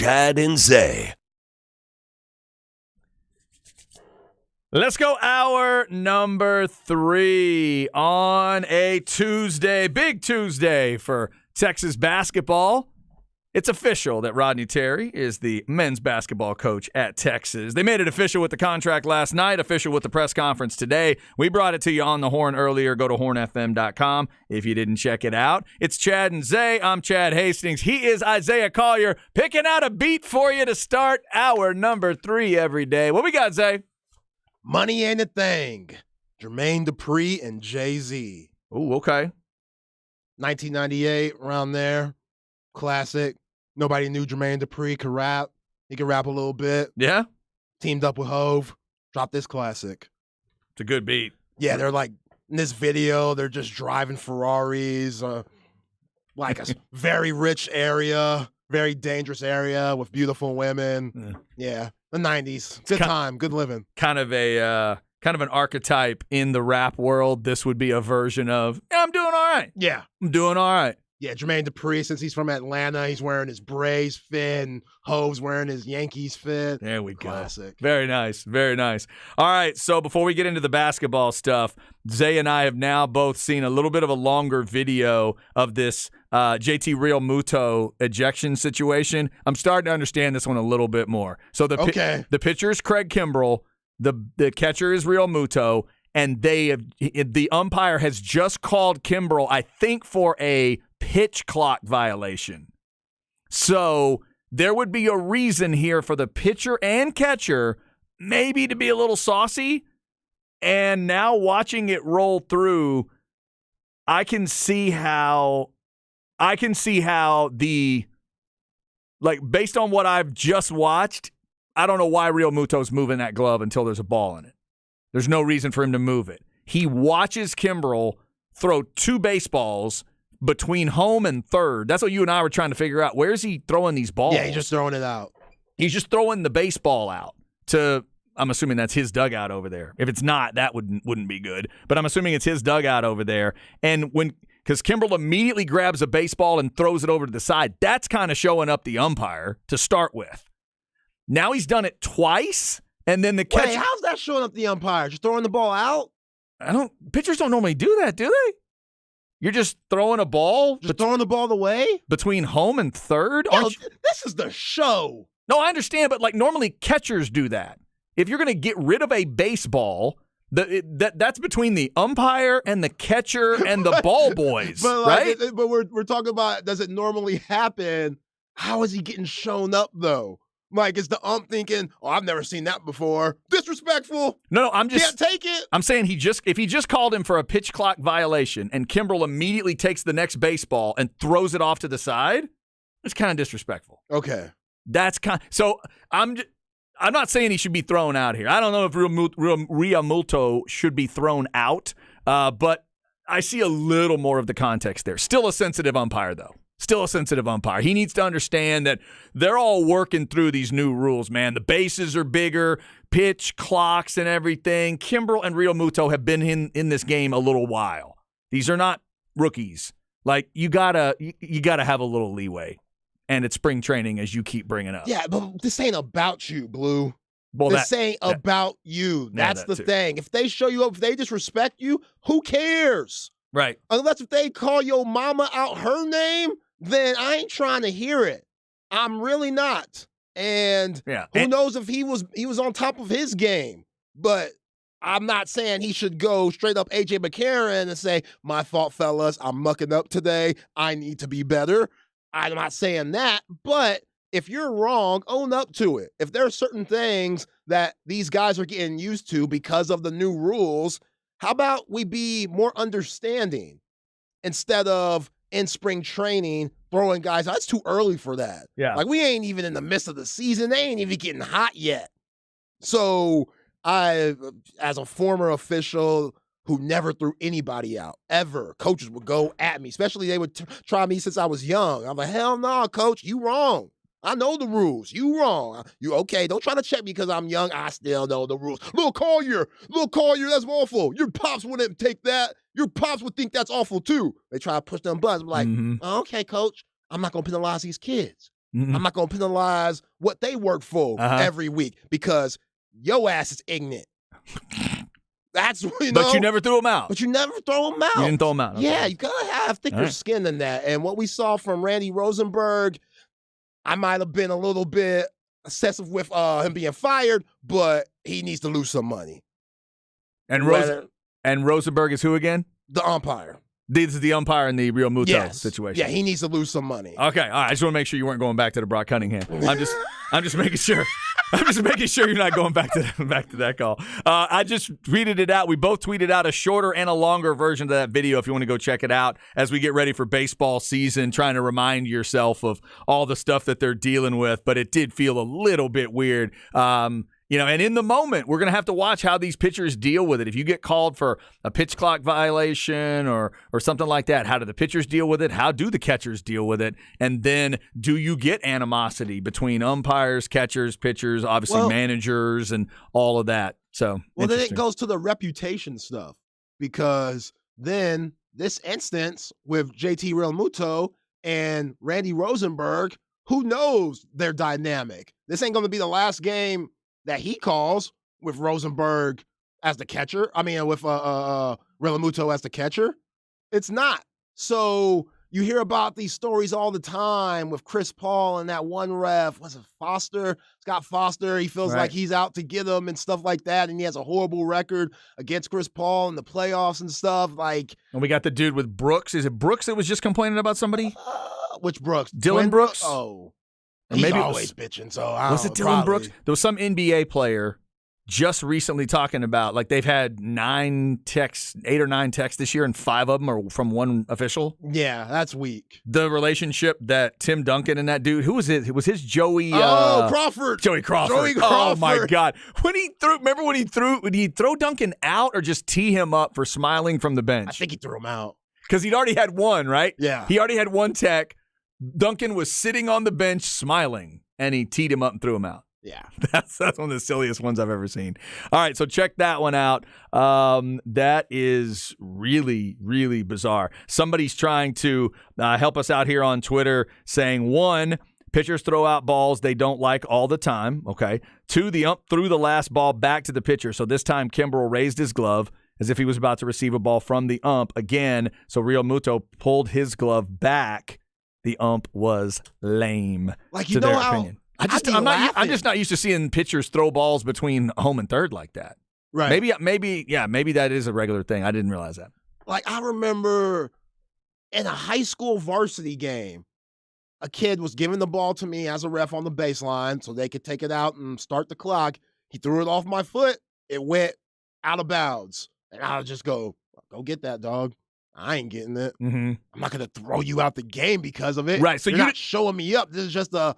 Chad and Zay. Let's go hour number 3 on a Tuesday, big Tuesday for Texas basketball. It's official that Rodney Terry is the men's basketball coach at Texas. They made it official with the contract last night, official with the press conference today. We brought it to you on the Horn earlier. Go to hornfm.com if you didn't check it out. It's Chad and Zay. I'm Chad Hastings. He is Isaiah Collier, picking out a beat for you to start hour number 3 every day. What we got, Zay? Money Ain't a Thing. Jermaine Dupri and Jay-Z. Oh, okay. 1998, around there. Classic. Nobody knew Jermaine Dupri could rap. He could rap a little bit. Yeah? Teamed up with Hove. Dropped this classic. It's a good beat. Yeah, they're like, in this video, they're just driving Ferraris. Like a very rich area, very dangerous area with beautiful women. Yeah, the 90s. Good time, good living. Kind of an archetype in the rap world. This would be a version of, I'm doing all right. Yeah. I'm doing all right. Yeah, Jermaine Dupri, since he's from Atlanta, he's wearing his Braves fit, and Hove's wearing his Yankees fit. There we go. Classic. Very nice, very nice. All right, so before we get into the basketball stuff, Zay and I have now both seen a little bit of a longer video of this JT Real Muto ejection situation. I'm starting to understand this one a little bit more. So the pitcher is Craig Kimbrell, the catcher is Real Muto, and the umpire has just called Kimbrell, I think, for a pitch clock violation. So there would be a reason here for the pitcher and catcher maybe to be a little saucy. And now watching it roll through, I can see how the, like, based on what I've just watched, I don't know why Real Muto's moving that glove until there's a ball in it. There's no reason for him to move it. He watches Kimbrell throw 2 baseballs between home and third. That's what you and I were trying to figure out. Where's he throwing these balls? Yeah, he's just throwing it out. He's just throwing the baseball out to, I'm assuming that's his dugout over there. If it's not, that wouldn't be good. But I'm assuming it's his dugout over there. And because Kimbrell immediately grabs a baseball and throws it over to the side, that's kind of showing up the umpire to start with. Now he's done it twice, and then the catcher. Wait, how's that showing up the umpire? Just throwing the ball out? Pitchers don't normally do that, do they? You're just throwing a ball? Just throwing the ball away? Between home and third? This is the show. No, I understand, but like normally catchers do that. If you're going to get rid of a baseball, that's between the umpire and the catcher and the ball boys, right? But we're talking about, does it normally happen? How is he getting shown up, though? Like, is the ump thinking, oh, I've never seen that before. Disrespectful. No, I'm just can't take it. I'm saying if he just called him for a pitch clock violation and Kimbrell immediately takes the next baseball and throws it off to the side, it's kind of disrespectful. Okay. That's so I'm not saying he should be thrown out here. I don't know if Real Muto should be thrown out, but I see a little more of the context there. Still a sensitive umpire, though. Still a sensitive umpire. He needs to understand that they're all working through these new rules, man. The bases are bigger, pitch clocks and everything. Kimbrell and Real Muto have been in this game a little while. These are not rookies. Like, you gotta have a little leeway. And it's spring training, as you keep bringing up. Yeah, but this ain't about you, Blue. Well, this ain't about you. That's the thing. If they show you up, if they disrespect you, who cares? Right. Unless if they call your mama out her name, then I ain't trying to hear it. I'm really not. And who knows if he was on top of his game. But I'm not saying he should go straight up A.J. McCarron and say, my fault, fellas. I'm mucking up today. I need to be better. I'm not saying that. But if you're wrong, own up to it. If there are certain things that these guys are getting used to because of the new rules, how about we be more understanding instead of in spring training throwing guys out? It's too early for that. Yeah. Like, we ain't even in the midst of the season. They ain't even getting hot yet. So I, as a former official who never threw anybody out, ever, coaches would go at me, especially they would try me since I was young. I'm like, hell no, coach, you wrong. I know the rules. You wrong. You okay? Don't try to check me because I'm young. I still know the rules. Little Collier, that's awful. Your pops wouldn't take that. Your pops would think that's awful too. They try to push them buttons. I'm like, oh, okay, coach, I'm not going to penalize these kids. Mm-hmm. I'm not going to penalize what they work for every week because your ass is ignorant. That's But you never threw them out. But you never throw them out. You didn't throw them out. Okay. Yeah, you gotta have thicker skin than that. And what we saw from Randy Rosenberg, I might have been a little bit excessive with him being fired, but he needs to lose some money. And Rosenberg is who again? The umpire. This is the umpire in the Real Muto situation. Yeah, he needs to lose some money. Okay, all right. I just want to make sure you weren't going back to the Brock Cunningham. I'm just making sure. I'm just making sure you're not going back to that call. I just tweeted it out. We both tweeted out a shorter and a longer version of that video if you want to go check it out as we get ready for baseball season, trying to remind yourself of all the stuff that they're dealing with. But it did feel a little bit weird. And in the moment, we're going to have to watch how these pitchers deal with it. If you get called for a pitch clock violation or something like that, how do the pitchers deal with it? How do the catchers deal with it? And then do you get animosity between umpires, catchers, pitchers, obviously managers, and all of that? So, then it goes to the reputation stuff because then this instance with JT Realmuto and Randy Rosenberg, who knows their dynamic? This ain't going to be the last game that he calls with Rosenberg as the catcher. I mean, with Realmuto as the catcher. It's not. So you hear about these stories all the time with Chris Paul and that one ref. Was it Foster? Scott Foster. He feels like he's out to get him and stuff like that. And he has a horrible record against Chris Paul in the playoffs and stuff. And we got the dude with Brooks. Is it Brooks that was just complaining about somebody? Which Brooks? Dylan Brooks? Oh. He's maybe always bitching, so I was it Dylan probably. Brooks? There was some NBA player just recently talking about, like, they've had 8 or 9 texts this year, and 5 of them are from one official. Yeah, that's weak. The relationship that Tim Duncan and that dude, who was it? It was his Joey. Crawford. Joey Crawford. Oh my God! When he throw Duncan out or just tee him up for smiling from the bench? I think he threw him out because he'd already had one, right? Yeah, he already had one tech. Duncan was sitting on the bench smiling, and he teed him up and threw him out. Yeah. That's one of the silliest ones I've ever seen. All right, so check that one out. That is really, really bizarre. Somebody's trying to help us out here on Twitter saying, 1, pitchers throw out balls they don't like all the time. Okay. 2, the ump threw the last ball back to the pitcher. So this time Kimbrel raised his glove as if he was about to receive a ball from the ump again. So Realmuto pulled his glove back. The ump was lame. Like, you know how opinion. I'm just not used to seeing pitchers throw balls between home and third like that. Right. Maybe that is a regular thing. I didn't realize that. Like, I remember in a high school varsity game, a kid was giving the ball to me as a ref on the baseline so they could take it out and start the clock. He threw it off my foot. It went out of bounds. And I'll just go get that, dog. I ain't getting it. Mm-hmm. I'm not going to throw you out the game because of it. Right. So you're not showing me up. This is just a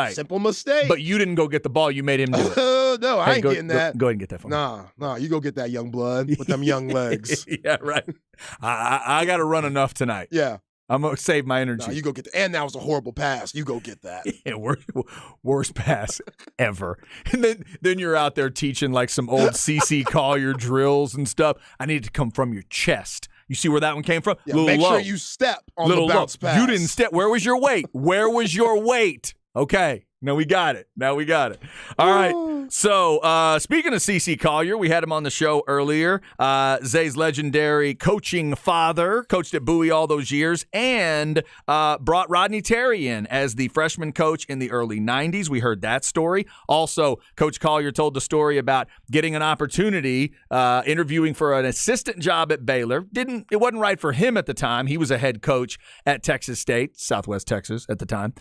simple mistake. But you didn't go get the ball. You made him do it. No, I ain't getting that. Go ahead and get that for me. Nah, you go get that, young blood, with them young legs. Yeah, right. I got to run enough tonight. Yeah. I'm going to save my energy. Nah, you go get that. And that was a horrible pass. You go get that. Yeah, worst pass ever. And then you're out there teaching like some old CC Collier drills and stuff. I need it to come from your chest. You see where that one came from? Yeah, make sure you step on the bounce pass. You didn't step. Where was your weight? Where was your weight? Okay. Now we got it. All right. So, speaking of CC Collier, we had him on the show earlier. Zay's legendary coaching father, coached at Bowie all those years, and brought Rodney Terry in as the freshman coach in the early 90s. We heard that story. Also, Coach Collier told the story about getting an opportunity, interviewing for an assistant job at Baylor. It wasn't right for him at the time. He was a head coach at Texas State, Southwest Texas at the time.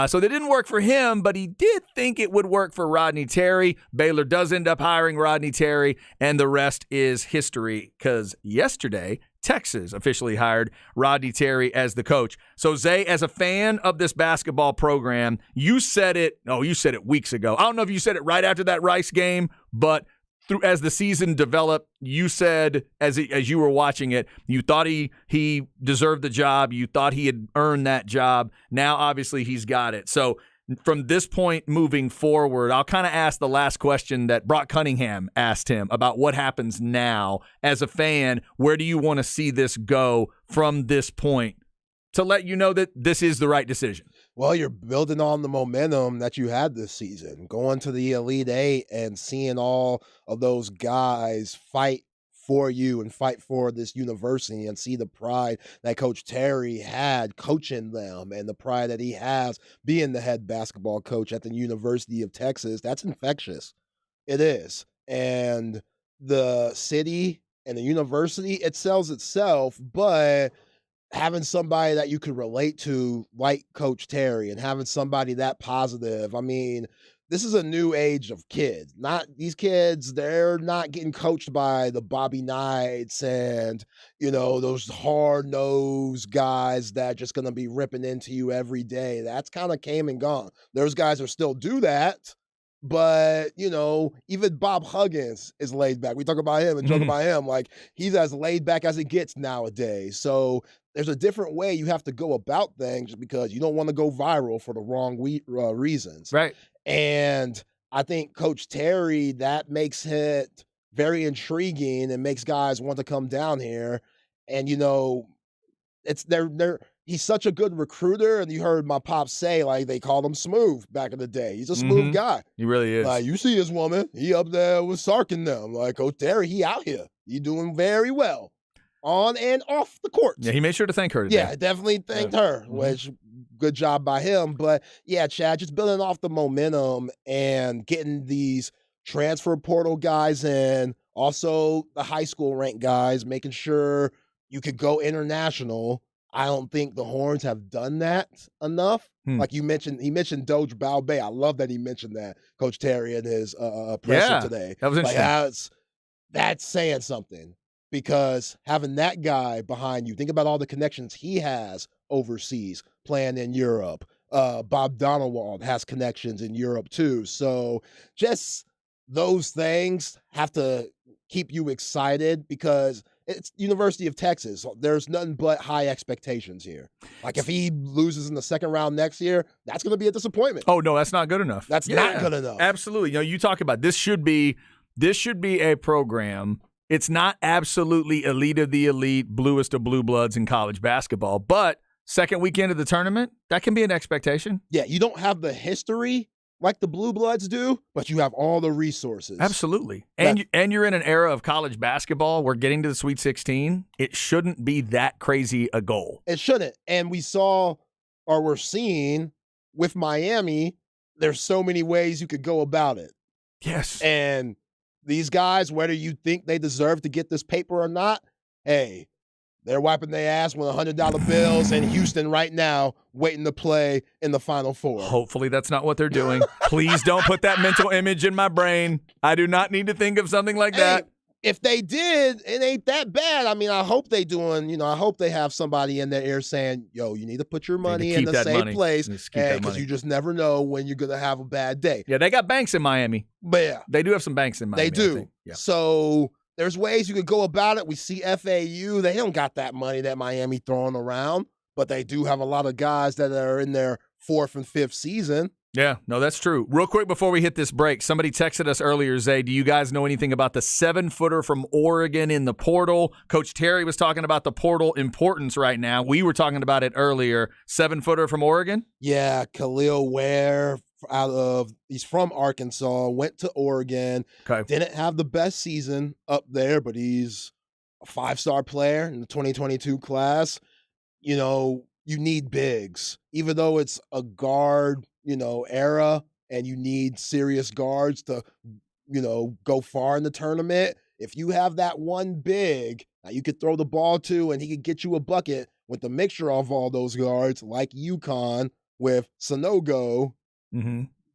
So that didn't work for him, but he did think it would work for Rodney Terry. Baylor does end up hiring Rodney Terry, and the rest is history because yesterday, Texas officially hired Rodney Terry as the coach. So, Zay, as a fan of this basketball program, you said it weeks ago. I don't know if you said it right after that Rice game, but as the season developed, you said as you were watching it, you thought he deserved the job. You thought he had earned that job. Now, obviously, he's got it. So, from this point moving forward, I'll kind of ask the last question that Brock Cunningham asked him about what happens now. As a fan, where do you want to see this go from this point to let you know that this is the right decision? Well, you're building on the momentum that you had this season, going to the Elite Eight and seeing all of those guys fight for you and fight for this university and see the pride that Coach Terry had coaching them and the pride that he has being the head basketball coach at the University of Texas. That's infectious. It is. And the city and the university, it sells itself, but having somebody that you could relate to like Coach Terry and having somebody that positive, I mean, this is a new age of kids. Not these kids, they're not getting coached by the Bobby Knights and, those hard-nosed guys that just going to be ripping into you every day. That's kind of came and gone. Those guys are still do that. But, even Bob Huggins is laid back. We talk about him and joke about him. Like, he's as laid back as it gets nowadays. So there's a different way you have to go about things because you don't want to go viral for the wrong reasons. Right. And I think Coach Terry, that makes it very intriguing and makes guys want to come down here. And, it's he's such a good recruiter, and you heard my pops say, like, they called him Smooth back in the day. He's a smooth guy. He really is. Like, you see his woman, he up there with Sark and them. Like, Coach Terry, he out here. He doing very well on and off the court. Yeah, he made sure to thank her today. Yeah, definitely thanked her, which good job by him. But, yeah, Chad, just building off the momentum and getting these transfer portal guys in, also the high school ranked guys, making sure you could go international. I don't think the Horns have done that enough. Like he mentioned Doge Balbay. I love that he mentioned that, Coach Terry, in his presser today. That was interesting. That's saying something because having that guy behind you, think about all the connections he has overseas, playing in Europe. Bob Donewald has connections in Europe too. So just those things have to keep you excited because it's University of Texas. There's nothing but high expectations here. Like if he loses in the second round next year, that's going to be a disappointment. Oh no, that's not good enough. That's not good enough. Absolutely. You talk about this should be a program. It's not absolutely elite of the elite, bluest of blue bloods in college basketball, but second weekend of the tournament, that can be an expectation. Yeah, you don't have the history like the Blue Bloods do, but you have all the resources. Absolutely. And you're in an era of college basketball where getting to the Sweet 16, it shouldn't be that crazy a goal. It shouldn't. And we're seeing with Miami, there's so many ways you could go about it. Yes. And these guys, whether you think they deserve to get this paper or not, hey, they're wiping their ass with $100 bills in Houston right now, waiting to play in the Final Four. Hopefully that's not what they're doing. Please don't put that mental image in my brain. I do not need to think of something like that. If they did, it ain't that bad. I mean, I hope they doing, I hope they have somebody in their ear saying, yo, you need to put your money in the safe place because you just never know when you're going to have a bad day. Yeah, they got banks in Miami. But yeah. They do have some banks in Miami. They do. Yeah. So there's ways you could go about it. We see FAU. They don't got that money that Miami throwing around, but they do have a lot of guys that are in their fourth and fifth season. Yeah, no, that's true. Real quick before we hit this break, somebody texted us earlier, Zay, do you guys know anything about the 7-footer from Oregon in the portal? Coach Terry was talking about the portal importance right now. We were talking about it earlier. 7-footer from Oregon? Yeah, Khalil Ware. He's from Arkansas, went to Oregon, didn't have the best season up there, but he's a 5-star player in the 2022 class. You need bigs, even though it's a guard, era, and you need serious guards to, go far in the tournament. If you have that one big that you could throw the ball to and he could get you a bucket with the mixture of all those guards, like UConn with Sanogo,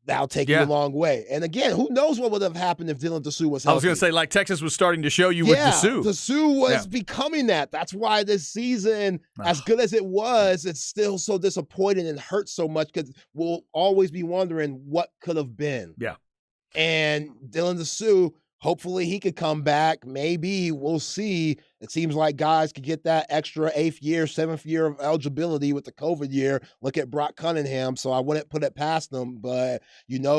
that'll take you a long way. And again, who knows what would have happened if Dylan Disu was healthy. I was going to say, like Texas was starting to show you with Disu. Disu was becoming that. That's why this season, as good as it was, it's still so disappointing and hurts so much because we'll always be wondering what could have been. Yeah. And Dylan Disu, hopefully he could come back. Maybe we'll see. It seems like guys could get that extra 8th year, 7th year of eligibility with the COVID year. Look at Brock Cunningham, so I wouldn't put it past them. But,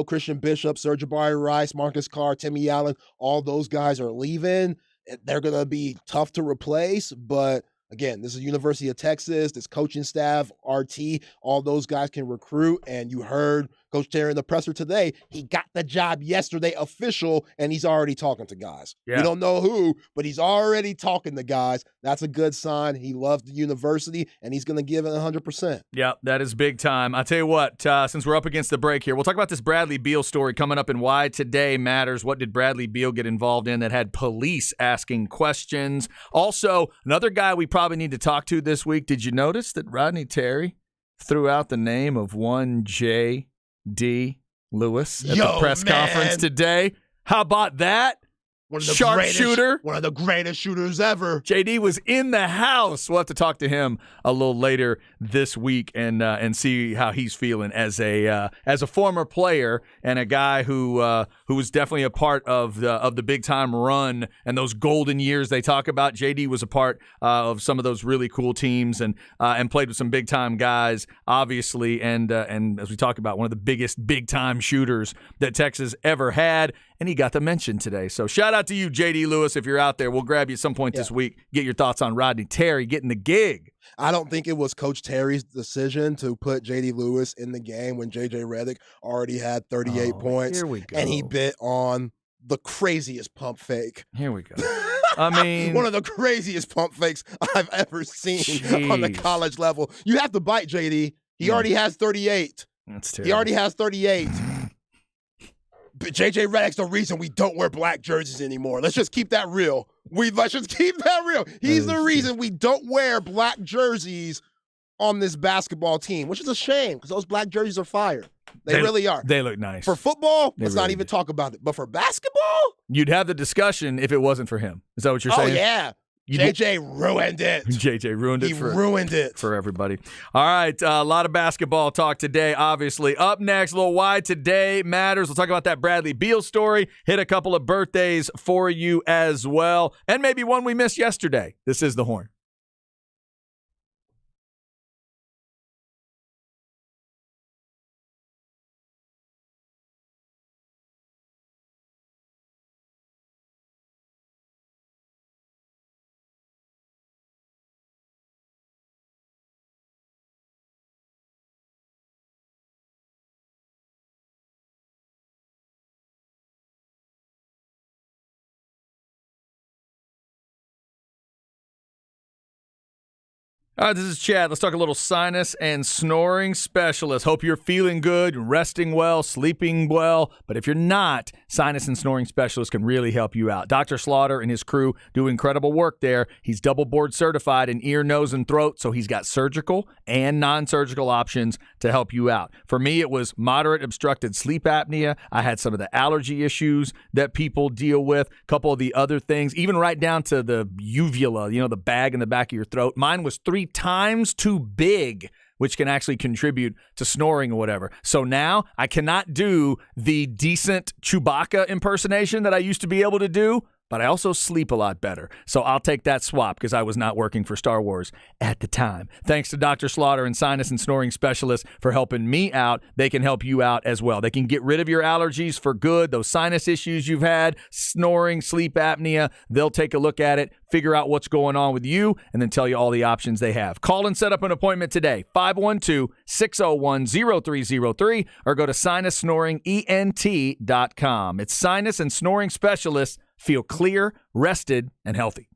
Christian Bishop, Sir'Jabari Rice, Marcus Carr, Timmy Allen, all those guys are leaving. They're going to be tough to replace. But, Again, this is University of Texas, this coaching staff, RT, all those guys can recruit. And you heard Coach Terry in the presser today. He got the job yesterday official, and he's already talking to guys. Yeah. We don't know who, but he's already talking to guys. That's a good sign. He loves the university, and he's going to give it 100%. Yeah, that is big time. I'll tell you what, since we're up against the break here, we'll talk about this Bradley Beal story coming up and why today matters. What did Bradley Beal get involved in that had police asking questions? Also, another guy we probably need to talk to this week. Did you notice that Rodney Terry threw out the name of one J.D. Lewis at the press conference today? How about that? One of the Sharpshooter. One of the greatest shooters ever. JD was in the house. We'll have to talk to him a little later this week and see how he's feeling as a former player and a guy who was definitely a part of the big time run and those golden years they talk about. JD was a part of some of those really cool teams and played with some big time guys, obviously, and as we talk about, one of the biggest big time shooters that Texas ever had. And he got the mention today. So shout out to you, J.D. Lewis, if you're out there. We'll grab you at some point this week. Get your thoughts on Rodney Terry getting the gig. I don't think it was Coach Terry's decision to put J.D. Lewis in the game when J.J. Redick already had 38 points. Here we go. And he bit on the craziest pump fake. Here we go. I mean, one of the craziest pump fakes I've ever seen on the college level. You have to bite J.D. He already has 38. That's terrible. He already has 38. But J.J. Redick's the reason we don't wear black jerseys anymore. Let's just keep that real. Let's just keep that real. He's the reason we don't wear black jerseys on this basketball team, which is a shame because those black jerseys are fire. They really are. They look nice. For football, let's not even talk about it. But for basketball? You'd have the discussion if it wasn't for him. Is that what you're saying? Oh, yeah. JJ ruined it. JJ ruined it. He ruined it for everybody. All right, a lot of basketball talk today, obviously. Up next, a little why today matters. We'll talk about that Bradley Beal story, hit a couple of birthdays for you as well, and maybe one we missed yesterday. This is The Horn. All right, this is Chad. Let's talk a little sinus and snoring specialist. Hope you're feeling good, resting well, sleeping well. But if you're not, sinus and snoring specialist can really help you out. Dr. Slaughter and his crew do incredible work there. He's double board certified in ear, nose, and throat, so he's got surgical and non-surgical options to help you out. For me, it was moderate obstructed sleep apnea. I had some of the allergy issues that people deal with, a couple of the other things, even right down to the uvula, the bag in the back of your throat. Mine was 3 times too big, which can actually contribute to snoring or whatever. So now I cannot do the decent Chewbacca impersonation that I used to be able to do, but I also sleep a lot better. So I'll take that swap because I was not working for Star Wars at the time. Thanks to Dr. Slaughter and Sinus and Snoring Specialists for helping me out. They can help you out as well. They can get rid of your allergies for good, those sinus issues you've had, snoring, sleep apnea. They'll take a look at it, figure out what's going on with you, and then tell you all the options they have. Call and set up an appointment today, 512-601-0303, or go to sinussnoringent.com. It's Sinus and Snoring Specialists. Feel clear, rested, and healthy.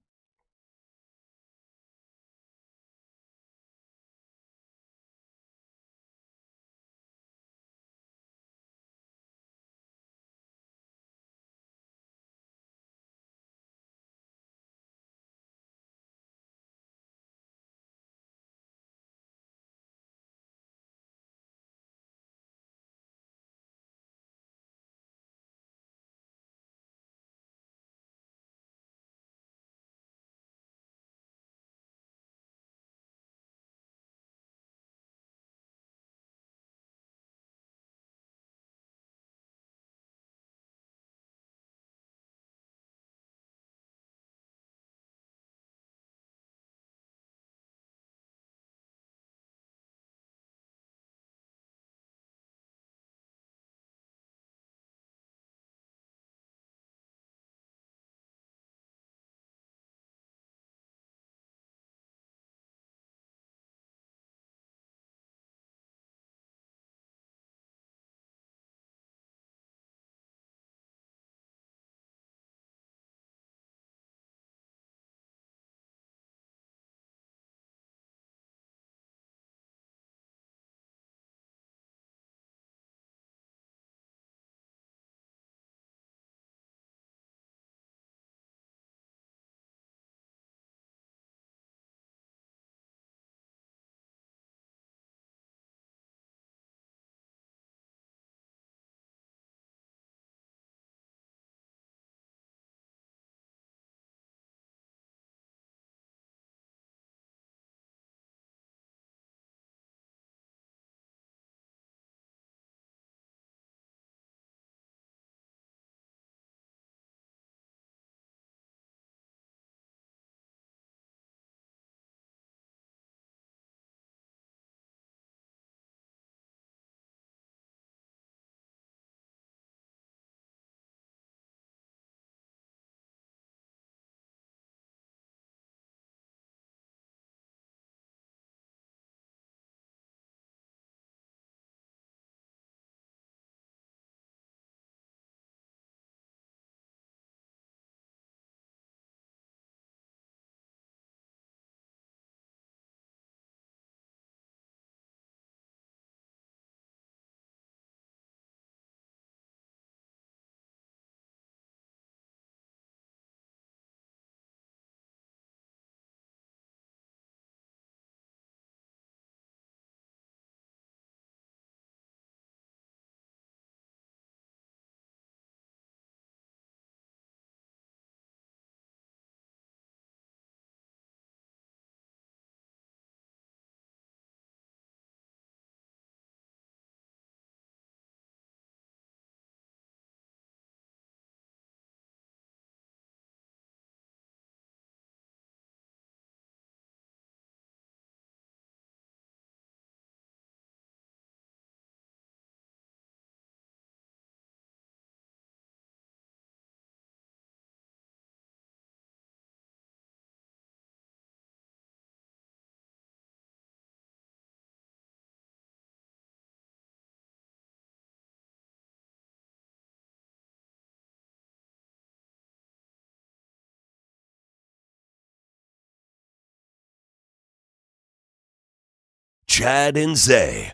Chad and Zay.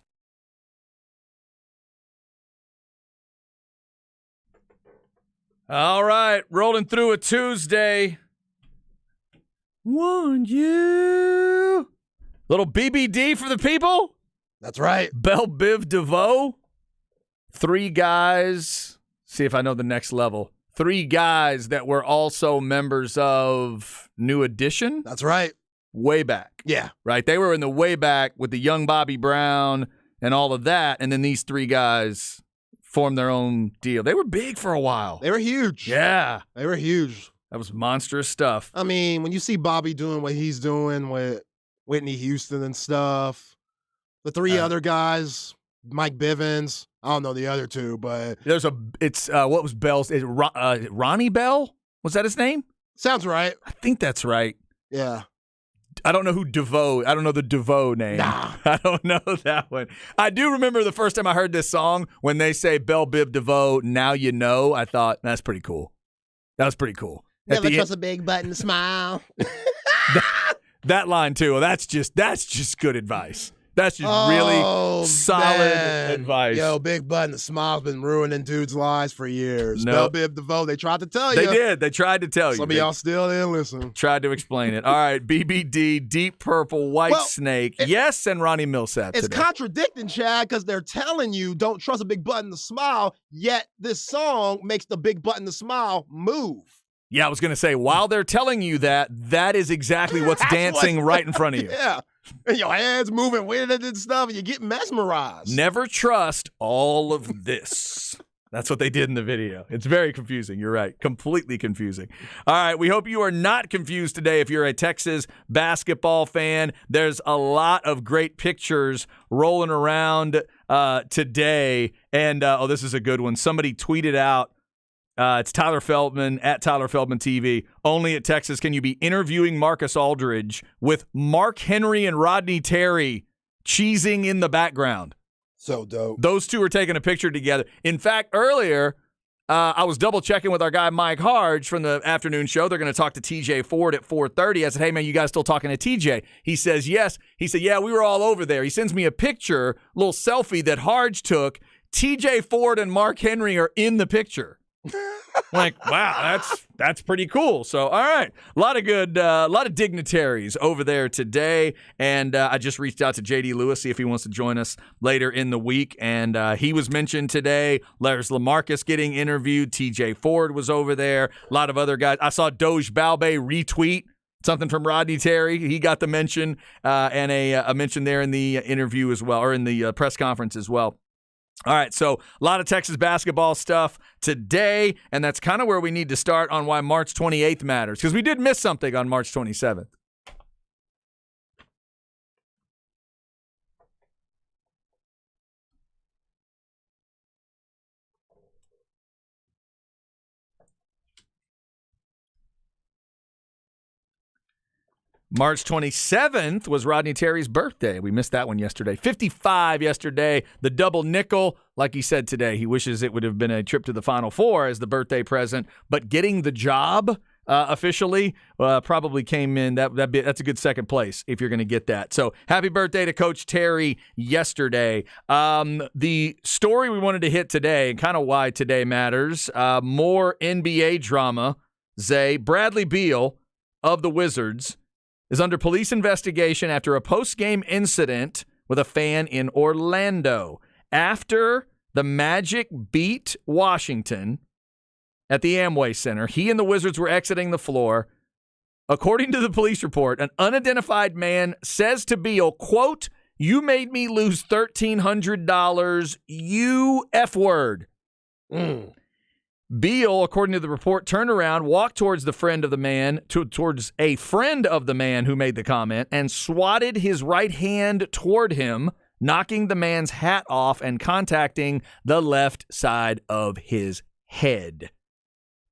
All right, rolling through a Tuesday. Want you. Little BBD for the people. That's right. Belle Biv DeVoe. 3 guys. See if I know the next level. 3 guys that were also members of New Edition. That's right. Way back. Yeah. Right? They were in the way back with the young Bobby Brown and all of that. And then these 3 guys formed their own deal. They were big for a while. They were huge. Yeah. They were huge. That was monstrous stuff. I mean, when you see Bobby doing what he's doing with Whitney Houston and stuff, the 3 other guys, Mike Bivens, I don't know the other 2, but what was Bell's? Ronnie Bell? Was that his name? Sounds right. I think that's right. Yeah. I don't know who DeVoe. I don't know the DeVoe name. Nah. I don't know that one. I do remember the first time I heard this song when they say Belle Biv DeVoe, now you know. I thought, that's pretty cool. That was pretty cool. Never trust a big button to smile. that line, too. That's just good advice. That's just really solid advice. Yo, Big Button, the smile's been ruining dudes' lives for years. Belle Biv DeVoe, they tried to tell you. They did. They tried to tell you. Some of y'all still didn't listen. Tried to explain it. All right, BBD, Deep Purple, White Snake. Yes, and Ronnie Millsap It's today. contradicting, Chad, because they're telling you don't trust a big button to smile, yet this song makes the big button to smile move. Yeah, I was going to say, while they're telling you that is exactly what's dancing right in front of you. Yeah. And your hands moving with it and stuff, and you get mesmerized. Never trust all of this. That's what they did in the video. It's very confusing. You're right. Completely confusing. All right. We hope you are not confused today if you're a Texas basketball fan. There's a lot of great pictures rolling around today. And, this is a good one. Somebody tweeted out, it's Tyler Feldman at Tyler Feldman TV. Only at Texas can you be interviewing Marcus Aldridge with Mark Henry and Rodney Terry cheesing in the background. So dope. Those 2 are taking a picture together. In fact, earlier, I was double checking with our guy Mike Harge from the afternoon show. They're going to talk to TJ Ford at 4:30. I said, hey, man, you guys still talking to TJ? He says, yes. He said, yeah, we were all over there. He sends me a picture, a little selfie that Harge took. TJ Ford and Mark Henry are in the picture. Like, wow, that's pretty cool. So, all right, a lot of dignitaries over there today, and I just reached out to J.D. Lewis, see if he wants to join us later in the week, and he was mentioned today. There's LaMarcus getting interviewed. T.J. Ford was over there. A lot of other guys. I saw Doge Balbe retweet something from Rodney Terry. He got the mention and a mention there in the interview as well, or in the press conference as well. All right, so a lot of Texas basketball stuff today, and that's kind of where we need to start on why March 28th matters, because we did miss something on March 27th. March 27th was Rodney Terry's birthday. We missed that one yesterday. 55 yesterday. The double nickel, like he said today, he wishes it would have been a trip to the Final Four as the birthday present. But getting the job officially probably came in. That's a good second place if you're going to get that. So happy birthday to Coach Terry yesterday. The story we wanted to hit today, and kind of why today matters, more NBA drama. Zay, Bradley Beal of the Wizards is under police investigation after a post-game incident with a fan in Orlando. After the Magic beat Washington at the Amway Center, he and the Wizards were exiting the floor. According to the police report, an unidentified man says to Beal, quote, "You made me lose $1,300, you F-word." Beal, according to the report, turned around, walked towards a friend of the man who made the comment, and swatted his right hand toward him, knocking the man's hat off and contacting the left side of his head.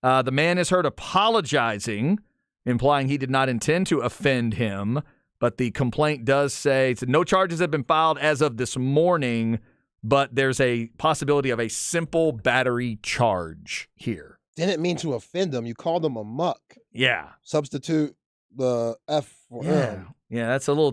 The man is heard apologizing, implying he did not intend to offend him, but the complaint does say no charges have been filed as of this morning, but there's a possibility of a simple battery charge here. Didn't mean to offend him. You called him a muck. Yeah. Substitute the F for M. Yeah, that's a little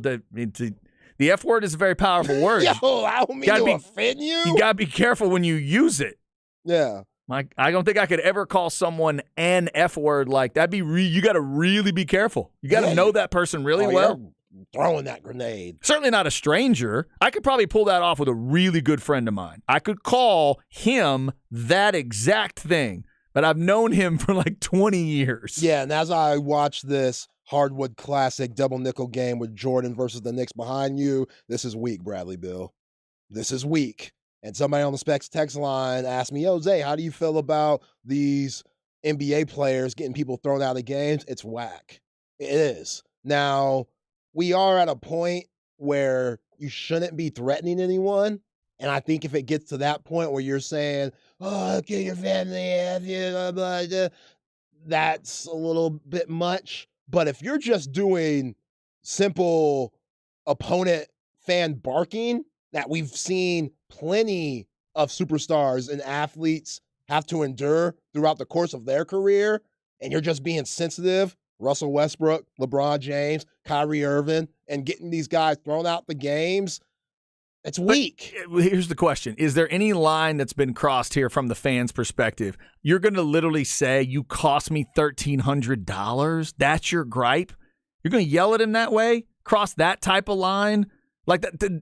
The F word is a very powerful word. Yo, I don't mean to offend you. You got to be careful when you use it. Yeah. Like, I don't think I could ever call someone an F word like that. You got to really be careful. You got to know that person really well. You're throwing that grenade. Certainly not a stranger. I could probably pull that off with a really good friend of mine. I could call him that exact thing, but I've known him for like 20 years. Yeah, and as I watch this Hardwood Classic double nickel game with Jordan versus the Knicks behind you, this is weak, Bradley Beal. This is weak. And somebody on the Specs text line asked me, yo, Zay, how do you feel about these NBA players getting people thrown out of games? It's whack. It is. Now, we are at a point where you shouldn't be threatening anyone. And I think if it gets to that point where you're saying, oh, get your family, that's a little bit much. But if you're just doing simple opponent fan barking that we've seen plenty of superstars and athletes have to endure throughout the course of their career, and you're just being sensitive, Russell Westbrook, LeBron James, Kyrie Irving, and getting these guys thrown out the games, it's weak. But here's the question. Is there any line that's been crossed here from the fans' perspective? You're going to literally say, you cost me $1,300? That's your gripe? You're going to yell at him that way? Cross that type of line? Like that,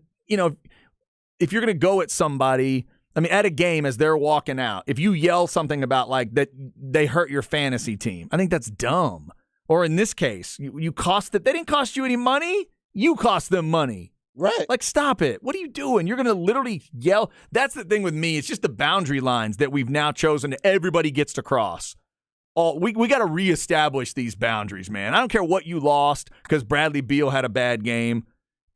if you're going to go at somebody, I mean, at a game as they're walking out, if you yell something about like that they hurt your fantasy team, I think that's dumb. Or in this case, you cost them. They didn't cost you any money. You cost them money. Right. Like, stop it. What are you doing? You're going to literally yell. That's the thing with me. It's just the boundary lines that we've now chosen everybody gets to cross. We got to reestablish these boundaries, man. I don't care what you lost because Bradley Beal had a bad game.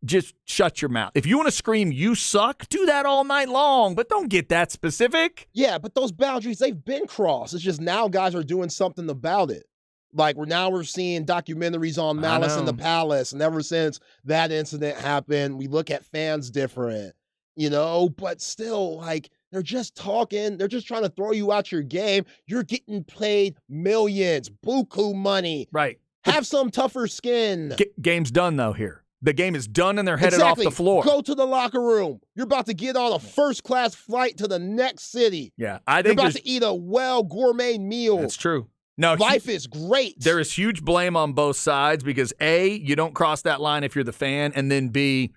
Just shut your mouth. If you want to scream, you suck, do that all night long, but don't get that specific. Yeah, but those boundaries, they've been crossed. It's just now guys are doing something about it. Like we're seeing documentaries on Malice in the Palace, and ever since that incident happened, we look at fans different, but still, like, they're just talking. They're just trying to throw you out your game. You're getting paid millions, buku money. Right. Have some tougher skin. Game's done, though, here. The game is done, and they're headed off the floor. Go to the locker room. You're about to get on a first-class flight to the next city. Yeah, you're about to eat a gourmet meal. That's true. No, life is great. There is huge blame on both sides because A, you don't cross that line if you're the fan, and then B,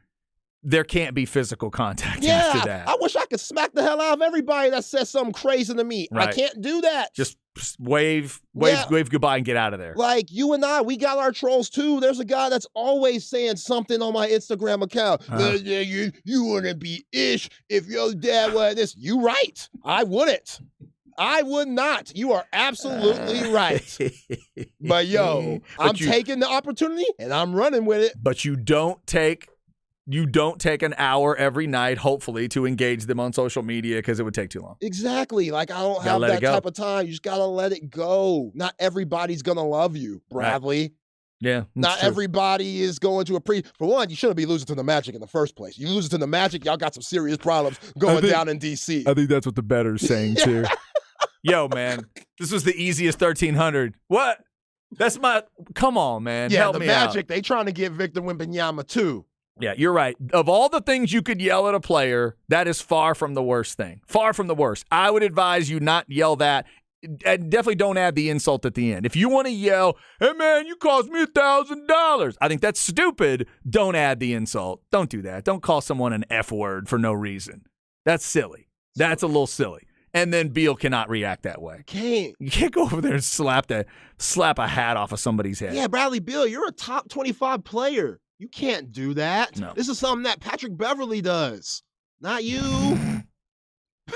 there can't be physical contact after that. I wish I could smack the hell out of everybody that says something crazy to me. Right. I can't do that. Just wave goodbye and get out of there. Like you and I, we got our trolls too. There's a guy that's always saying something on my Instagram account. You wouldn't be ish if your dad was this. You right. I wouldn't. I would not. You are absolutely right. But I'm taking the opportunity and I'm running with it. But you don't take an hour every night, hopefully, to engage them on social media because it would take too long. Exactly. Like I don't have that type of time. You just gotta let it go. Not everybody's gonna love you, Bradley. Right. Yeah. Not true. Everybody is going to For one, you shouldn't be losing to the Magic in the first place. You lose to the Magic, y'all got some serious problems going down in D.C. I think that's what the bettor's saying too. Yo, man, this was the easiest 1,300. What? Come on, man. Yeah, help the me Magic, out. they trying to get Victor Wembanyama too. Yeah, you're right. Of all the things you could yell at a player, that is far from the worst thing. Far from the worst. I would advise you not yell that. And definitely don't add the insult at the end. If you want to yell, hey, man, you cost me $1,000, I think that's stupid. Don't add the insult. Don't do that. Don't call someone an F word for no reason. That's silly. That's a little silly. And then Beal cannot react that way. You can't go over there and slap a hat off of somebody's head. Yeah, Bradley Beal, you're a top 25 player. You can't do that. No. This is something that Patrick Beverley does, not you.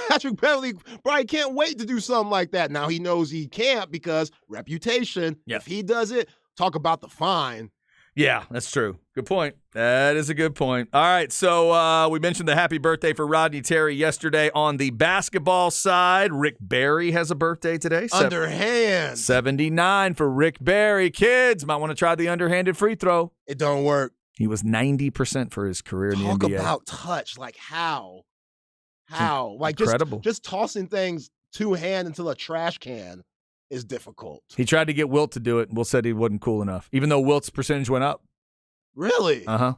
Patrick Beverley probably can't wait to do something like that. Now he knows he can't because reputation. Yep. If he does it, talk about the fine. Yeah, that's true. Good point. That is a good point. All right, so we mentioned the happy birthday for Rodney Terry yesterday. On the basketball side, Rick Barry has a birthday today. Underhand. 79 for Rick Barry. Kids might want to try the underhanded free throw. It don't work. He was 90% for his career in the NBA. Talk about touch. Like how? How? Like incredible. Just tossing things two-hand into a trash can is difficult. He tried to get Wilt to do it, and Wilt said he wasn't cool enough, even though Wilt's percentage went up. Really? Uh-huh.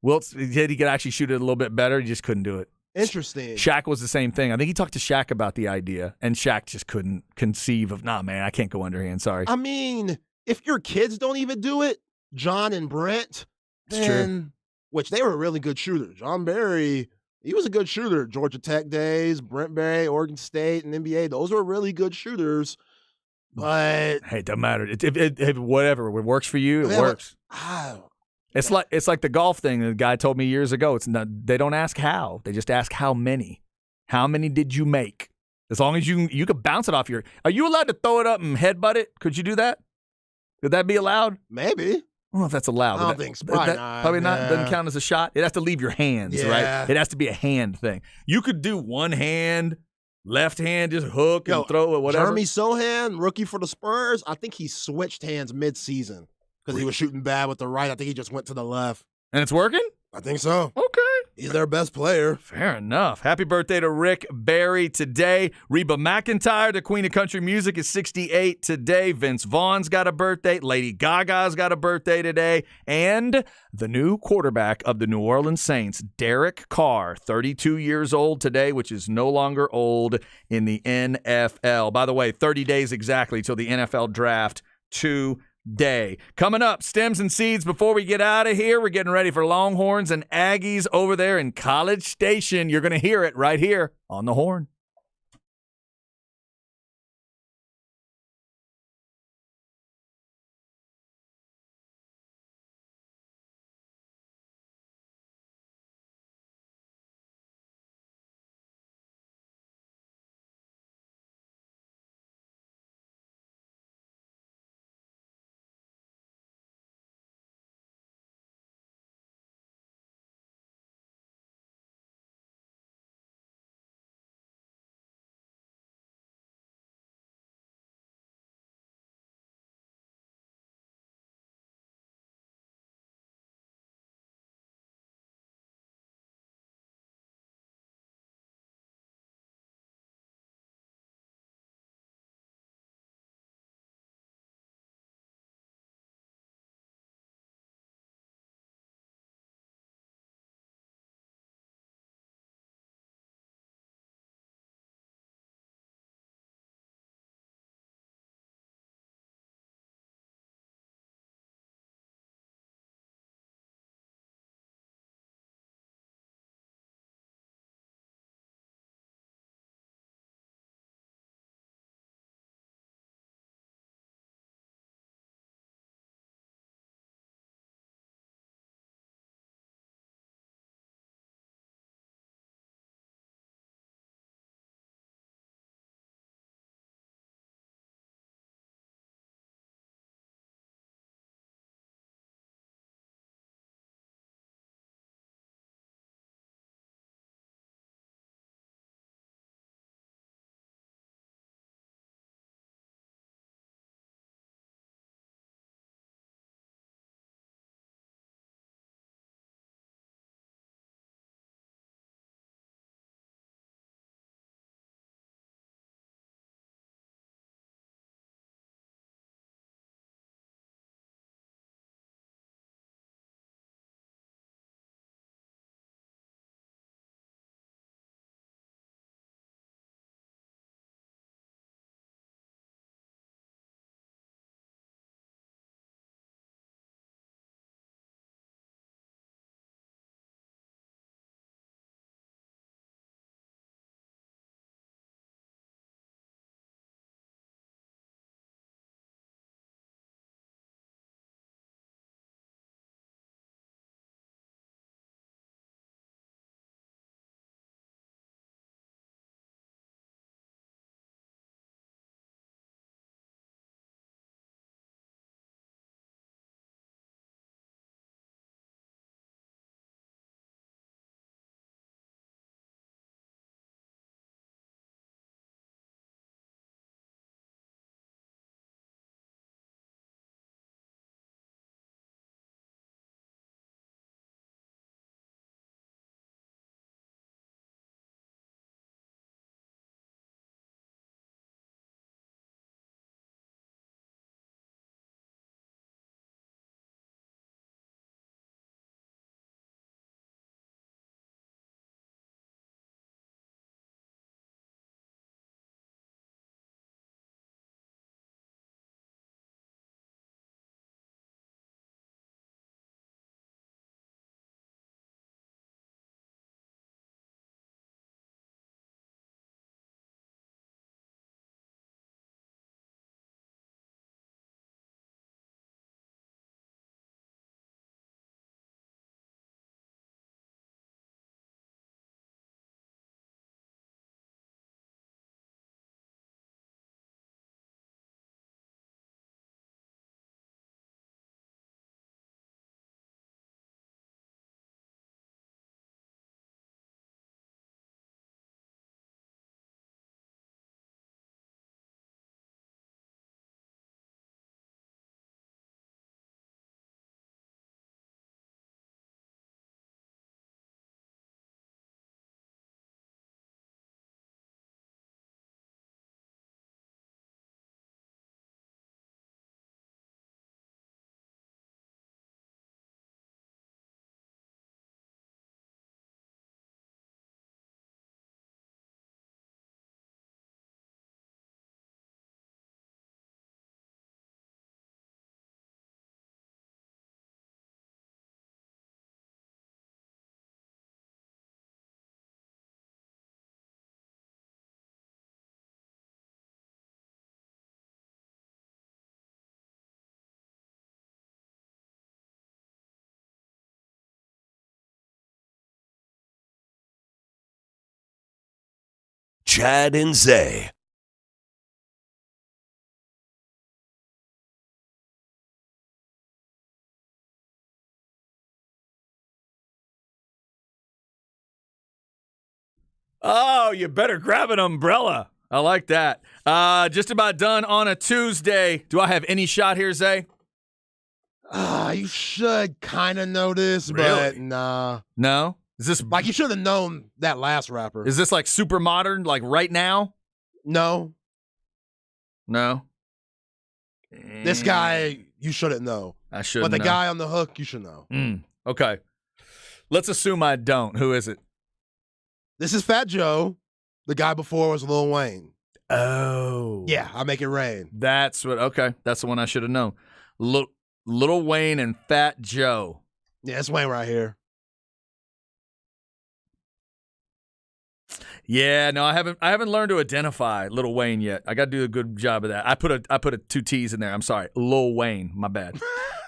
Wilt said he could actually shoot it a little bit better. He just couldn't do it. Interesting. Shaq was the same thing. I think he talked to Shaq about the idea, and Shaq just couldn't conceive of, nah, man, I can't go underhand. Sorry. I mean, if your kids don't even do it, John and Brent, It's true. which they were really good shooters. John Barry, he was a good shooter. Georgia Tech days, Brent Barry, Oregon State, and NBA, those were really good shooters. But Hey, it doesn't matter. If whatever it works for you, it works. It's like the golf thing. The guy told me years ago. It's not. They don't ask how. They just ask how many. How many did you make? As long as you could bounce it off your. Are you allowed to throw it up and headbutt it? Could you do that? Could that be allowed? maybe. I don't know if that's allowed. I don't think so. Probably not. Probably not. Yeah. Doesn't count as a shot. It has to leave your hands, Yeah. right? It has to be a hand thing. You could do one hand, left hand, just hook and Yo, throw it, whatever. Jeremy Sohan, rookie for the Spurs, I think he switched hands mid-season because he was shooting bad with the right. I think he just went to the left. And it's working? I think so. Okay. He's their best player. Fair enough. Happy birthday to Rick Barry today. Reba McEntire, the queen of country music, is 68 today. Vince Vaughn's got a birthday. Lady Gaga's got a birthday today. And the new quarterback of the New Orleans Saints, Derek Carr, 32 years old today, which is no longer old in the NFL. By the way, 30 days exactly till the NFL draft today. Coming up, Stems and Seeds. Before we get out of here, we're getting ready for Longhorns and Aggies over there in College Station. You're going to hear it right here on the Horn. Chad and Zay. Oh, you better grab an umbrella. I like that. Just about done on a Tuesday. Do I have any shot here, Zay? You should kind of know this, but Really? nah. No? Is this Like, you should have known that last rapper. is this like super modern, like right now? No. No. This guy, you shouldn't know. I should. But the guy on the hook, you should know. Okay. Let's assume I don't. Who is it? This is Fat Joe. The guy before was Lil Wayne. Oh. Yeah, I make it rain. That's what. Okay. That's the one I should have known. Lil Wayne and Fat Joe. Yeah, it's Wayne right here. Yeah, no, I haven't learned to identify Lil Wayne yet. I got to do a good job of that. I put a two T's in there. I'm sorry, Lil Wayne. My bad.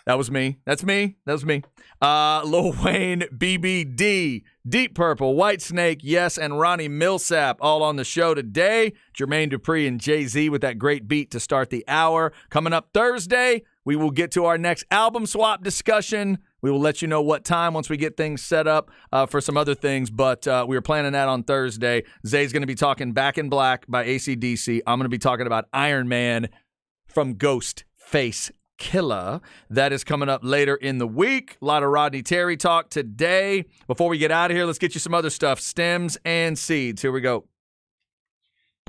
That was me. That's me. That was me. Lil Wayne, BBD, Deep Purple, Whitesnake, Yes, and Ronnie Millsap all on the show today. Jermaine Dupri and Jay-Z with that great beat to start the hour. Coming up Thursday, we will get to our next album swap discussion. We will let you know what time once we get things set up for some other things, but we were planning that on Thursday. Zay's going to be talking Back in Black by AC/DC. I'm going to be talking about Iron Man from Ghostface Killer. That is coming up later in the week. A lot of Rodney Terry talk today. Before we get out of here, let's get you some other stuff. Stems and seeds. Here we go.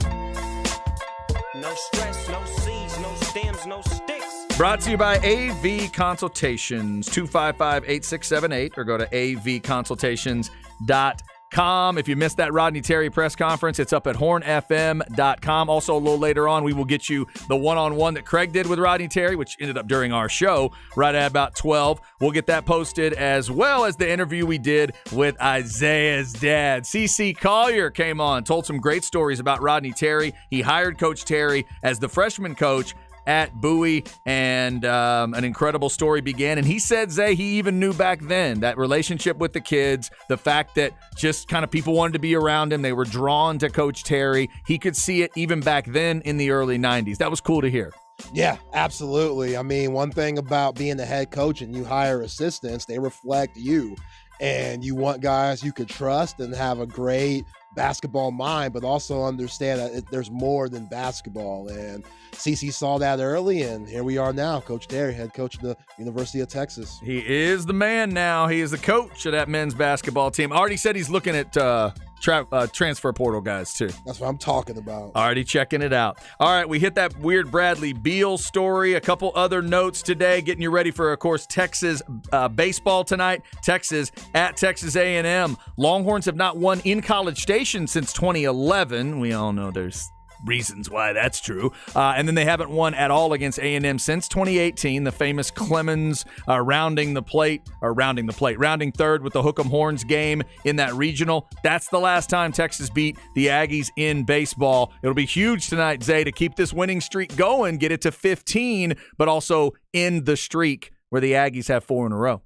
No stress, no seeds, no stems, no sticks. Brought to you by AV Consultations, 255-8678, or go to avconsultations.com. If you missed that Rodney Terry press conference, it's up at hornfm.com. Also, a little later on, we will get you the one-on-one that Craig did with Rodney Terry, which ended up during our show right at about 12. We'll get that posted, as well as the interview we did with Isaiah's dad. CC Collier came on, told some great stories about Rodney Terry. He hired Coach Terry as the freshman coach at Bowie, and an incredible story began. And he said, Zay, he even knew back then that relationship with the kids, the fact that just kind of people wanted to be around him. They were drawn to Coach Terry. He could see it even back then in the early 90s. That was cool to hear. Yeah, absolutely. I mean, one thing about being the head coach and you hire assistants, they reflect you. And you want guys you could trust and have a great basketball mind, but also understand that there's more than basketball. And CC saw that early, and here we are now. Coach Terry, head coach of the University of Texas. He is the man now. He is the coach of that men's basketball team. Already said he's looking at transfer portal guys, too. That's what I'm talking about. Already checking it out. All right, we hit that weird Bradley Beal story. A couple other notes today, getting you ready for, of course, Texas baseball tonight. Texas at Texas A&M. Longhorns have not won in College Station since 2011. We all know there's reasons why that's true. And then they haven't won at all against A&M since 2018. The famous Clemens rounding third with the Hook'em Horns game in that regional. That's the last time Texas beat the Aggies in baseball. It'll be huge tonight, Zay, to keep this winning streak going, get it to 15, but also end the streak where the Aggies have 4 in a row.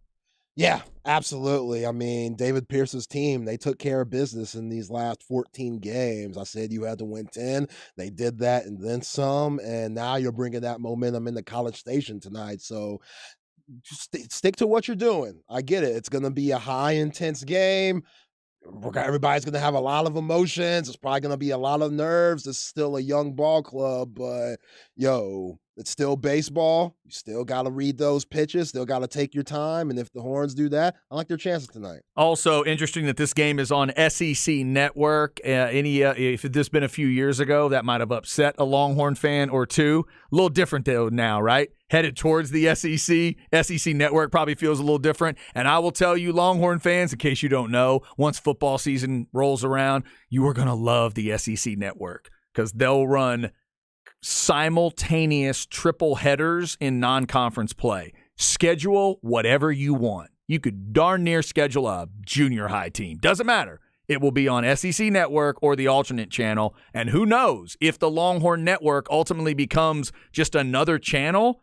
Yeah, absolutely. I mean, David Pierce's team, they took care of business in these last 14 games. I said you had to win 10. They did that and then some, and now you're bringing that momentum into College Station tonight. So just stick to what you're doing. I get it. It's going to be a high, intense game. Everybody's going to have a lot of emotions. It's probably going to be a lot of nerves. It's still a young ball club, but, it's still baseball. You still got to read those pitches. Still got to take your time. And if the Horns do that, I like their chances tonight. Also interesting that this game is on SEC Network. If this had been a few years ago, that might have upset a Longhorn fan or two. A little different though now, right? Headed towards the SEC. SEC Network probably feels a little different. And I will tell you, Longhorn fans, in case you don't know, once football season rolls around, you are going to love the SEC Network because they'll run simultaneous triple headers in non-conference play. Schedule whatever you want. You could darn near schedule a junior high team. Doesn't matter. It will be on SEC Network or the alternate channel. And who knows if the Longhorn Network ultimately becomes just another channel.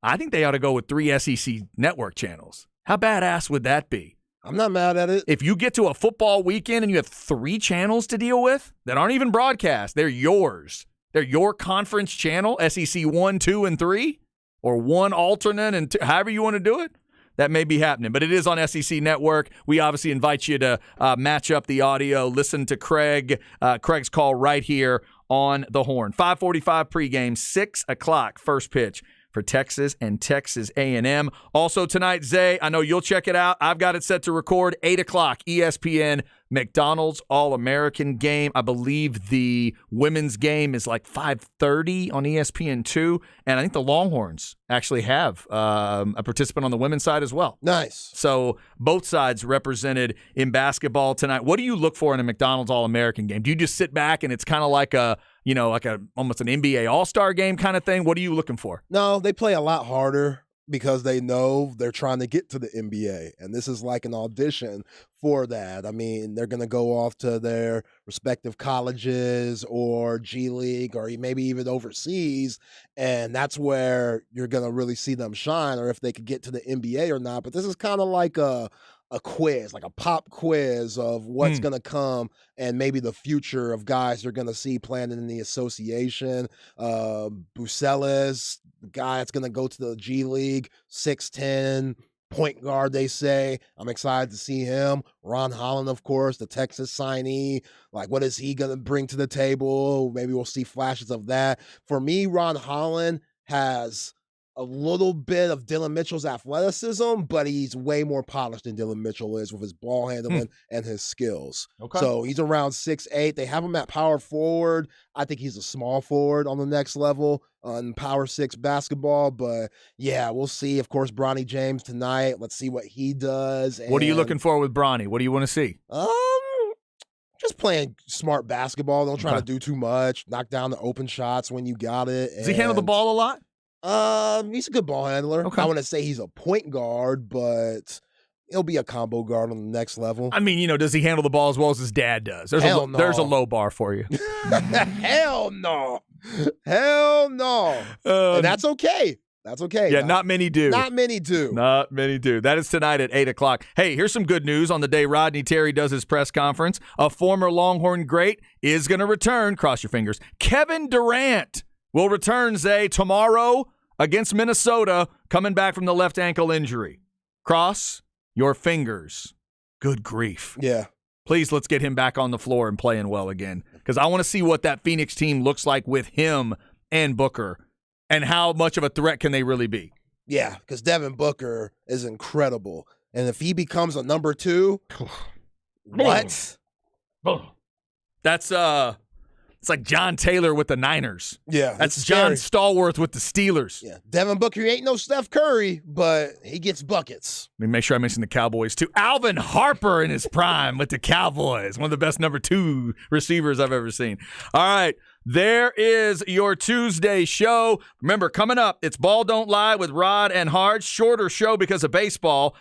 I think they ought to go with 3 SEC Network channels. How badass would that be? I'm not mad at it. If you get to a football weekend and you have 3 channels to deal with that aren't even broadcast, they're yours. They're your conference channel, SEC 1, 2, and 3, or one alternate, and however you want to do it. That may be happening, but it is on SEC Network. We obviously invite you to match up the audio, listen to Craig's call right here on the Horn. 5:45 pregame, 6 o'clock first pitch for Texas and Texas A&M. Also tonight, Zay, I know you'll check it out. I've got it set to record 8 o'clock, ESPN, McDonald's All-American game. I believe the women's game is like 5:30 on ESPN2, and I think the Longhorns actually have a participant on the women's side as well. Nice. So both sides represented in basketball tonight. What do you look for in a McDonald's All-American game? Do you just sit back and it's kind of like almost an NBA All-Star game kind of thing? What are you looking for? No, they play a lot harder because they know they're trying to get to the NBA, and this is like an audition for that. I mean, they're going to go off to their respective colleges or G League or maybe even overseas, and that's where you're going to really see them shine, or if they could get to the NBA or not. But this is kind of like a quiz, like a pop quiz of what's going to come and maybe the future of guys you're going to see playing in the association. Bucelis, the guy that's going to go to the G League, 6'10", point guard, they say. I'm excited to see him. Ron Holland, of course, the Texas signee. Like, what is he going to bring to the table? Maybe we'll see flashes of that. For me, Ron Holland has a little bit of Dylan Mitchell's athleticism, but he's way more polished than Dylan Mitchell is with his ball handling and his skills. Okay. So he's around 6'8". They have him at power forward. I think he's a small forward on the next level on Power 6 basketball. But, yeah, we'll see. Of course, Bronny James tonight. Let's see what he does. What are you looking for with Bronny? What do you want to see? Just playing smart basketball. Don't try to do too much. Knock down the open shots when you got it. Does he handle the ball a lot? He's a good ball handler. Okay. I want to say he's a point guard, but he'll be a combo guard on the next level. I mean, does he handle the ball as well as his dad does? There's a low bar for you. Hell no. Hell no. And that's okay. That's okay. Yeah, not many do. Not many do. Not many do. That is tonight at 8 o'clock. Hey, here's some good news on the day Rodney Terry does his press conference. A former Longhorn great is going to return. Cross your fingers. Kevin Durant will return, Zay, tomorrow against Minnesota, coming back from the left ankle injury. Cross your fingers. Good grief. Yeah. Please, let's get him back on the floor and playing well again, because I want to see what that Phoenix team looks like with him and Booker, and how much of a threat can they really be. Yeah, because Devin Booker is incredible. And if he becomes a number 2, what? That's it's like John Taylor with the Niners. Yeah. That's John Stallworth with the Steelers. Yeah. Devin Booker ain't no Steph Curry, but he gets buckets. Let me make sure I mention the Cowboys too. Alvin Harper in his prime with the Cowboys. One of the best number 2 receivers I've ever seen. All right. There is your Tuesday show. Remember, coming up, it's Ball Don't Lie with Rod and Hard. Shorter show because of baseball.